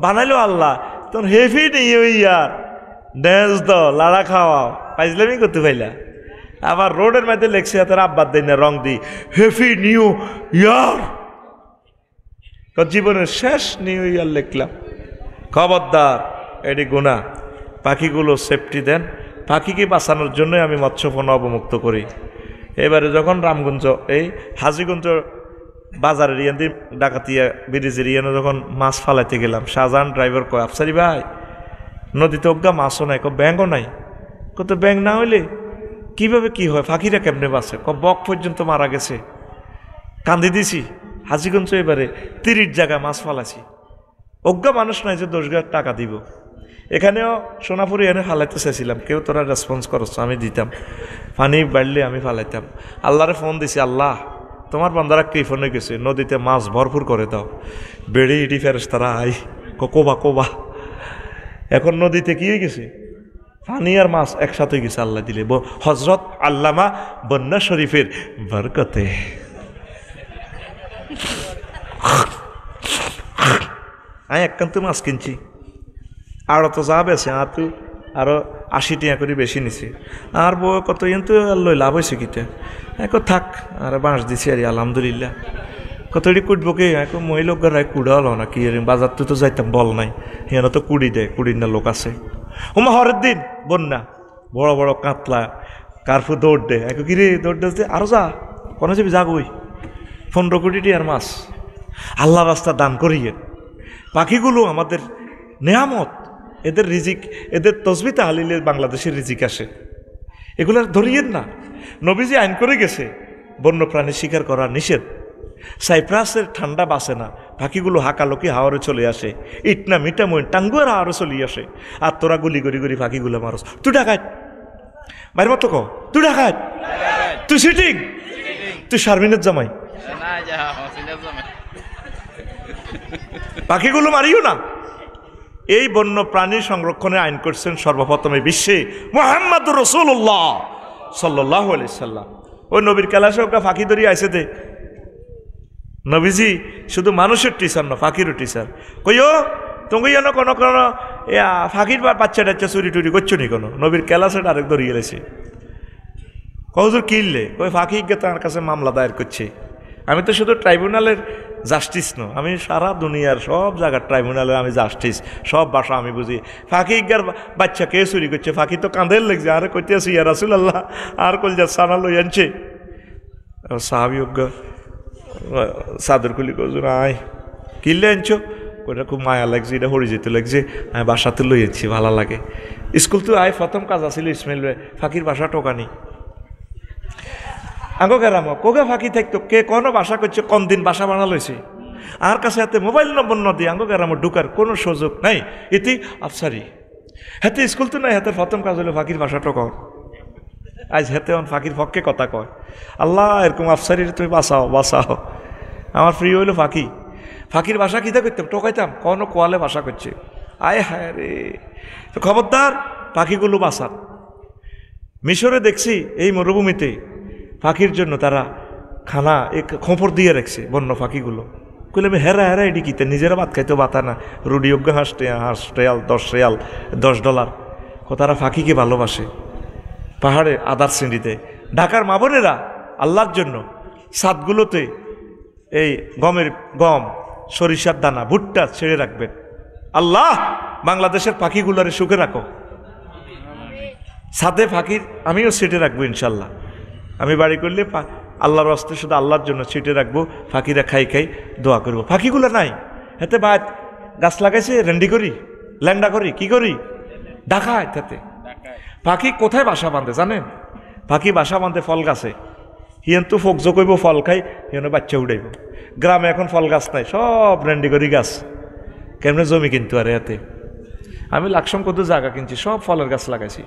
বানাইলেও আল্লাহ। তোর হেভি নেই ইয়ার ড্যান্স দ লাড়া খাওয়াও, পাইজলামি করতে পাইলা। আবার রোডের মধ্যে লেখছে তার আব্বার দিন রং দি হেভি নিউ ইয়ার, জীবনের শেষ নিউ ইয়ার লিখলাম। খবরদার, এটি গুনাহ। পাখিগুলো সেফটি দেন, পাখিকে বাঁচানোর জন্যই আমি মৎস্যপণ্য অবমুক্ত করি। এবারে যখন রামগঞ্জ এই হাজিগঞ্জ বাজারের ইয়ান্দি ডাকাতিয়া ব্রিজের ইয়ানো যখন মাছ ফালাইতে গেলাম, শাহজাহান ড্রাইভার কয় আফসারি ভাই নদীতে অজ্ঞা মাছও নাই, ব্যাঙও নাই। কত ব্যাঙ না হইলে কিভাবে কি হয়, ফাঁকিরা কেমনে বাঁচে? বক পর্যন্ত মারা গেছে। কান্দি দিছি হাজিগঞ্জ এবারে 30 জায়গা মাছ ফালাছি। অজ্ঞা মানুষ নাই যে 10,000 টাকা দিব। এখানেও সোনাপুরি এনে ফালাইতে চাইছিলাম, কেউ তোরা রেসপন্স করছ, আমি দিতাম। পানি বাড়লে আমি ফালাইতাম। আল্লাহরে ফোন দিছি, আল্লাহ তোমার বান্দারা কৃপণে গেছে, নদীতে মাছ ভরপুর করে দাও। বেড়ে ইটি ফেরেশতারা আই কোবা কোবা। এখন নদীতে কি হয়ে গেছে, পানি আর মাছ একসাথে গেছে আল্লাহ দিলে। হজরত আল্লামা বন্যা শরীফের বরকতে। আমি একান্ত মাছ কিনছি, আরো তো যা বেছে আর তো আরো 80 টাকা করে বেশি নিছি। আর বউ কত কিন্তু লই লাভ হয়েছে কিটা, এখন থাক আর বাঁশ দিছি আর আলহামদুলিল্লাহ। কত এটি কুটবো কে, এখন মহিলা কুড়া হলো না কি, বাজার তো যাইতাম বল নাই, হেন তো কুড়ি দেয়, কুড়ির না লোক আছে। হুমা হরের দিন বন্যা, বড় বড় কাতলা কার্ফু দৌড় দে, এক কিরে দৌড় দে, আরো যা কোনো যাবি যাগই। 15 কোটি টিয়ার মাছ আল্লাহ রাস্তা দান করিয়ে। পাখিগুলো আমাদের নেয়ামত, এদের রিজিক, এদের তসবি তাহলিলে বাংলাদেশের রিজিক আসে। এগুলো ধরিয়েন না। নবীজি আইন করে গেছে বন্য প্রাণী শিকার করা নিষেধ। সাইপ্রাসের ঠান্ডা বাসে না, পাখিগুলো হাকালকি হাওয়ারে চলে আসে, ইটনা মিটা মইন টাঙ্গুয়ার হাওয়ারে চলে আসে। আর তোরা গুলি গড়ি গড়ি পাখিগুলো মারস। তুই ডাকাত বাইর মতো ক, তুই ডাকাত, তুই সিটিং, তুই শারমিনের জামাই, পাখিগুলো মারিও না। এই বন্য প্রাণী সংরক্ষণে আইন করছেন সর্বপ্রথমে বিশ্বে মুহাম্মদুর রাসূলুল্লাহ সাল্লাল্লাহু আলাইহি সাল্লাম। ওই নবীর ক্যালাসে ওকে ফাঁকি ধরিয়ে আইসে দে। নবীজি শুধু মানুষের টিচার না, ফাঁকিরও টিচার। কইও তুমি যেন কোনো কোনো ফাঁকির বাচ্চা টাচ্চা চুরি টুরি করছো নি কোনো, নবীর ক্যালাসে ডাইরেক্ট ধরিয়ে গেছে। কহুজুর কিনলে কই ফাঁকি গে তার কাছে মামলা দায়ের করছে। আমি তো শুধু ট্রাইব্যুনালের জাস্টিস ন, আমি সারা দুনিয়ার সব জায়গার ট্রাইব্যুনালের আমি জাস্টিস, সব ভাষা আমি বুঝি। ফাঁকি ইগার বাচ্চা কে চুরি করছে, ফাঁকি তো কাঁধের লেগছে, আরে কইতে আছি ইয়া রাসূলুল্লাহ, আর কল যা সানা লই আনছে। সাহাবী চাদর খুলি কজুর আয় কিনলে আনছো, ওইটা খুব মায়া লাগছে, এটা হরি যেতে লাগছে, আমি বাসাতে লই আনছি, ভালো লাগে। স্কুল তো আয় প্রথম কাজ আসছিল ইসমাইল ফাঁকির বাসা টোকানি। আগো গেরাম কোগা ফাঁকি থাকতো, কে কোনো বাসা করছে, কোন দিন বাসা বানা লইছে, আর কাছে হাতে মোবাইল নম্বর ন দিয়ে আঙ্গো গেরাম ঢুকার কোনো সুযোগ নাই। এটি আফসারি হাতে স্কুল তো নাই, হাতে প্রথম কাজ হলো ফাঁকির বাসা টোকাও। আজ হেতে ফাঁকির পক্ষে কথা কয়, আল্লাহ এরকম আফসারির তুমি বাঁচাও বাঁচাও। আমার প্রিয় হইলো ফাঁকি। ফাঁকির বাসা কিতা করতাম, টোকাইতাম, কোনো কোয়ালে বাসা করছে, আয় হায় রে। তো খবরদার পাখিগুলো বাঁচান। মিশরে দেখছি এই মরুভূমিতে পাখির জন্য তারা খানা খোঁপর দিয়ে রাখছে বন্য পাখিগুলো। কইলে আমি হেরা হেরা এটি কিতে, নিজেরা ভাত খাইতেও বাতা না, রুডিয়োগ্য হাঁস রিয়াল 10 রিয়াল $10। তারা পাখিকে ভালোবাসে। পাহাড়ে আদার শ্রেণীতে ঢাকার মা বোনেরা আল্লাহর জন্য ছাদগুলোতে এই গম সরিষার দানা ভুট্টা ছেড়ে রাখবেন। আল্লাহ বাংলাদেশের পাখিগুলোরে সুখে রাখো। ছাদে পাখির আমিও ছেটে রাখবো ইনশাল্লাহ। আমি বাড়ি করলে আল্লাহর রাস্তায় শুধু আল্লাহর জন্য ছিটে রাখবো, পাখিরা খাই খাই দোয়া করবো। পাখিগুলো নাই হাতে বাদ গাছ লাগাইছে, রেন্ডি করি ল্যাংডা করি কি করি ডাকায় তাতে। পাখি কোথায় বাসা বাঁধে জানেন? পাখি বাসা বাঁধে ফল গাছে। হিয়েন তো ফোকজো করব, ফল খাই, হিয়েন বাচ্চা উড়াইব। গ্রামে এখন ফল গাছ নাই, সব রেন্ডি করি গাছ। কেমনে জমি কিনতে পারে এতে। আমি লাকসম কত জায়গা কিনছি, সব ফলের গাছ লাগাইছি।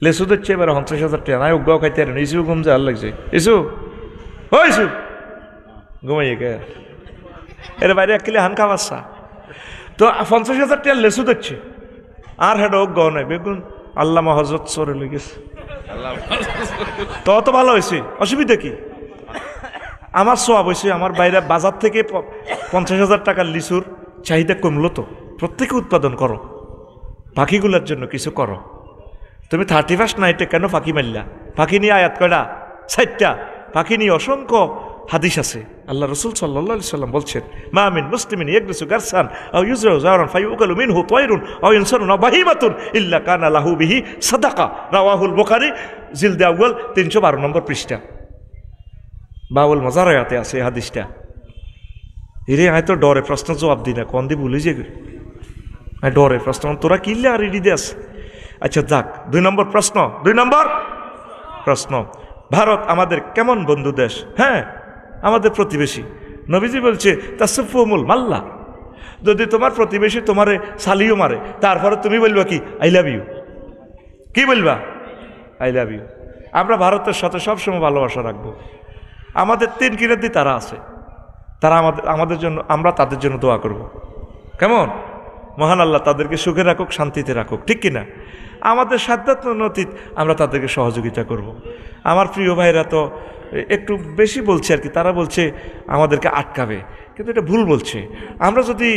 লেসু দিচ্ছে এবার 50,000 টাকা, নাই উগাও খাইতে পারেন। ইসু ঘুম যাওয়ার লাগছে, ইসু ও ইসু ঘুমাইয়ে গে এর বাইরে 1 কিলো হান খাওয়াচ্ছা। তো 50,000 টাকা লেসু দিচ্ছে, আর হেড উগাও নাই। বেগুন আল্লামা হজরত সরে লেগেছে, তো ভালো হয়েছে, অসুবিধা কি? আমার সোয়াব হয়েছে। আমার বাইরে বাজার থেকে 50,000 টাকার লিচুর চাহিদা কমলো। তো প্রত্যেকে উৎপাদন করো, পাখিগুলোর জন্য কিছু করো। তুমি 31st নাইটে কেন পাখি মারলা? পাখি নিয়ে আয়াত কয়টা? 4টা। পাখি নিয়ে অসংখ্য হাদিস আছে। আল্লাহ রাসূল সাল্লাল্লাহু আলাইহি সাল্লাম বলছেন, মা মিন মুসলিমিন ইয়াগরিসু গারসান আও ইউজরাউ যারান ফায়ুকালু মিনহু তায়রুন আও ইনসানুন আও বাহিমাতুন ইল্লা কানা লাহু বিহি সাদাকা। রাওয়াহুল বুখারী জিলদে আউয়াল 312 নম্বর পৃষ্ঠা। বাউল মাজারায়াতে আছে এই হাদিসটা। এরে আয় তো ডরে প্রশ্ন জবাব দিই না, কোন দি ভুলে যে ডরে প্রশ্ন, তোরা কিনলে আর রেডি দেস। আচ্ছা যাক, 2 নম্বর প্রশ্ন, 2 নম্বর প্রশ্ন, ভারত আমাদের কেমন বন্ধু দেশ? হ্যাঁ, আমাদের প্রতিবেশী। নবীজি বলছে তাসফুমুল মাল্লা, যদি তোমার প্রতিবেশী তোমারে সালিও মারে, তারপরে তুমি বলবা কি? I love you. কি বলবা? I love you. আমরা ভারতের সাথে সবসময় ভালোবাসা রাখবো। আমাদের 3 কিরাতি তারা আছে, তারা আমাদের জন্য, আমরা তাদের জন্য দোয়া করব। কেমন? মহান আল্লাহ তাদেরকে সুখে রাখুক, শান্তিতে রাখুক, ঠিক কিনা? আমাদের সাধ্যাত্মতীত আমরা তাদেরকে সহযোগিতা করব। আমার প্রিয় ভাইরা তো একটু বেশি বলছে আর কি, তারা বলছে আমাদেরকে আটকাবে, কিন্তু এটা ভুল বলছে। আমরা যদি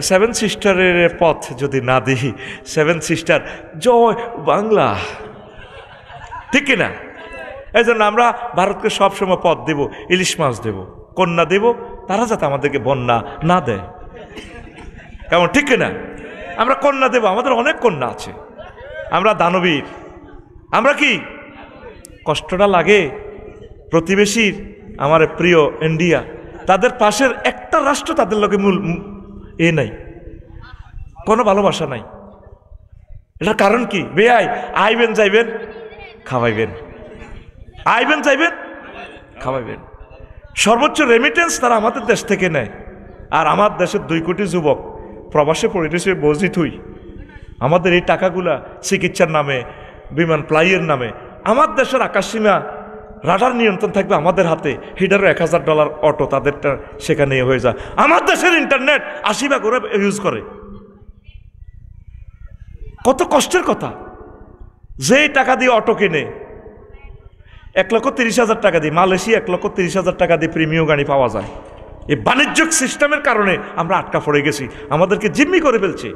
7 সিস্টারের পথ যদি না দিই, 7 সিস্টার জয় বাংলা, ঠিক কিনা? এই জন্য আমরা ভারতকে সবসময় পথ দেব, ইলিশ মাছ দেব, কন্যা দেব, তারা যাতে আমাদেরকে বন্যা না দেয়। কেমন, ঠিক কিনা? আমরা কন্যা দেব, আমাদের অনেক কন্যা আছে, আমরা দানবীর। আমরা কি কষ্টটা লাগে প্রতিবেশীর, আমার প্রিয় ইন্ডিয়া, তাদের পাশের একটা রাষ্ট্র তাদের লোকে মূল নাই, কোনো ভালোবাসা নাই। এটার কারণ কি? বেআই আইবেন যাইবেন খাওয়াইবেন, আইবেন যাইবেন খাওয়াইবেন। সর্বোচ্চ রেমিটেন্স তারা আমাদের দেশ থেকে নেয়। আর আমার দেশের 2 কোটি যুবক প্রবাসে পরিবেশে বজিত হই, আমাদের এই টাকাগুলা চিকিৎসার নামে, বিমান ফ্লাইয়ের নামে, আমার দেশের আকাশসীমা রাডার নিয়ন্ত্রণ থাকবে আমাদের হাতে। হিটারও $1000 অটো তাদেরটা সেখানে হয়ে যায়। আমার দেশের ইন্টারনেট 80 ভাগ করে ইউজ করে। কত কষ্টের কথা! যেই টাকা দিয়ে অটো কেনে 1,30,000 টাকা দিয়ে, মালয়েশিয়া 1,30,000 টাকা দিয়ে প্রিমিয়াম গাড়ি পাওয়া যায়। এই বাণিজ্যিক সিস্টেমের কারণে আমরা আটকা পড়ে গেছি, আমাদেরকে জিম্মি করে ফেলছে।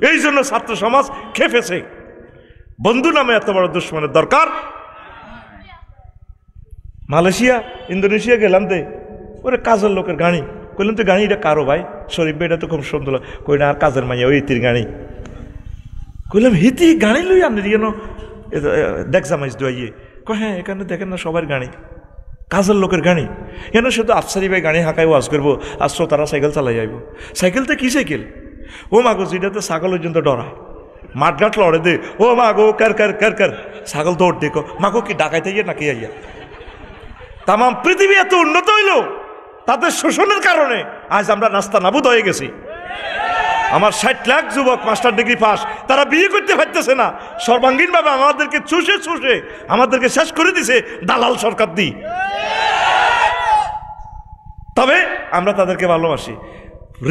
এই জন্য ছাত্র সমাজ খেপেছে। বন্ধু নামে এত বড় দুশ্মনের দরকার? মালয়েশিয়া ইন্দোনেশিয়া গেলাম দে, ওরে কাজের লোকের গাড়ি, কইলাম তো গাড়ি এটা কারো ভাই? শরীফ ভাই, এটা তো খুব সুন্দর। কই না, আর কাজের মাইয়া, ওই ইতির গাড়ি। কইলাম হিতি গাড়ি লই আনি কেন? দেখ জামাইজ দোয়াইয়ে। কয় হ্যাঁ, এখানে দেখেন না সবার গাড়ি, কাজের লোকের গাড়ি। কেন শুধু আফসারি ভাই গাড়ি হাঁকাই ওয়াজ করবো, আর শ্রোতারা সাইকেল চালাই যাইব। সাইকেলটা কি সাইকেল? ও মাগো, যেটাতে ছাগল পর্যন্ত ডরায়, মাঠঘাট লড়ে দে, ও মাগো কার কার কার কার, ছাগল দৌড় দেখো, মাগো কি ডাকাইতে গিয়ে নাকি আইয়া। তাম পৃথিবী এত উন্নত হইল তাদের শোষণের কারণে, আজ আমরা নাস্তা নাবুদ হয়ে গেছি। আমার 60 লাখ যুবক মাস্টার ডিগ্রি পাস, তারা বিয়ে করতে পারতেছে না। সর্বাঙ্গীনভাবে আমাদেরকে চুষে চুষে আমাদেরকে শেষ করে দিছে দালাল সরকার দিয়ে। তবে আমরা তাদেরকে ভালোবাসি,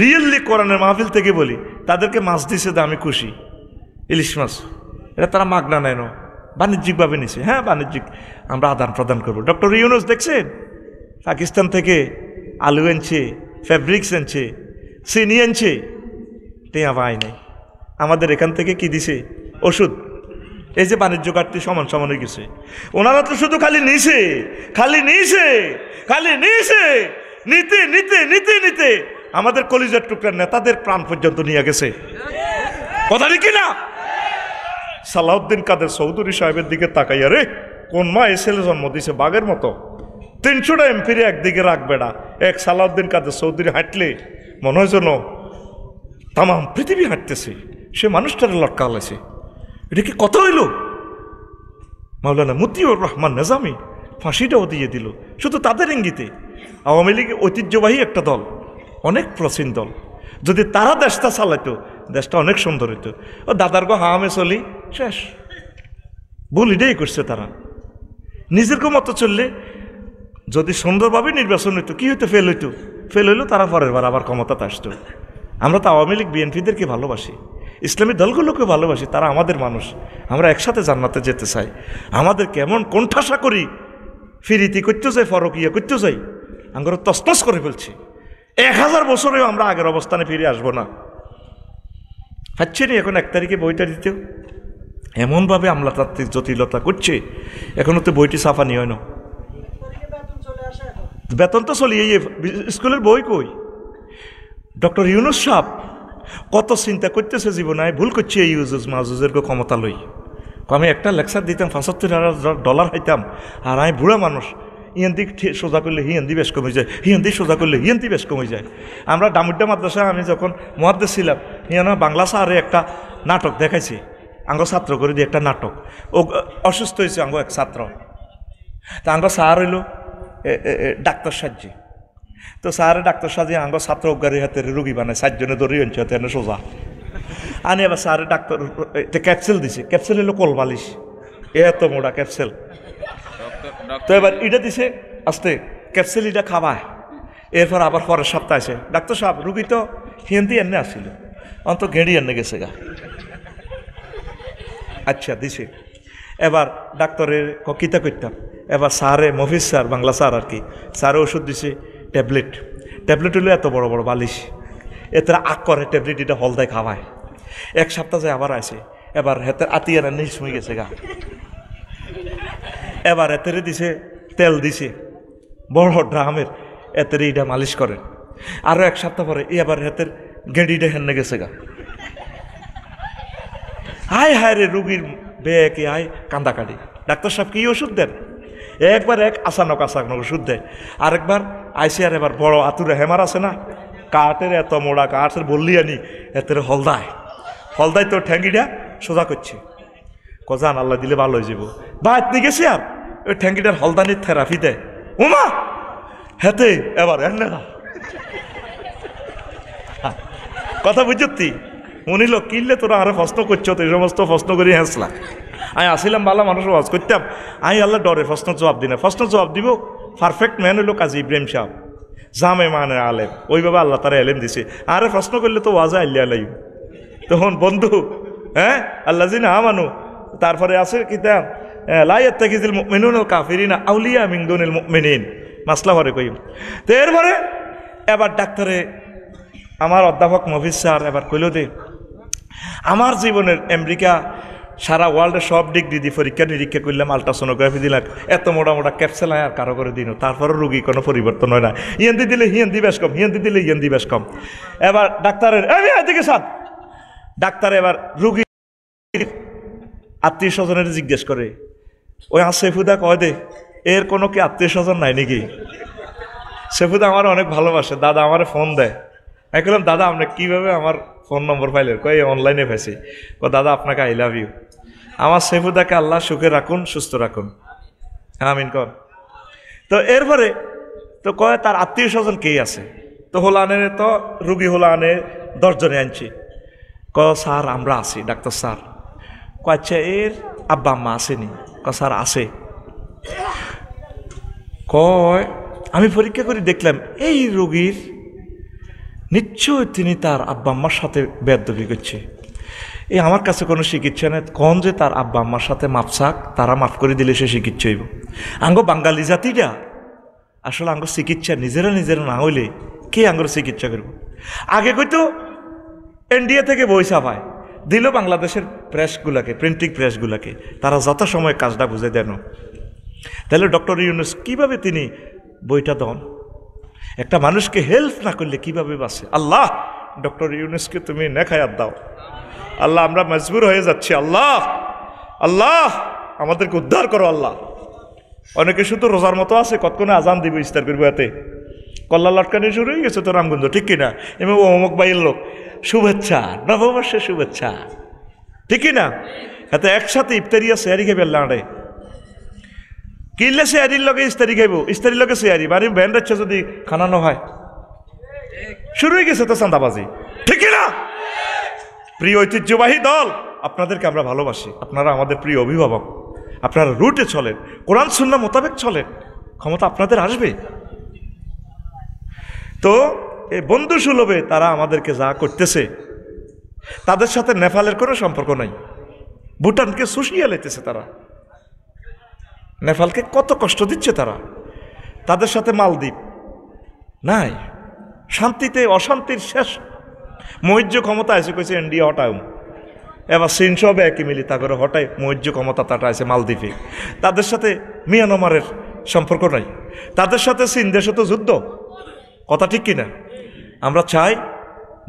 রিয়েলি কোরআনের মাহফিল থেকে বলি, তাদেরকে মাছ দিছে, আমি খুশি। ইলিশ মাছ এটা তারা মাগনা নেয় না, বাণিজ্যিকভাবে নিছে। হ্যাঁ, বাণিজ্যিক আমরা আদান প্রদান করবো। ডক্টর ইউনুস দেখছেন পাকিস্তান থেকে আলু এনেছে, ফ্যাব্রিক্স এনেছে, চিনি এনেছে, টেয়া পায় নাই। আমাদের এখান থেকে কি দিছে? ওষুধ। এই যে বাণিজ্য কাটতে সমান সমান হয়ে গেছে। ওনারা তো শুধু খালি নিছে, খালি নিছে, খালি নিছে, নিতে নিতে নিতে নিতে আমাদের কলিজার টুকরার নেতাদের প্রাণ পর্যন্ত নিয়ে গেছে। কথা কি না? সালাউদ্দিন কাদের চৌধুরী সাহেবের দিকে তাকাইয়া, রে কোন মা এ ছেলে জন্ম দিছে বাঘের মতো, 300টা এমপিরে একদিকে রাখবে না। এক সালাউদ্দিন কাদের চৌধুরী হাঁটলে মনে হয় যেন তাম পৃথিবী হাঁটতেছে, সে মানুষটারে লটকা হলেছে। এটা কি কথা হইল? মাওলানা মতিউর রহমান নিজামী ফাঁসিটাও দিয়ে দিল শুধু তাদের ইঙ্গিতে। আওয়ামী লীগ ঐতিহ্যবাহী একটা দল, অনেক প্রাচীন দল, যদি তারা দেশটা চালাইতো দেশটা অনেক সুন্দর হইতো। ও দাদার গো হামে চলি শেষ, ভুল এটাই করছে তারা। নিজের মতো চললে যদি সুন্দরভাবে নির্বাচন হইতো, কি হইতো? ফেল হইতো। ফেল হইলো তারা পরের বার আবার ক্ষমতাতে আসতো। আমরা তো আওয়ামী লীগ বিএনপিদেরকে ভালোবাসি, ইসলামী দলগুলোকে ভালোবাসি, তারা আমাদের মানুষ, আমরা একসাথে জান্নাতে যেতে চাই। আমাদের কেমন কোণঠাসা করি, ফিরিতি করতে যাই, ফরকিয়া করতে যাই, আমরা তসতস করে ফেলছি। 1000 বছরেও আমরা আগের অবস্থানে ফিরে আসবো না। পাচ্ছি না এখন 1 তারিখে বইটা দিতেও, এমনভাবে আমলাতান্ত্রিক জটিলতা করছে, এখনও তো বইটি ছাপা নিয়ে হয় না। বেতন তো চলিয়ে, স্কুলের বই কই? ডক্টর ইউনুস সাহেব কত চিন্তা করতেছে জীবনে, ভুল করছি এই ইউজুজ মাজুজের ক্ষমতা লই। আমি একটা লেকচার দিতাম, $75,000 হাইতাম, আর আমি বুড়া মানুষ, হিন্দি সোজা করলে হিন্দি বেশ কমে যায়, হিন্দি সোজা করলে হিন্দি বেশ কমে যায়। আমরা ডামুড্ডা মাদ্রাসা আমি যখন মুহাদ্দিস ছিলাম, হিয়ানো বাংলা স্যারে একটা নাটক দেখাইছে, আঙ্গ ছাত্র করে দিয়ে একটা নাটক। ও অসুস্থ হয়েছে আঙ্গ এক ছাত্র, তা আঙ্গ স্যার হইল ডাক্তার সাহায্যে। তো স্যারে ডাক্তার সাজিয়ে আঙ্গ ছাত্র গাড়ির হাতে রুগী বানায়, 4 জনে দড়ি আনছে হাতে এনে সোজা আনি। এবার স্যারে ডাক্তার ক্যাপসেল দিছে, ক্যাপসেল হলো কোলবালিশ, এত মোটা ক্যাপসেল। তো এবার এটা দিছে আস্তে ক্যাপসেল, এটা খাবায়। এরপর আবার পরের সপ্তাহ আছে, ডাক্তার সাহেব রুগী তো হিন্দি এনে আসছিল, অন্ত ঘেঁড়ি এনে গেছে গা। আচ্ছা দিছে। এবার ডাক্তারের কিতা করতাম, এবার স্যারে মফিজ স্যার, বাংলা স্যার আর কি, স্যারে ওষুধ দিছে ট্যাবলেট। ট্যাবলেট হলো এত বড় বড় বালিশ, এতে আগ করে ট্যাবলেট, এটা হলদায় খাওয়ায়। 1 সপ্তাহ যায় আবার আসে, এবার হেতের আতিয়ার নিচ হয়ে গেছে গা। এবার এতেরে দিছে তেল দিছে বড় ড্রামের, এতেরে এটা মালিশ করে। আরও 1 সপ্তাহ পরে এবার হেতের গেঁড়িটা হেনে গেছে গা। হায় হায় রে, রুগীর বেকে আয় কান্দা কাটি। ডাক্তার সাহেব কি ওষুধ দেন? একবার আচানক ওষুধ দেয়। আরেকবার আইসি, আর এবার বড় আতুরে হেমার আছে না, কাঠের এত মোড়া কাঠের বললি আনি, এতের হলদায় তো ঠ্যাঙ্গিটা সোজা করছে। কজান আল্লাহ দিলে ভালো হয়ে যাব। বা এতনি গেছে আর ওই ঠ্যাঙ্গিটার হলদানির থেরাপি দেয়। উমা হেতে এবার এনে না কথা বুঝতি উনি লোক কিনলে তোরা আরো প্রশ্ন করছো, তো এই সমস্ত প্রশ্ন করি হেসলা। আমি আসিলাম ভালো মানুষ ওয়াজ করতাম, আমি আল্লাহ ডরে প্রশ্ন জবাব দিই না। প্রশ্ন জবাব দিব পারফেক্ট ম্যান হইল কাজী ইব্রাহিম সাহেব, জামে মানে আলেম, ওইভাবে আল্লাহ তারা এলেম দিছে। আরে প্রশ্ন করলে তো ওয়াজা আল্লাহ আলাই তখন বন্ধু, হ্যাঁ আল্লাহ জি না মানু। তারপরে আছে কিতাব লাইয়াত্তাকিযুল মুমিনুনা কাফিরিনা আউলিয়া মিন দুনিল মুমিনিন, মাসলা পরে কই। তো এরপরে এবার ডাক্তারে আমার অধ্যাপক মফিজ স্যার এবার কইল দে, আমার জীবনের আমেরিকা সারা ওয়ার্ল্ডে সব ডিগ্রি দিয়ে পরীক্ষা নিরীক্ষা করলাম, আলট্রাসোনোগ্রাফি দিলাম, এত মোটা মোটা ক্যাপসেল আর কারো করে দিন, তারপরে রুগী কোনো পরিবর্তন হয় না। হিন্দি দিলে হিন্দি বেশ কম, হিন্দি দিলে হিন্দি বেশ কম। এবার ডাক্তারের এদিকে সাথ ডাক্তার এবার রুগী আত্মীয় স্বজনের জিজ্ঞেস করে, ওই সেফুদা কয় দে এর কোনো কি আত্মীয় স্বজন নাই নাকি? সেফুদা আমার অনেক ভালোবাসে, দাদা আমার ফোন দেয়। আমি বললাম দাদা আপনি কীভাবে আমার ফোন নম্বর পাইলেন? কই অনলাইনে পাইছি। দাদা আপনাকে আই লাভ ইউ। আমার সেফুদাকে আল্লাহ সুখে রাখুন, সুস্থ রাখুন, আমিন কর। তো এরপরে তো কয় তার আত্মীয় স্বজন কে আছে? তো হোলানে তো রুগী হোলানে 10 জনে আনছি। স্যার আমরা আছি ডাক্তার স্যার। আচ্ছা এর আব্বা আম্মা আসেনি? স্যার আছে। কয় আমি পরীক্ষা করে দেখলাম এই রোগীর নিশ্চয় তিনি তার আব্বা আম্মার সাথে বেয়াদবি করছে। এই আমার কাছে কোনো চিকিৎসা নেই, কন যে তার আব্বা আম্মার সাথে মাপসাক, তারা মাফ করে দিলে সে চিকিৎসা হইব। আঙ্গ বাঙালি জাতিটা আসলে আঙ্গ চিকিৎসা নিজেরা না হইলে কে আঙ্গর চিকিৎসা করব? আগে কইতো ইন্ডিয়া থেকে বই ছাপায় দিল বাংলাদেশের প্রেসগুলাকে, প্রিন্টিং প্রেসগুলাকে, তারা যথাসময়ে কাজটা বুঝে দেন। তাহলে ডক্টর ইউনূস কিভাবে তিনি বইটা দেন? একটা মানুষকে হেল্প না করলে কিভাবে বাঁচে? আল্লাহ ডক্টর ইউনূসকে তুমি নেখায়াত দাও আল্লাহ, আমরা মজবুর হয়ে যাচ্ছি। আল্লাহ আল্লাহ আমাদেরকে উদ্ধার করো আল্লাহ। অনেকে শুধু রোজার মতো আছে, কতক্ষণে আজান দিব ইস্তার করবো, এতে কল্লা লটকানি শুরু হয়ে গেছে তো রামগঞ্জ, ঠিক কিনা? এমন অমুক বাইয়ের লোক শুভেচ্ছা, নববর্ষের শুভেচ্ছা, ঠিক কিনা? এতে একসাথে ইফতারিয়া শেয়ারি খাইবে আল্লাহ কিনলে শেয়ারির লগে ইস্তারি খাইব, ইস্তারির লগে শেয়ারি বাড়ি ব্যান্ড হচ্ছে যদি খানানো হয়, শুরু হয়ে গেছে তো চাঁদাবাজি, ঠিক না? প্রিয় ঐতিহ্যবাহী দল, আপনাদেরকে আমরা ভালোবাসি, আপনারা আমাদের প্রিয় অভিভাবক, আপনারা রুটে চলেন, কোরআন সুন্নাহ মোতাবেক চলেন, ক্ষমতা আপনাদের আসবে। তো এই বন্ধু সুলভে তারা আমাদেরকে যা করতেছে, তাদের সাথে নেপালের কোনো সম্পর্ক নাই। ভুটানকে শুষিয়ে লেতেছে তারা, নেপালকে কত কষ্ট দিচ্ছে তারা, তাদের সাথে মালদ্বীপ নাই, শান্তিতে অশান্তির শেষ। মৌর্য ক্ষমতা আছে কইছে ইন্ডিয়া হটাও, এবার চীন সব একই মিলি তা করে হটাই মৌর্য ক্ষমতা তাটা আছে মালদ্বীপে। তাদের সাথে মিয়ানমারের সম্পর্ক নাই, তাদের সাথে চীন দেশে তো যুদ্ধ, কথা ঠিক কিনা? আমরা চাই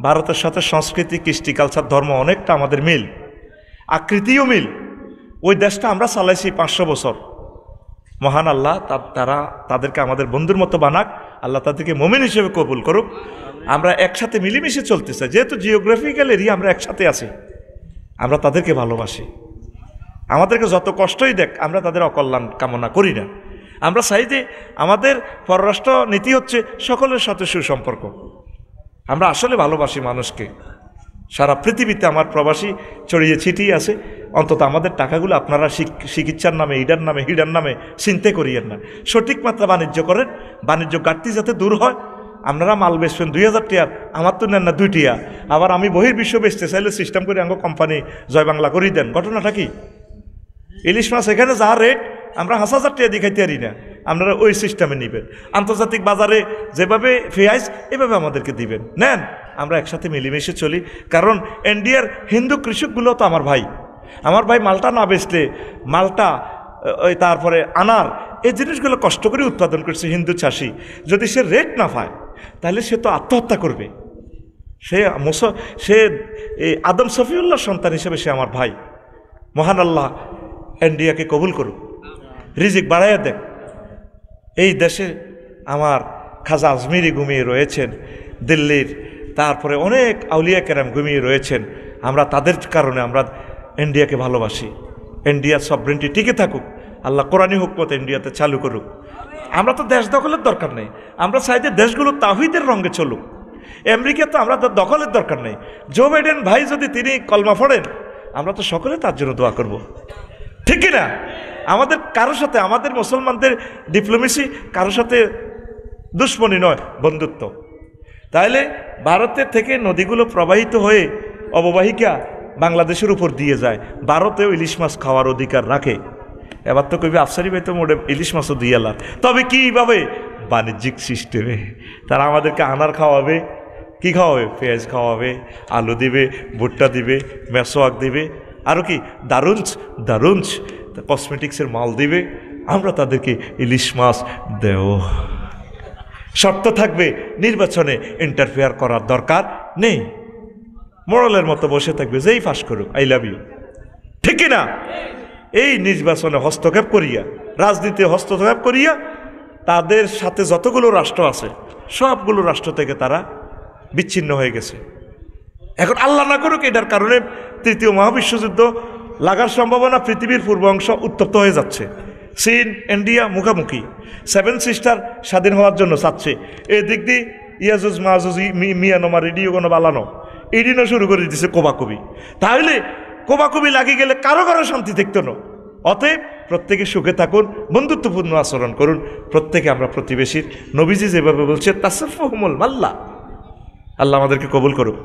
ভারতের সাথে সংস্কৃতি, কৃষ্টি, কালচার, ধর্ম অনেকটা আমাদের মিল, আকৃতিও মিল। ওই দেশটা আমরা চালাইছি 500 বছর। মহান আল্লাহ তাদেরকে আমাদের বন্ধুর মতো বানাক, আল্লাহ তাদেরকে মুমিন হিসেবে কবুল করুক। আমরা একসাথে মিলেমিশে চলতে চাই, যেহেতু জিওগ্রাফিক্যাল এরিয়া আমরা একসাথে আছি, আমরা তাদেরকে ভালোবাসি। আমাদেরকে যত কষ্টই দেখ, আমরা তাদের অকল্যাণ কামনা করি না। আমরা চাই যে আমাদের পররাষ্ট্র নীতি হচ্ছে সকলের সাথে সুসম্পর্ক। আমরা আসলে ভালোবাসি মানুষকে। সারা পৃথিবীতে আমার প্রবাসী ছড়িয়ে ছিটিয়ে আছে, অন্তত আমাদের টাকাগুলো আপনারা চিকিৎসার নামে, ইডার নামে, হিডার নামে চিন্তা করিয়েন না। সঠিক মাত্রা বাণিজ্য করেন, বাণিজ্য ঘাটতি যাতে দূর হয়। আপনারা মাল বেচবেন 2000 টাকার, আমার তো নেন না 2 টাকা, আবার আমি বহির্বিশ্ব বেচতে চাইলে সিস্টেম করে আমার কোম্পানি জয় বাংলা করিয়ে দেন। ঘটনাটা কি? ইলিশ মাছ এখানে যা রেট, আমরা 1000 টাকা দিয়ে খাইতে পারি না, আপনারা ওই সিস্টেমে নেবেন। আন্তর্জাতিক বাজারে যেভাবে পেঁয়াজ এভাবে আমাদেরকে দিবেন, নেন। আমরা একসাথে মিলেমিশে চলি, কারণ ইন্ডিয়ার হিন্দু কৃষকগুলো তো আমার ভাই। আমার ভাই মালটা না বেচলে, মালটা ওই তারপরে আনার এই জিনিসগুলো কষ্ট করে উৎপাদন করছে হিন্দু চাষি, যদি সে রেট না পায় তাহলে সে তো আত্মহত্যা করবে। সে আদম সফিউল্লাহর সন্তান হিসেবে সে আমার ভাই। মহান আল্লাহ ইন্ডিয়াকে কবুল করুক, রিজিক বাড়াইয়া দেখ। এই দেশে আমার খাজা আজমিরি ঘুমিয়ে রয়েছেন, দিল্লির তারপরে অনেক আউলিয়া কেরাম ঘুমিয়ে রয়েছেন। আমরা তাদের কারণে আমরা ইন্ডিয়াকে ভালোবাসি। ইন্ডিয়ার সভরেন্টি টিকে থাকুক, আল্লাহ কোরআনী হুকমত ইন্ডিয়াতে চালু করুক। আমরা তো দেশ দখলের দরকার নেই, আমরা চাই যে দেশগুলো তাওহীদের রঙে চলুক। আমেরিকা তো আমরা দখলের দরকার নেই। জো বাইডেন ভাই যদি তিনি কলমা পড়েন, আমরা তো সকলে তার জন্য দোয়া করব, ঠিক কিনা? আমাদের কারোর সাথে, আমাদের মুসলমানদের ডিপ্লোমেসি কারোর সাথে দুশ্মনী নয়, বন্ধুত্ব। তাহলে ভারতের থেকে নদীগুলো প্রবাহিত হয়ে অববাহিকা বাংলাদেশের উপর দিয়ে যায়, ভারতেও ইলিশ মাছ খাওয়ার অধিকার রাখে। এবার তো কবি আফসারি ভাই তো মোটে ইলিশ মাছও দিয়ে আলার, তবে কীভাবে? বাণিজ্যিক সিস্টেমে। তারা আমাদেরকে আনার খাওয়াবে, কি খাওয়াবে? পেঁয়াজ খাওয়াবে, আলু দিবে, ভুট্টা দিবে, মেসোয়াক দিবে, আরও কি দারুঞ্চ কসমেটিক্সের মাল দিবে। আমরা তাদেরকে ইলিশ মাছ দেও। শর্ত থাকবে নির্বাচনে ইন্টারফেয়ার করার দরকার নেই। মোড়লের মতো বসে থাকবে, যেই ফাঁস করুক আই লাভ ইউ, ঠিক কিনা? এই নির্বাচনে হস্তক্ষেপ করিয়া, রাজনীতি হস্তক্ষেপ করিয়া তাদের সাথে যতগুলো রাষ্ট্র আছে সবগুলো রাষ্ট্র থেকে তারা বিচ্ছিন্ন হয়ে গেছে। এখন আল্লাহ না করুক এটার কারণে তৃতীয় মহাবিশ্বযুদ্ধ লাগার সম্ভাবনা, পৃথিবীর পূর্ব অংশ উত্তপ্ত হয়ে যাচ্ছে। চীন ইন্ডিয়া মুখামুখি, 7 সিস্টার স্বাধীন হওয়ার জন্য চাচ্ছে। এই দিক দিয়ে ইয়াজুজ মাহুজ মিয়ানমার ইডিও কোনো বালানো ইডিনও শুরু করে দিচ্ছে কোবাকবি। তাহলে কোবাকবি লাগিয়ে গেলে কারো কারো শান্তি থাকতো না। অতএব প্রত্যেকে সুখে থাকুন, বন্ধুত্বপূর্ণ আচরণ করুন, প্রত্যেকে আমরা প্রতিবেশীর। নবীজি যেভাবে বলছে তাসাফুহুমুল মাল্লা। আল্লাহ আমাদেরকে কবুল করুক।